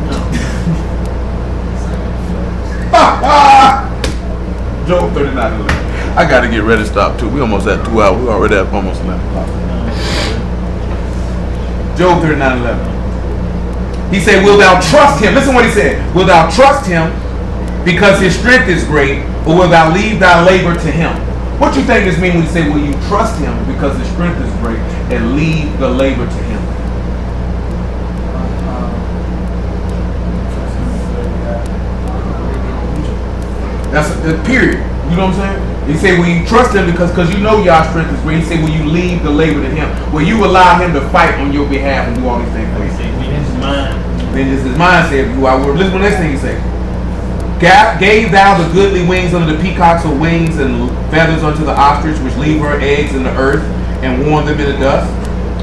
Job 39:11. I gotta get ready to stop too. We almost at 2 hours. We already at almost 11 o'clock. Job 39:11. He said, will thou trust him? Listen what he said. Will thou trust him because his strength is great, or will thou leave thy labor to him? What you think this means when you say, will you trust him because his strength is great and leave the labor to him? That's a period. You know what I'm saying? He say, will you trust him because you know your strength is great. He say, will you leave the labor to him? Will you allow him to fight on your behalf and do all these things for you? Vengeance is mine, said you I will. Listen to the next thing he say. Gave thou the goodly wings unto the peacocks, or wings and feathers unto the ostrich, which leave her eggs in the earth and warm them in the dust,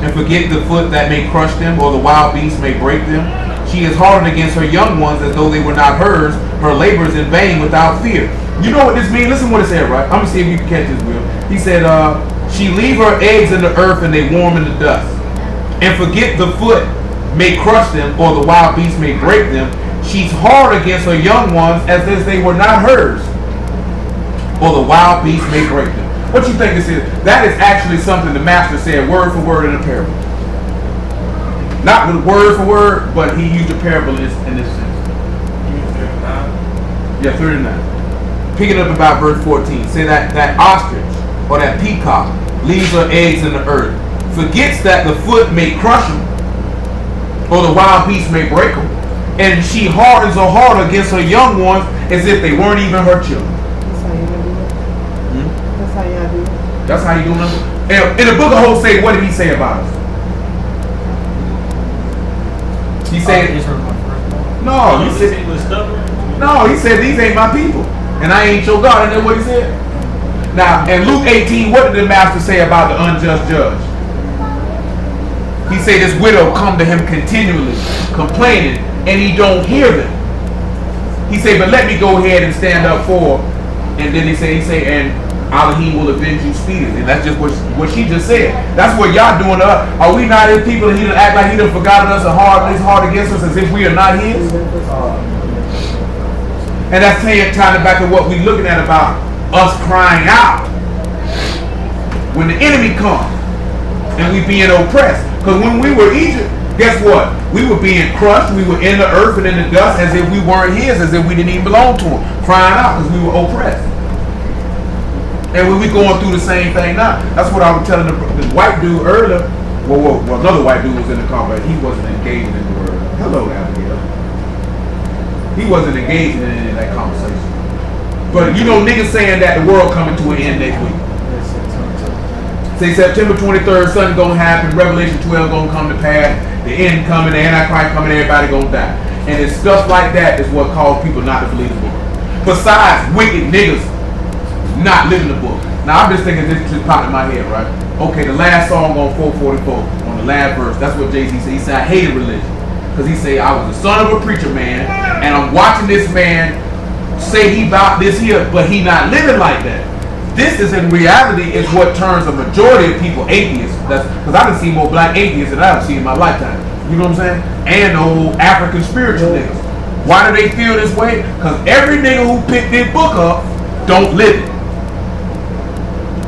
and forget the foot that may crush them, or the wild beast may break them. She is hardened against her young ones as though they were not hers. Her labor is in vain without fear. You know what this means? Listen what it said, right? I'm gonna see if you can catch this, Will. He said, she leave her eggs in the earth and they warm in the dust, and forget the foot may crush them, or the wild beast may break them. She's hard against her young ones as if they were not hers, or the wild beast may break them. What you think this is? That is actually something the master said word for word in a parable. Not with word for word, but he used a parable in this sense. Yeah, 39. Picking up about verse 14. Say that ostrich or that peacock leaves her eggs in the earth, forgets that the foot may crush them, or the wild beast may break them, and she hardens her heart against her young ones as if they weren't even her children. That's how you do it. That's how y'all do it. That's how you do it. In the book of Hosea, what did he say about us? He said, no, he said, no, he said, these ain't my people, and I ain't your God. Isn't that what he said? Now, in Luke 18, what did the master say about the unjust judge? He said this widow come to him continually, complaining, and he don't hear them. He said, but let me go ahead and stand up for her. And then he say, and Alahym will avenge you speedily. And that's just what she just said. That's what y'all doing to us. Are we not his people, and he done act like he done forgotten us and his heart against us as if we are not his? And that's tying it back to what we're looking at about us crying out when the enemy comes and we being oppressed. Because when we were Egypt, guess what? We were being crushed. We were in the earth and in the dust as if we weren't his, as if we didn't even belong to him, crying out because we were oppressed. And when we going through the same thing now, that's what I was telling the white dude earlier. Well, another white dude was in the car, but he wasn't engaging in the word. Hello, Abigail. He wasn't engaging in any of that conversation. But you know, niggas saying that the world coming to an end next week. Say September 23rd, something gonna happen. Revelation 12 gonna come to pass. The end coming, the Antichrist coming, everybody gonna die. And it's stuff like that is what caused people not to believe the book. Besides wicked niggas not living the book. Now I'm just thinking, this just popped in my head, right? Okay, the last song on 444, on the last verse, that's what Jay-Z said. He said, I hated religion. Because he said, I was the son of a preacher man, and I'm watching this man say he about this here, but he not living like that. This is in reality is what turns a majority of people atheists. That's because I done seen more black atheists than I've seen in my lifetime. You know what I'm saying? And old African spiritual niggas. Why do they feel this way? Because every nigga who picked this book up don't live it.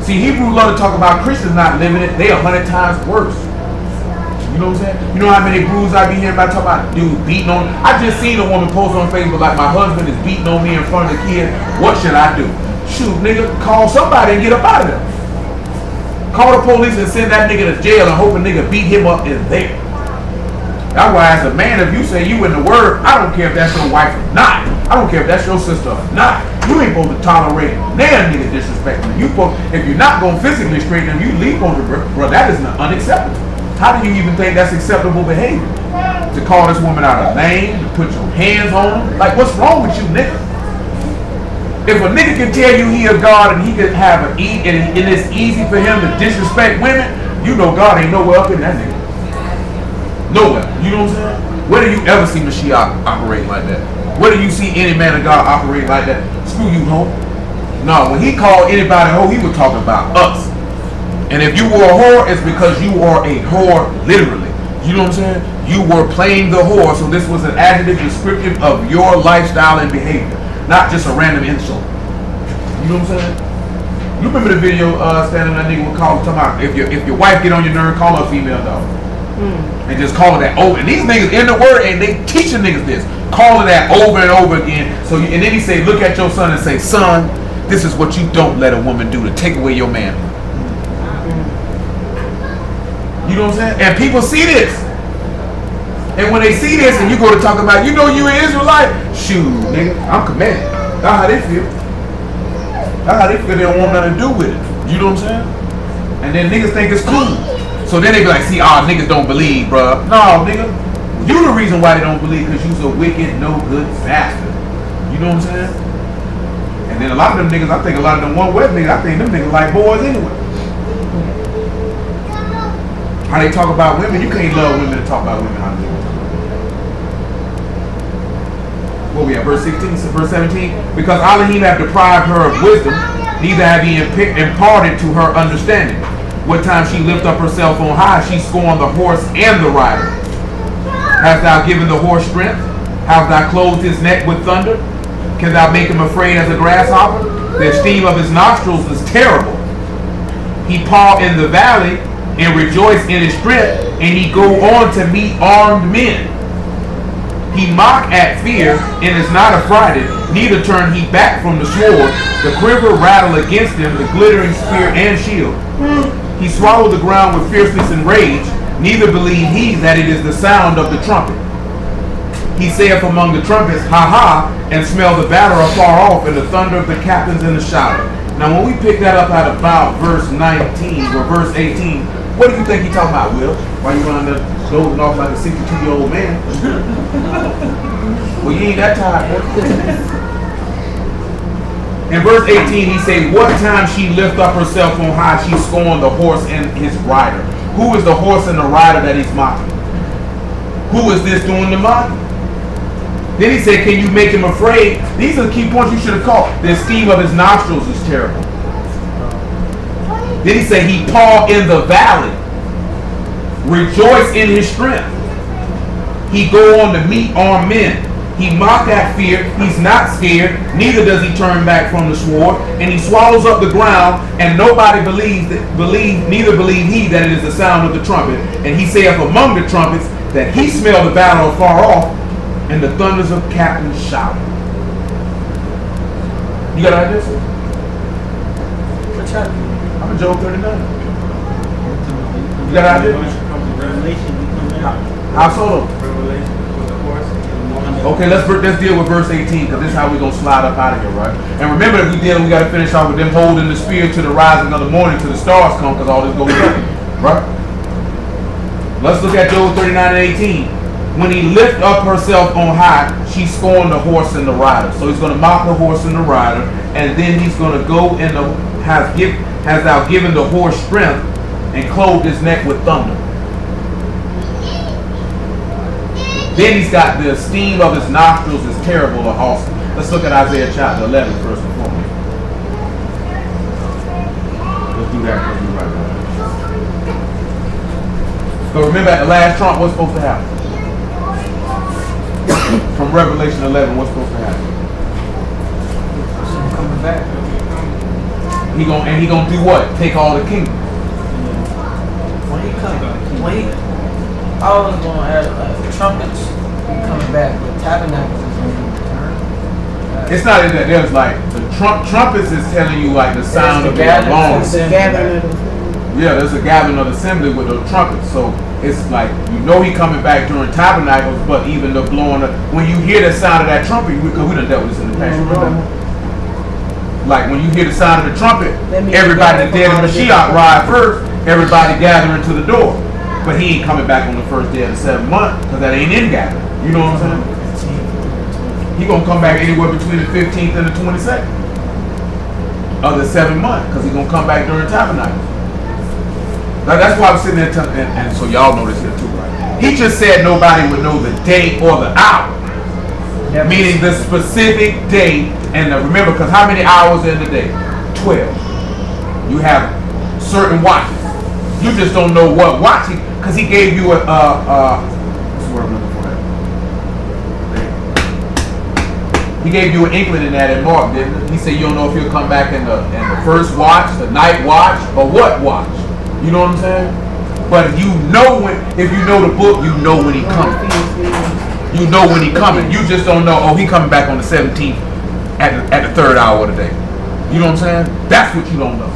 See, Hebrews love to talk about Christians not living it. They 100 times worse. You know what I'm saying? You know how many brews I be hearing about talking about dude beating on. I just seen a woman post on Facebook like my husband is beating on me in front of the kid. What should I do? Shoot, nigga, call somebody and get up out of there. Call the police and send that nigga to jail and hope a nigga beat him up in there. That's why as a man, if you say you in the word, I don't care if that's your wife or not. I don't care if that's your sister or not. You ain't supposed to tolerate damn nigga disrespecting them. If you're not gonna physically straighten them, you leap on the bro. That is unacceptable. How do you even think that's acceptable behavior? To call this woman out a name, to put your hands on her? Like, what's wrong with you, nigga? If a nigga can tell you he a God and he can have and it's easy for him to disrespect women, you know God ain't nowhere up in that nigga. Nowhere. You know what I'm saying? Where do you ever see Mashiach operate like that? Where do you see any man of God operate like that? Screw you, hoe. No, when he called anybody hoe, he was talking about us. And if you were a whore, it's because you are a whore literally. You know what I'm saying? You were playing the whore, so this was an adjective descriptive of your lifestyle and behavior, not just a random insult. You know what I'm saying? You remember the video standing that nigga would call talking about if your wife get on your nerve, call her a female dog. And just call her that over. And these niggas in the word and they teaching niggas this. Call her that over and over again. And then he say, look at your son and say, son, this is what you don't let a woman do to take away your man. You know what I'm saying? And people see this. And when they see this and you go to talk about, you know you an Israelite? Shoot, nigga, I'm committed. That's how they feel. That's how they feel. They don't want nothing to do with it. You know what I'm saying? And then niggas think it's cool. So then they be like, see, niggas don't believe, bruh. No, nigga. You the reason why they don't believe, because you's a wicked, no good bastard. You know what I'm saying? And then a lot of them niggas, I think a lot of them one web niggas, I think them niggas like boys anyway. How they talk about women, you can't love women and talk about women how they talk about women. What we at, verse 16, verse 17? Because Alahym have deprived her of wisdom, neither have he imparted to her understanding. What time she lift up herself on high, she scorned the horse and the rider. Hast thou given the horse strength? Hast thou clothed his neck with thunder? Can thou make him afraid as a grasshopper? The esteem of his nostrils is terrible. He paw in the valley and rejoice in his strength, and he go on to meet armed men. He mock at fear and is not affrighted, neither turn he back from the sword. The quiver rattle against him, the glittering spear and shield. He swallowed the ground with fierceness and rage, neither believe he that it is the sound of the trumpet. He saith among the trumpets, ha ha, and smell the battle afar off, and the thunder of the captains in the shadow. Now when we pick that up at about verse 19 or verse 18, what do you think he talking about, Will? Why you running there dozing off like a 62-year-old man? Well, you ain't that tired, boy. In verse 18, he say, what time she lift up herself on high, she scorned the horse and his rider. Who is the horse and the rider that he's mocking? Who is this doing the mocking? Then he said, can you make him afraid? These are the key points you should have caught. The esteem of his nostrils is terrible. Then he said, he paw in the valley. Rejoice in his strength. He go on to meet armed men. He mock at fear. He's not scared. Neither does he turn back from the sword. And he swallows up the ground. And nobody neither believe he that it is the sound of the trumpet. And he saith among the trumpets that he smelled the battle afar off, and the thunders of captains shout. You got an idea, sir? What chapter? I'm in Job 39. You got an idea? Revelation, we come down. How so? Revelation with the horse. Okay, let's deal with verse 18, because this is how we're going to slide up out of here, right? And remember, if we got to finish off with them holding the spear to the rising of the morning till the stars come, because all this goes together, right? Let's look at Job 39 and 18. When he lift up herself on high, she scorned the horse and the rider. So he's going to mock the horse and the rider, and then he's going to go in the has thou given the horse strength and clothed his neck with thunder. Then he's got the esteem of his nostrils is terrible or awesome. Let's look at Isaiah chapter 11 first and foremost. Let's do that first right now. So remember at the last trump, what's supposed to happen? From Revelation 11, what's supposed to happen? Coming back. He gonna do what? Take all the kingdom. When he comes, I was going to have trumpets coming back, but tabernacles is going to return. It's not in that. There's like the trumpets is telling you like the sound of the alarm. It's a gathering of the Yeah, there's a gathering of the assembly with the trumpets. So it's like, you know he coming back during tabernacles, but even the blowing of, when you hear the sound of that trumpet, because we done dealt with this in the past, remember? Like when you hear the sound of the trumpet, everybody that dead in Mashiach ride first, everybody gathering to the door. But he ain't coming back on the first day of the 7th month, because that ain't in gathering. You know what I'm saying? He gonna come back anywhere between the 15th and the 22nd of the 7th month, because he gonna come back during tabernacles. Now that's why I'm sitting there, and so y'all know this here too, right? He just said nobody would know the day or the hour. Meaning the specific day, and remember, because how many hours in the day? 12. You have certain watches. You just don't know what watch, because he gave you what's the word I'm looking for? He gave you an inkling in that in Mark, didn't he? He said you don't know if he'll come back in the first watch, the night watch, or what watch. You know what I'm saying? But you know when, if you know the book, you know when he comes. You know when he coming. You just don't know, oh, he coming back on the 17th at the 3rd hour of the day. You know what I'm saying? That's what you don't know.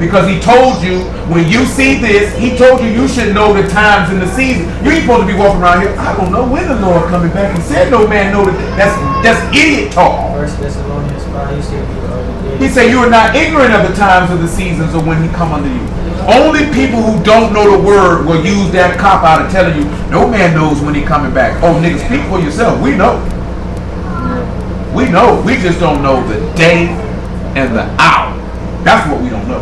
Because he told you, when you see this, he told you you should know the times and the seasons. You ain't supposed to be walking around here, I don't know when the Lord coming back. He said no man know that. That's idiot talk. First Thessalonians 5, he said you are not ignorant of the times of the seasons of when he come unto you. Only people who don't know the word will use that cop out of telling you, no man knows when he coming back. Oh, niggas, speak for yourself. We know. We know. We just don't know the day and the hour. That's what we don't know.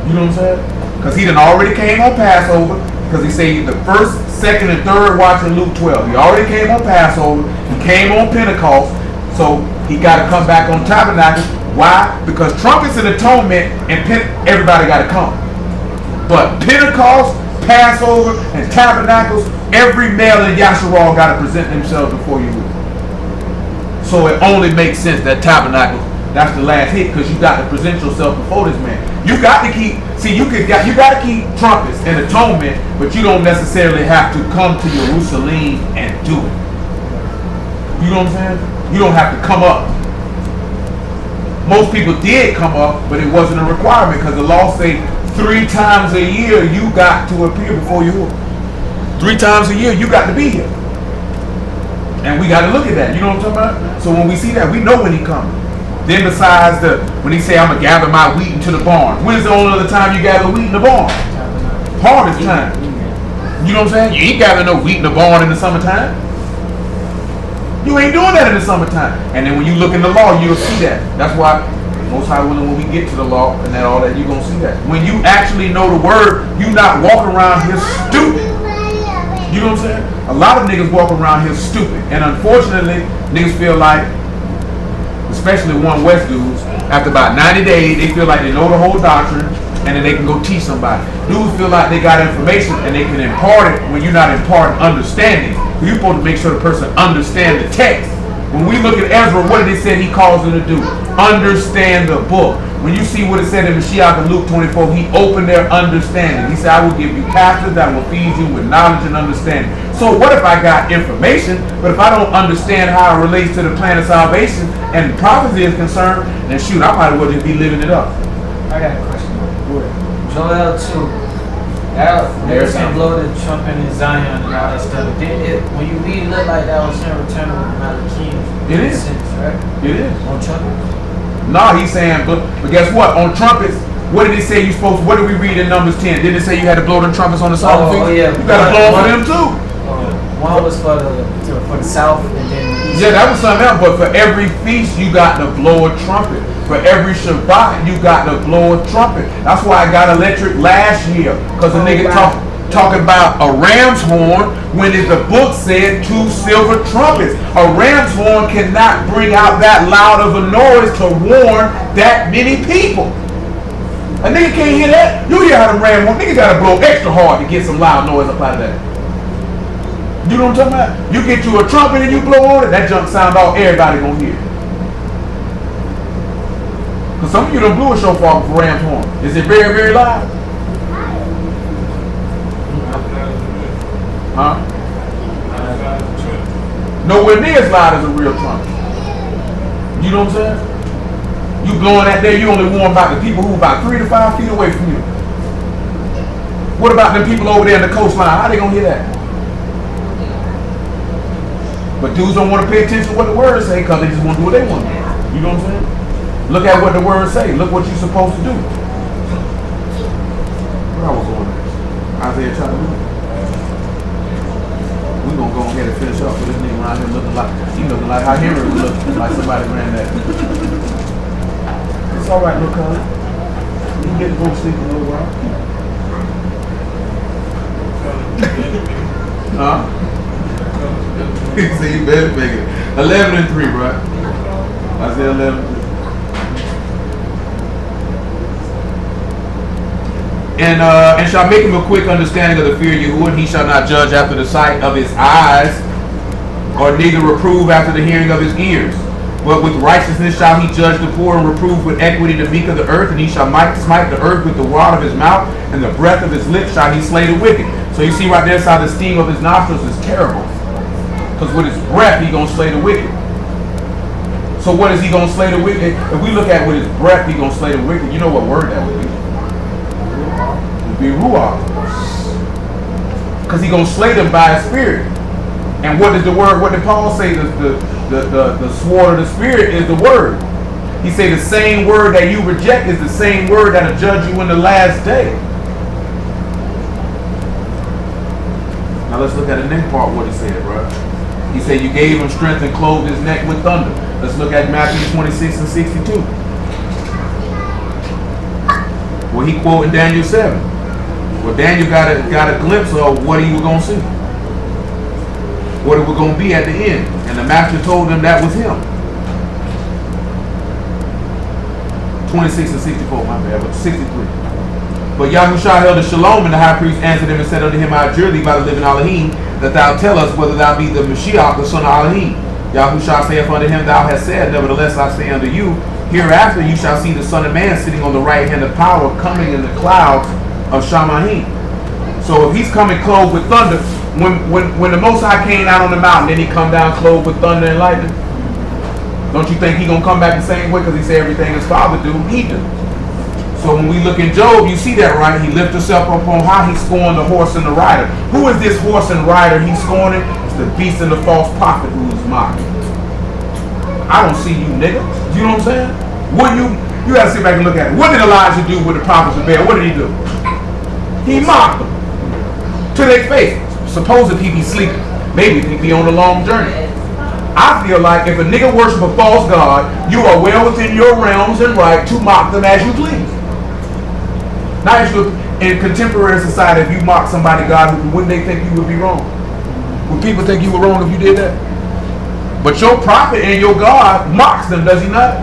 You know what I'm saying? Because he done already came on Passover. Because he said the first, second, and third watch in Luke 12. He already came on Passover. He came on Pentecost. So he got to come back on Tabernacle. Why? Because trumpets and atonement and everybody got to come. But Pentecost, Passover, and Tabernacles, every male in Yasharal got to present themselves before you. So it only makes sense that Tabernacles, that's the last hit, because you got to present yourself before this man. You got to keep, you got to keep trumpets and atonement, but you don't necessarily have to come to Jerusalem and do it. You know what I'm saying? You don't have to come up. Most people did come up, but it wasn't a requirement, because the law say 3 times a year you got to appear before you. 3 times a year you got to be here. And we got to look at that. You know what I'm talking about? So when we see that, we know when he coming. Then besides when he say I'm going to gather my wheat into the barn. When's the only other time you gather wheat in the barn? Harvest time. You know what I'm saying? You ain't gathering no wheat in the barn in the summertime. You ain't doing that in the summertime. And then when you look in the law, you'll see that. That's why Most High willing, when we get to the law and all that, you're going to see that. When you actually know the word, you not walking around here stupid. You know what I'm saying? A lot of niggas walk around here stupid. And unfortunately, niggas feel like, especially one West dudes, after about 90 days, they feel like they know the whole doctrine and then they can go teach somebody. Dudes feel like they got information and they can impart it when you're not imparting understanding. You're supposed to make sure the person understands the text. When we look at Ezra, what did it say he calls them to do? Understand the book. When you see what it said in Mashiach in Luke 24, he opened their understanding. He said, I will give you pastors that will feed you with knowledge and understanding. So what if I got information, but if I don't understand how it relates to the plan of salvation and prophecy is concerned, then shoot, I might as well just be living it up. I got a question. Joel 2. There's some blow the trumpet in Zion and all that stuff. When you read it, look like that was him returning with Alahym. It is. Right? It is. On trumpets? No, he's saying, but guess what? On trumpets, what did he say you supposed to, what did we read in Numbers 10? Didn't it say you had to blow the trumpets on the southern feast? Oh, yeah. You got to blow for them too. One was for the south and then the east. Yeah, that was something else, but for every feast, you got to blow a trumpet. For every Shabbat, you got to blow a trumpet. That's why I got electric last year. Because a nigga talking about a ram's horn when the book said 2 silver trumpets. A ram's horn cannot bring out that loud of a noise to warn that many people. A nigga can't hear that. You hear how the ram horn, nigga got to blow extra hard to get some loud noise up out of that. You know what I'm talking about? You get you a trumpet and you blow on it, that junk sound off, everybody gonna hear. Because some of you don't blew a shofar for ram's horn. Is it very, very loud? Huh? Nowhere near as loud as a real trumpet. You know what I'm saying? You blowing that there, you only warn about the people who about 3 to 5 feet away from you. What about them people over there in the coastline? How they gonna hear that? But dudes don't want to pay attention to what the words say because they just want to do what they want to do. You know what I'm saying? Look at what the words say. Look what you're supposed to do. Where I was going next? Isaiah chapter 1. We're going to go ahead and finish up with this nigga around here looking like how Henry would look, like somebody granddad. It's all right, look, honey. You can get to go to sleep a little while. Huh? See, you better make it. 11 and 3, right? Isaiah 11 and 3. And shall make him a quick understanding of the fear of Yahuwah, and he shall not judge after the sight of his eyes, or neither reprove after the hearing of his ears. But with righteousness shall he judge the poor, and reprove with equity the meek of the earth, and he shall smite the earth with the rod of his mouth, and the breath of his lips shall he slay the wicked. So you see right there how the steam of his nostrils is terrible. Because with his breath he gonna slay the wicked. So what is he gonna slay the wicked? If we look at with his breath he gonna slay the wicked, you know what word that would be? Be ruach, because he gonna slay them by his spirit. And what is the word? What did Paul say? The sword of the spirit is the word. He said the same word that you reject is the same word that'll judge you in the last day. Now let's look at the next part. What he said, bro. He said you gave him strength and clothed his neck with thunder. Let's look at Matthew 26 and 62. Well, he quoted Daniel 7. Well, Daniel got a glimpse of what he was going to see. What it was going to be at the end. And the master told him that was him. 26 and 64, my bad, but 63. But Yahushua held a shalom, and the high priest answered him and said unto him, I adjure thee by the living Alahym, that thou tell us whether thou be the Mashiach, the son of Alahym. Yahushua saith unto him, Thou hast said, nevertheless I say unto you, hereafter you shall see the Son of Man sitting on the right hand of power, coming in the clouds of Shamayim. So if he's coming clothed with thunder, when the Most High came out on the mountain, then he come down clothed with thunder and lightning. Don't you think he gonna come back the same way? Because he said everything his father do, he do. So when we look in Job, you see that, right? He lifted himself up on high, he scorned the horse and the rider. Who is this horse and rider he's scorning? It's the beast and the false prophet who is mocking. I don't see you, nigga. You know what I'm saying? Wouldn't you gotta sit back and look at it. What did Elijah do with the prophets of Baal? What did he do? He mocked them to their face. Suppose if he be sleeping, maybe if he be on a long journey. I feel like if a nigga worship a false god, you are well within your realms and right to mock them as you please. Now, in contemporary society, if you mock somebody God, wouldn't they think you would be wrong? Would people think you were wrong if you did that? But your prophet and your God mocks them, does he not?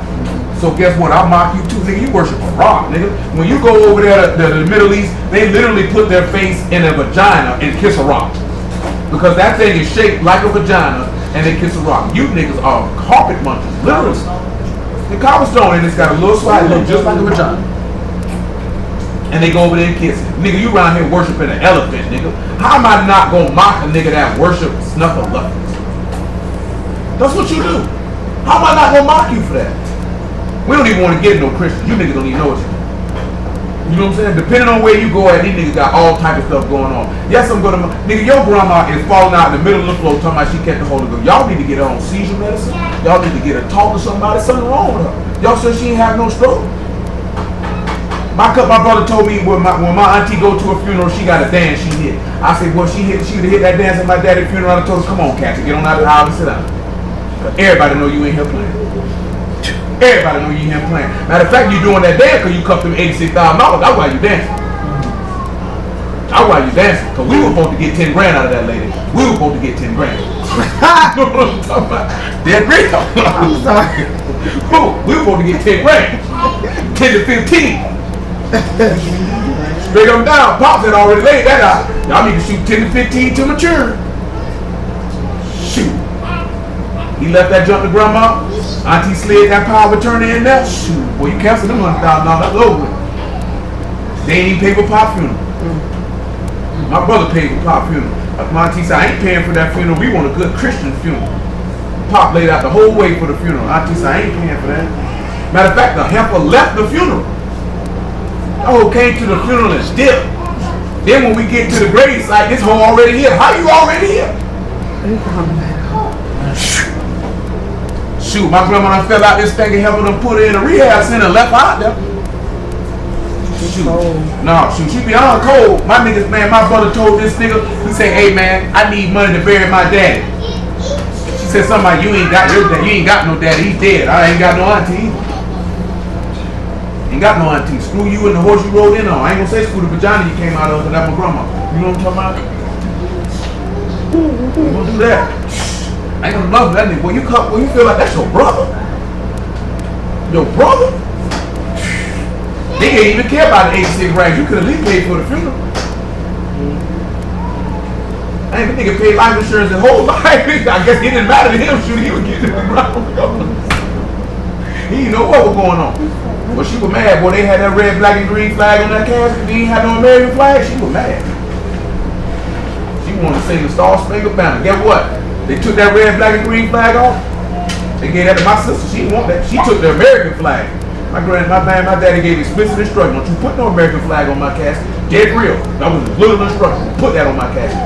So guess what? I mock you too, nigga. You worship a rock, nigga. When you go over there to the Middle East, they literally put their face in a vagina and kiss a rock. Because that thing is shaped like a vagina and they kiss a rock. You niggas are carpet munchers, literally. The cobblestone and it's got a little slide, look just like a vagina. And they go over there and kiss it. Nigga, you around here worshiping an elephant, nigga. How am I not gonna mock a nigga that worship snuffleupagus? That's what you do. How am I not gonna mock you for that? We don't even want to get no Christians. You niggas don't even know what you do. You know what I'm saying? Depending on where you go at, these niggas got all type of stuff going on. Yes, I'm gonna, nigga, your grandma is falling out in the middle of the floor talking about she kept the Holy Ghost. Y'all need to get her on seizure medicine. Y'all need to get her talk to somebody. Something wrong with her. Y'all said she ain't have no stroke. My brother told me when my auntie go to a funeral, she got a dance she hit. I said, well, she would have hit that dance at my daddy's funeral. I told her, come on, Kathy, get on out of the aisle and sit down. Everybody know you ain't here playing. Everybody know you ain't here playing. Matter of fact, you doing that dance because you cuffed them $86,000. That's why you dancing. That's why you dancing. Because we were supposed to get 10 grand out of that lady. We were supposed to get 10 grand. You know what I'm talking about? Dead real. I'm sorry. We were supposed to get 10 grand. 10 to 15. Straight up and down. Pops had already laid that out. Y'all need to shoot 10 to 15 to mature. Shoot. He left that jump to grandma. Auntie slid that power of attorney in there. Shoot. Boy, you canceled them $100,000. That's over with. They ain't even pay for Pop funeral. My brother paid for Pop funeral. My auntie said, I ain't paying for that funeral. We want a good Christian funeral. Pop laid out the whole way for the funeral. Auntie said, I ain't paying for that. Matter of fact, the heifer left the funeral. Oh, came to the funeral and dipped. Then when we get to the grave site, this hoe already here. How you already here? Shoot, my grandma done fell out this thing and helping them put her in a rehab center and left her out there. Shoot. No, shoot, she beyond cold. My niggas, man, my brother told this nigga, he said, hey man, I need money to bury my daddy. She said something like, you ain't got your dad, you ain't got no daddy, he's dead. I ain't got no auntie. Ain't got no auntie. Screw you and the horse you rode in on. I ain't gonna say screw the vagina you came out of, because that's my grandma. You know what I'm talking about? You gonna do that? I ain't gonna love that nigga. When you feel like that's your brother. Your brother? They didn't even care about the 86 rags. You could at least pay for the funeral. I ain't nigga paid life insurance his whole life. I guess it didn't matter to him. Shoot, he was getting it around. He didn't know what was going on. Well, she was mad. Boy, they had that red, black, and green flag on that casket. They ain't had no American flag. She was mad. She wanted to sing the Star Spangled Banner. Guess what? They took that red, black, and green flag off. They gave that to my sister. She didn't want that. She took the American flag. My daddy gave explicit instruction. Don't you put no American flag on my casket. Dead real. That was a little instruction. Put that on my casket.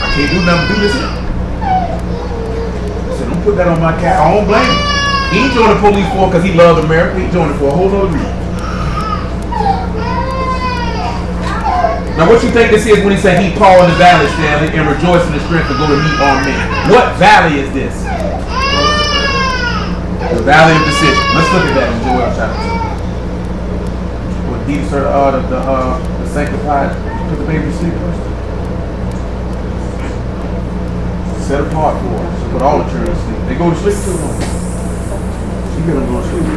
I can't do nothing to do this here. I said, don't put that on my casket. I don't blame him. He ain't joined the police for because he loved America. He joined it for a whole other reason. Now what you think this is when he said he Paul in the valley, Stanley, and rejoice in the strength to go to meet armed men? What valley is this? The valley of decision. Let's look at that in Joel chapter 2. What he sort of the sanctified put the baby to sleep first. Set apart for us. So put all the children to sleep. They go to sleep too long. She get them go to sleep.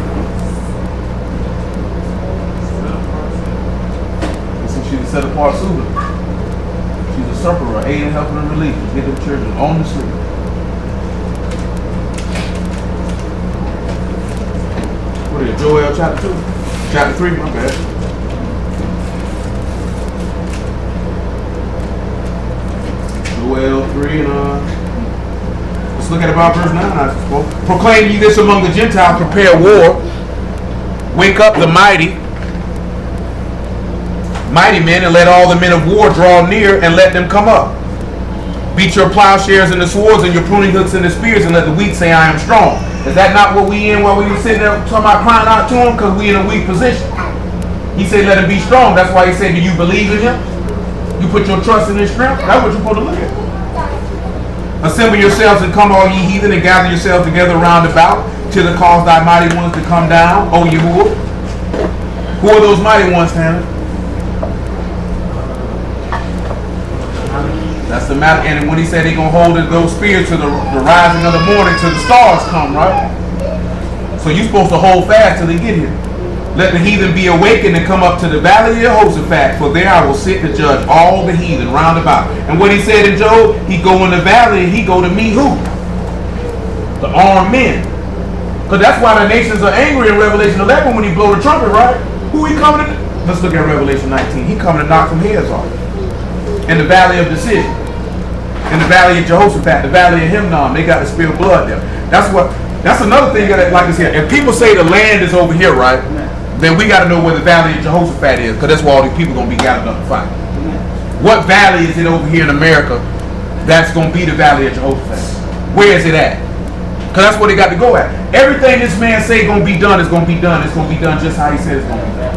She's a set apart suitor. She's a sufferer, aiding, helping, and relief. Get them children on the sleep. What is it? Joel chapter 2? Chapter 3, my bad. Joel 3 and let's look at about verse 9, I suppose. Proclaim ye this among the Gentiles, prepare war. Wake up the mighty men, and let all the men of war draw near, and let them come up. Beat your plowshares and the swords, and your pruning hooks and the spears, and let the weak say, I am strong. Is that not what we in while we were sitting there talking about crying out to him? Because we in a weak position. He said, let him be strong. That's why he said, do you believe in him? You put your trust in his strength? That's what you're supposed to look at. Assemble yourselves and come, all ye heathen, and gather yourselves together round about, till the cause thy mighty ones to come down, O Yahuwah. Who are those mighty ones, Hannah? That's the matter. And when he said they're going to hold those spears to the rising of the morning till the stars come, right? So you're supposed to hold fast till they get here. Let the heathen be awakened and come up to the valley of Jehoshaphat, for there I will sit to judge all the heathen round about. And what he said in Job, he go in the valley and he go to meet who? The armed men. Because that's why the nations are angry in Revelation 11 when he blow the trumpet, right? Who he coming to? Let's look at Revelation 19. He coming to knock some heads off. In the valley of decision. In the valley of Jehoshaphat, the valley of Himnon, they got to spill blood there. That's another thing that like this here. If people say the land is over here, right, then we got to know where the valley of Jehoshaphat is, because that's where all these people going to be gathered up to fight. What valley is it over here in America that's going to be the valley of Jehoshaphat? Where is it at? Because that's where they got to go at. Everything this man say going to be done is going to be done. It's going to be done just how he said it's going to be done.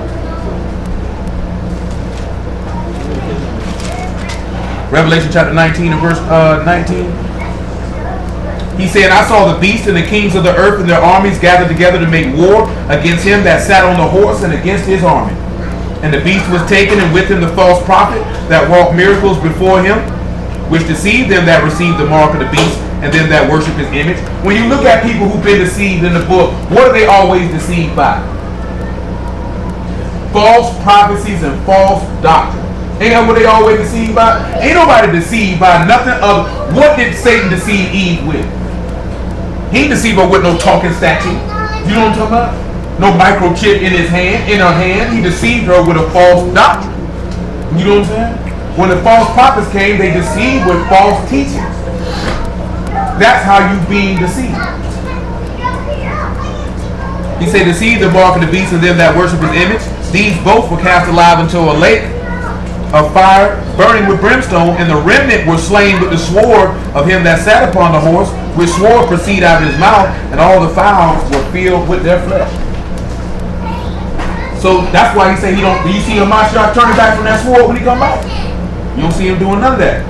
Revelation chapter 19 and verse 19. He said, I saw the beast and the kings of the earth and their armies gathered together to make war against him that sat on the horse and against his army. And the beast was taken, and with him the false prophet that wrought miracles before him, which deceived them that received the mark of the beast and them that worship his image. When you look at people who've been deceived in the book, what are they always deceived by? False prophecies and false doctrine. Ain't that what they always deceived by? Ain't nobody deceived by nothing of what did Satan deceive Eve with? He ain't deceived her with no talking statue. You know what I'm talking about? No microchip in her hand. He deceived her with a false doctrine. You know what I'm saying? When the false prophets came, they deceived with false teachings. That's how you being deceived. He said, deceive the mark of the beast and them that worship his image. These both were cast alive into a lake of fire burning with brimstone, and the remnant were slain with the sword of him that sat upon the horse, which sword proceeded out of his mouth, and all the fowls were filled with their flesh. So that's why he say he don't. Do you see Hamashiach turning back from that sword when he come back? You don't see him doing none of that.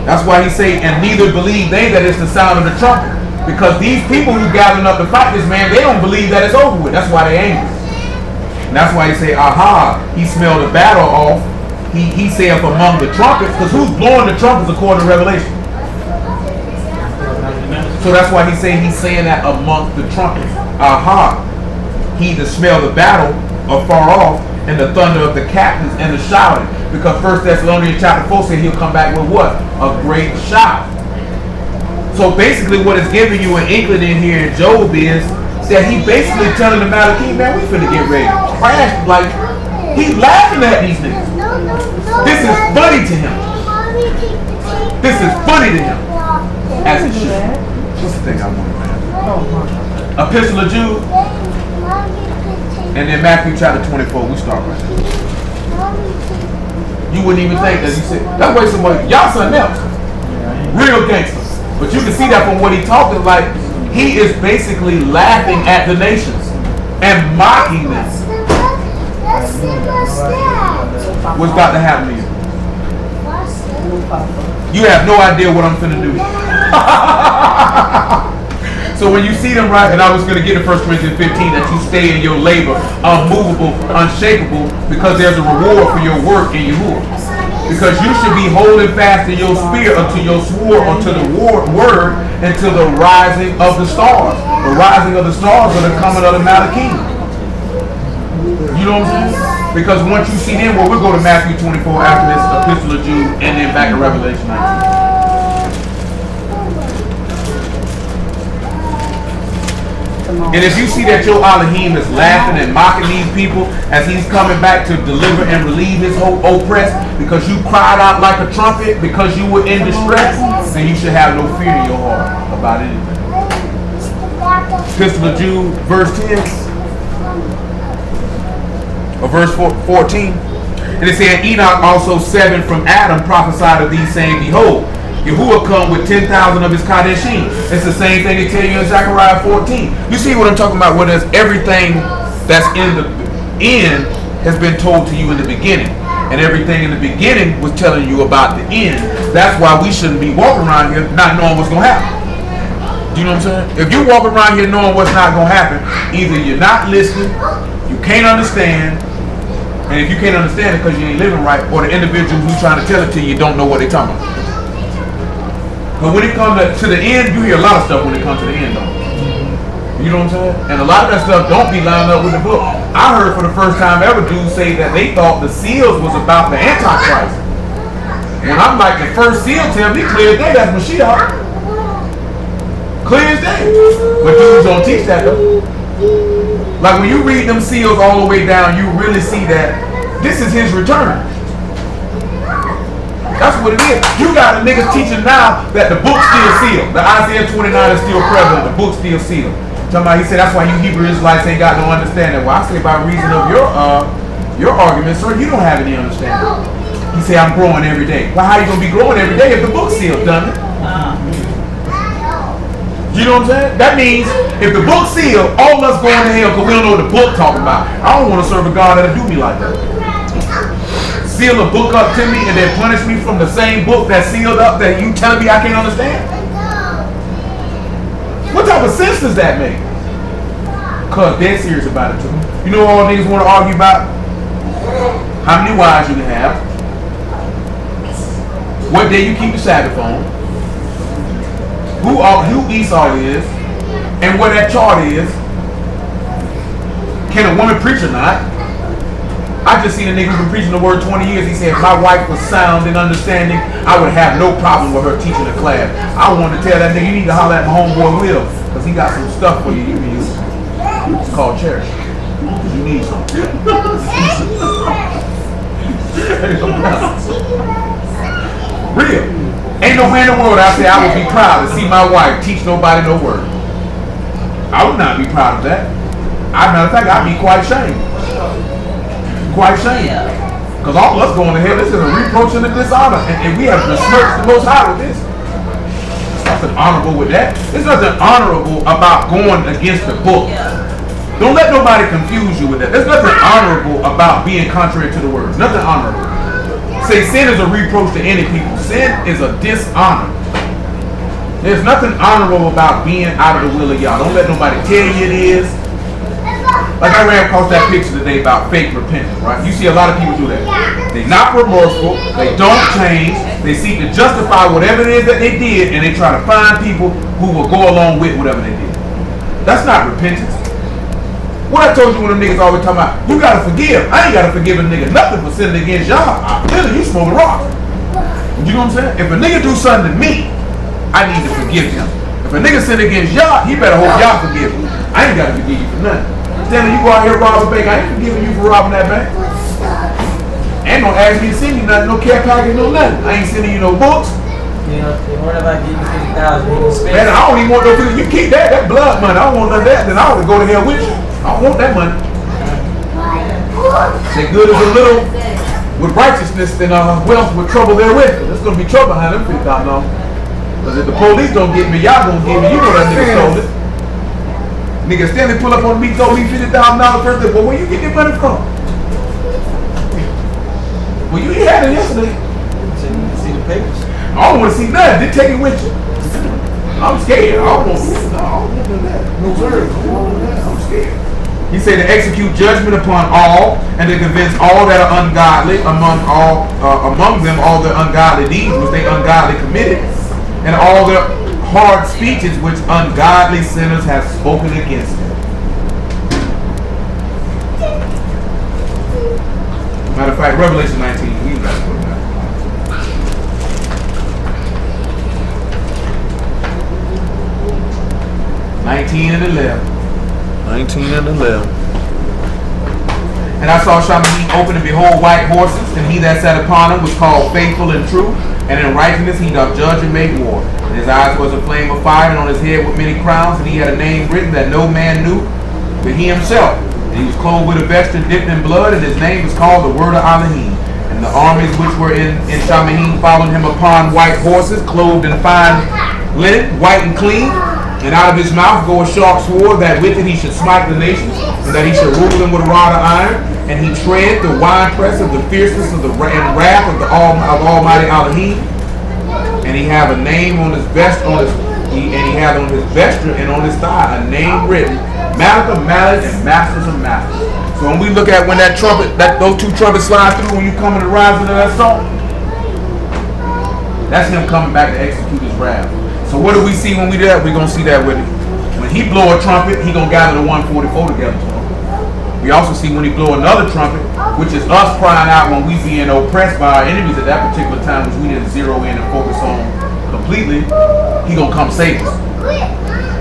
That's why he say, and neither believe they that it's the sound of the trumpet. Because these people who gathering up to fight this man, they don't believe that it's over with. That's why they angry. And that's why he say, aha, he smelled the battle off. He saith among the trumpets, because who's blowing the trumpets according to Revelation? So that's why he's saying that amongst the trumpets. Aha, he that smelled the battle afar off, and the thunder of the captains and the shouting. Because 1 Thessalonians chapter 4 said he'll come back with what? A great shout. So basically what it's giving you an inkling in here in Job is that he basically telling the Alahym, man, we finna get ready to crash. Like, he's laughing at these niggas. This is funny to him. This is funny to him. As it should. What's the thing I want, man? Epistle of Jude. And then Matthew chapter 24. We start right there. You wouldn't even think that he said. That's why somebody, y'all something else. Real gangsters. But you can see that from what he talking, like, he is basically laughing at the nations and mocking them. What's about to happen to you? You have no idea what I'm finna do. So when you see them right, and I was gonna get to 1 Corinthians 15, that you stay in your labor, unmovable, unshakable, because there's a reward for your work in Yahuwah. Because you should be holding fast in your spirit unto your sword, unto the word, until the rising of the stars. The rising of the stars are the coming of the Alahym. You know what I'm saying? Because once you see them, well, we'll go to Matthew 24 after this Epistle of Jude, and then back to Revelation 19. And if you see that your Alahym is laughing and mocking these people as he's coming back to deliver and relieve his whole oppress because you cried out like a trumpet because you were in distress, then you should have no fear in your heart about anything. Epistle of Jude, verse 10 or verse 14. And it said, Enoch also 7 from Adam prophesied of these saying, behold, Yahuwah come with 10,000 of his Kadeshim. It's the same thing they tell you in Zechariah 14. You see what I'm talking about? Where there's everything that's in the end has been told to you in the beginning. And everything in the beginning was telling you about the end. That's why we shouldn't be walking around here not knowing what's going to happen. Do you know what I'm saying? If you walk around here knowing what's not going to happen, either you're not listening, you can't understand, and if you can't understand it because you ain't living right, or the individual who's trying to tell it to you don't know what they're talking about. But when it comes to the end, you hear a lot of stuff when it comes to the end, though. You know what I'm saying? And a lot of that stuff don't be lined up with the book. I heard for the first time ever dudes say that they thought the seals was about the Antichrist. When I'm like, the first seal tell me clear as day, that's Mashiach. Clear as day. But dudes don't teach that, though. Like when you read them seals all the way down, you really see that this is his return. That's what it is. You got the niggas teaching now that the book's still sealed. The Isaiah 29 is still prevalent. The book's still sealed. He said that's why you Hebrew Israelites ain't got no understanding. Well, I say by reason of your argument, sir, you don't have any understanding. He said I'm growing every day. Well, how you gonna be growing every day if the book's sealed, dummy? You know what I'm saying? That means if the book's sealed, all of us going to hell because we don't know what the book talking about. I don't want to serve a God that'll do me like that. Seal a book up to me and then punish me from the same book that's sealed up that you telling me I can't understand? What type of sense does that make? Because they're serious about it too. You know all niggas want to argue about? How many wives you can have? What day you keep the Sabbath on? Who Esau is? And what that chart is? Can a woman preach or not? I just seen a nigga who been preaching the word 20 years. He said, if my wife was sound and understanding, I would have no problem with her teaching the class. I wanted to tell that nigga, you need to holler at my homeboy Will, because he got some stuff for you you can use. It's called cherish. You need some. Real. Ain't nowhere in the world I say I would be proud to see my wife teach nobody no word. I would not be proud of that. As a matter of fact, I'd be quite ashamed. Quite shameful. Because all of us going to hell, this is a reproach and a dishonor. And we have besmirched the Most High with this. There's nothing honorable with that. There's nothing honorable about going against the book. Don't let nobody confuse you with that. There's nothing honorable about being contrary to the words. Nothing honorable. Say sin is a reproach to any people. Sin is a dishonor. There's nothing honorable about being out of the will of y'all. Don't let nobody tell you it is. Like I ran across that picture today about fake repentance, right? You see a lot of people do that. They're not remorseful. They don't change. They seek to justify whatever it is that they did, and they try to find people who will go along with whatever they did. That's not repentance. What I told you when them niggas always talking about, you gotta forgive. I ain't gotta forgive a nigga nothing for sinning against y'all. Clearly you smoking rocks. You know what I'm saying? If a nigga do something to me, I need to forgive him. If a nigga sin against y'all, he better hope y'all forgive him. I ain't gotta forgive you for nothing. Then you go out here rob a bank, I ain't forgiving you for robbing that bank. Ain't gonna ask me to send you nothing, no care package, no nothing. I ain't sending you no books. You know, what if I give you 50,000? You can spend. Man, I don't even want no 50. You keep that. That blood money. I don't want none of that. Then I ought to go to hell with you. I don't want that money. Say good is a little with righteousness than wealth with trouble therewith. There's gonna be trouble behind them $50,000. Because if the police don't get me, y'all gonna get me. You know that nigga stole it. Nigga Stanley pull up on me, told me $50,000 first day. Well, where you get that money from? Well, you had it yesterday. See the papers. I don't want to see nothing. Just take it with you. I'm scared. I don't want to do that. No sir. I'm scared. He said to execute judgment upon all, and to convince all that are ungodly among them all their ungodly deeds which they ungodly committed, and all their hard speeches which ungodly sinners have spoken against him. Matter of fact, Revelation 19. We got to put that. 19 and 11. 19 and 11. And I saw Shamanim open, and behold, white horses, and he that sat upon them was called Faithful and True, and in righteousness he doth judge and make war. And his eyes was a flame of fire, and on his head with many crowns, and he had a name written that no man knew but he himself. And he was clothed with a vesture dipped in blood, and his name was called the Word of Alahym. And the armies which were in Shamanim followed him upon white horses, clothed in fine linen, white and clean. And out of his mouth go a sharp sword, that with it he should smite the nations, and that he should rule them with a rod of iron. And he tread the winepress of the fierceness of the wrath of Almighty Alahym. And he have a name on his vest, he had on his vesture and on his thigh a name written, Malach of Malach and Masters of Masters. So when we look at when those two trumpets slide through, when you come in the rising of that song, that's him coming back to execute his wrath. So what do we see when we do that? We're going to see that when he blow a trumpet, he going to gather the 144 together to him. We also see when he blow another trumpet, which is us crying out when we being oppressed by our enemies at that particular time, which we didn't zero in and focus on completely, he going to come save us.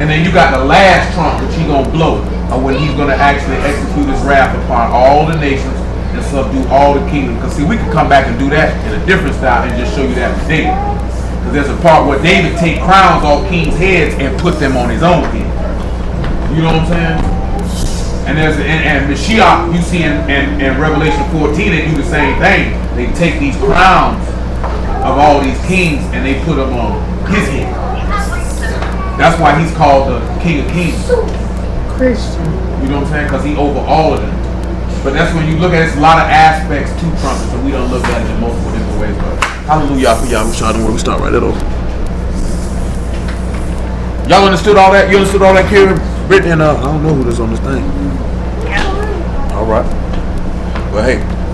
And then you got the last trump, which he going to blow, when he's going to actually execute his wrath upon all the nations and subdue all the kingdoms. Because see, we could come back and do that in a different style and just show you that today. There's a part where David take crowns off kings' heads and put them on his own head. You know what I'm saying? And there's and Mashiach, you see in Revelation 14, they do the same thing. They take these crowns of all these kings and they put them on his head. That's why he's called the King of Kings. Christian. You know what I'm saying? Because he over all of them. But that's when you look at it, it's a lot of aspects to trumpets, and we don't look at it in multiple different ways. But hallelujah for y'all. We start right at over. Y'all understood all that? You understood all that, Karen? Brittany and I don't know who this on this thing. Yeah. All right. Well, hey.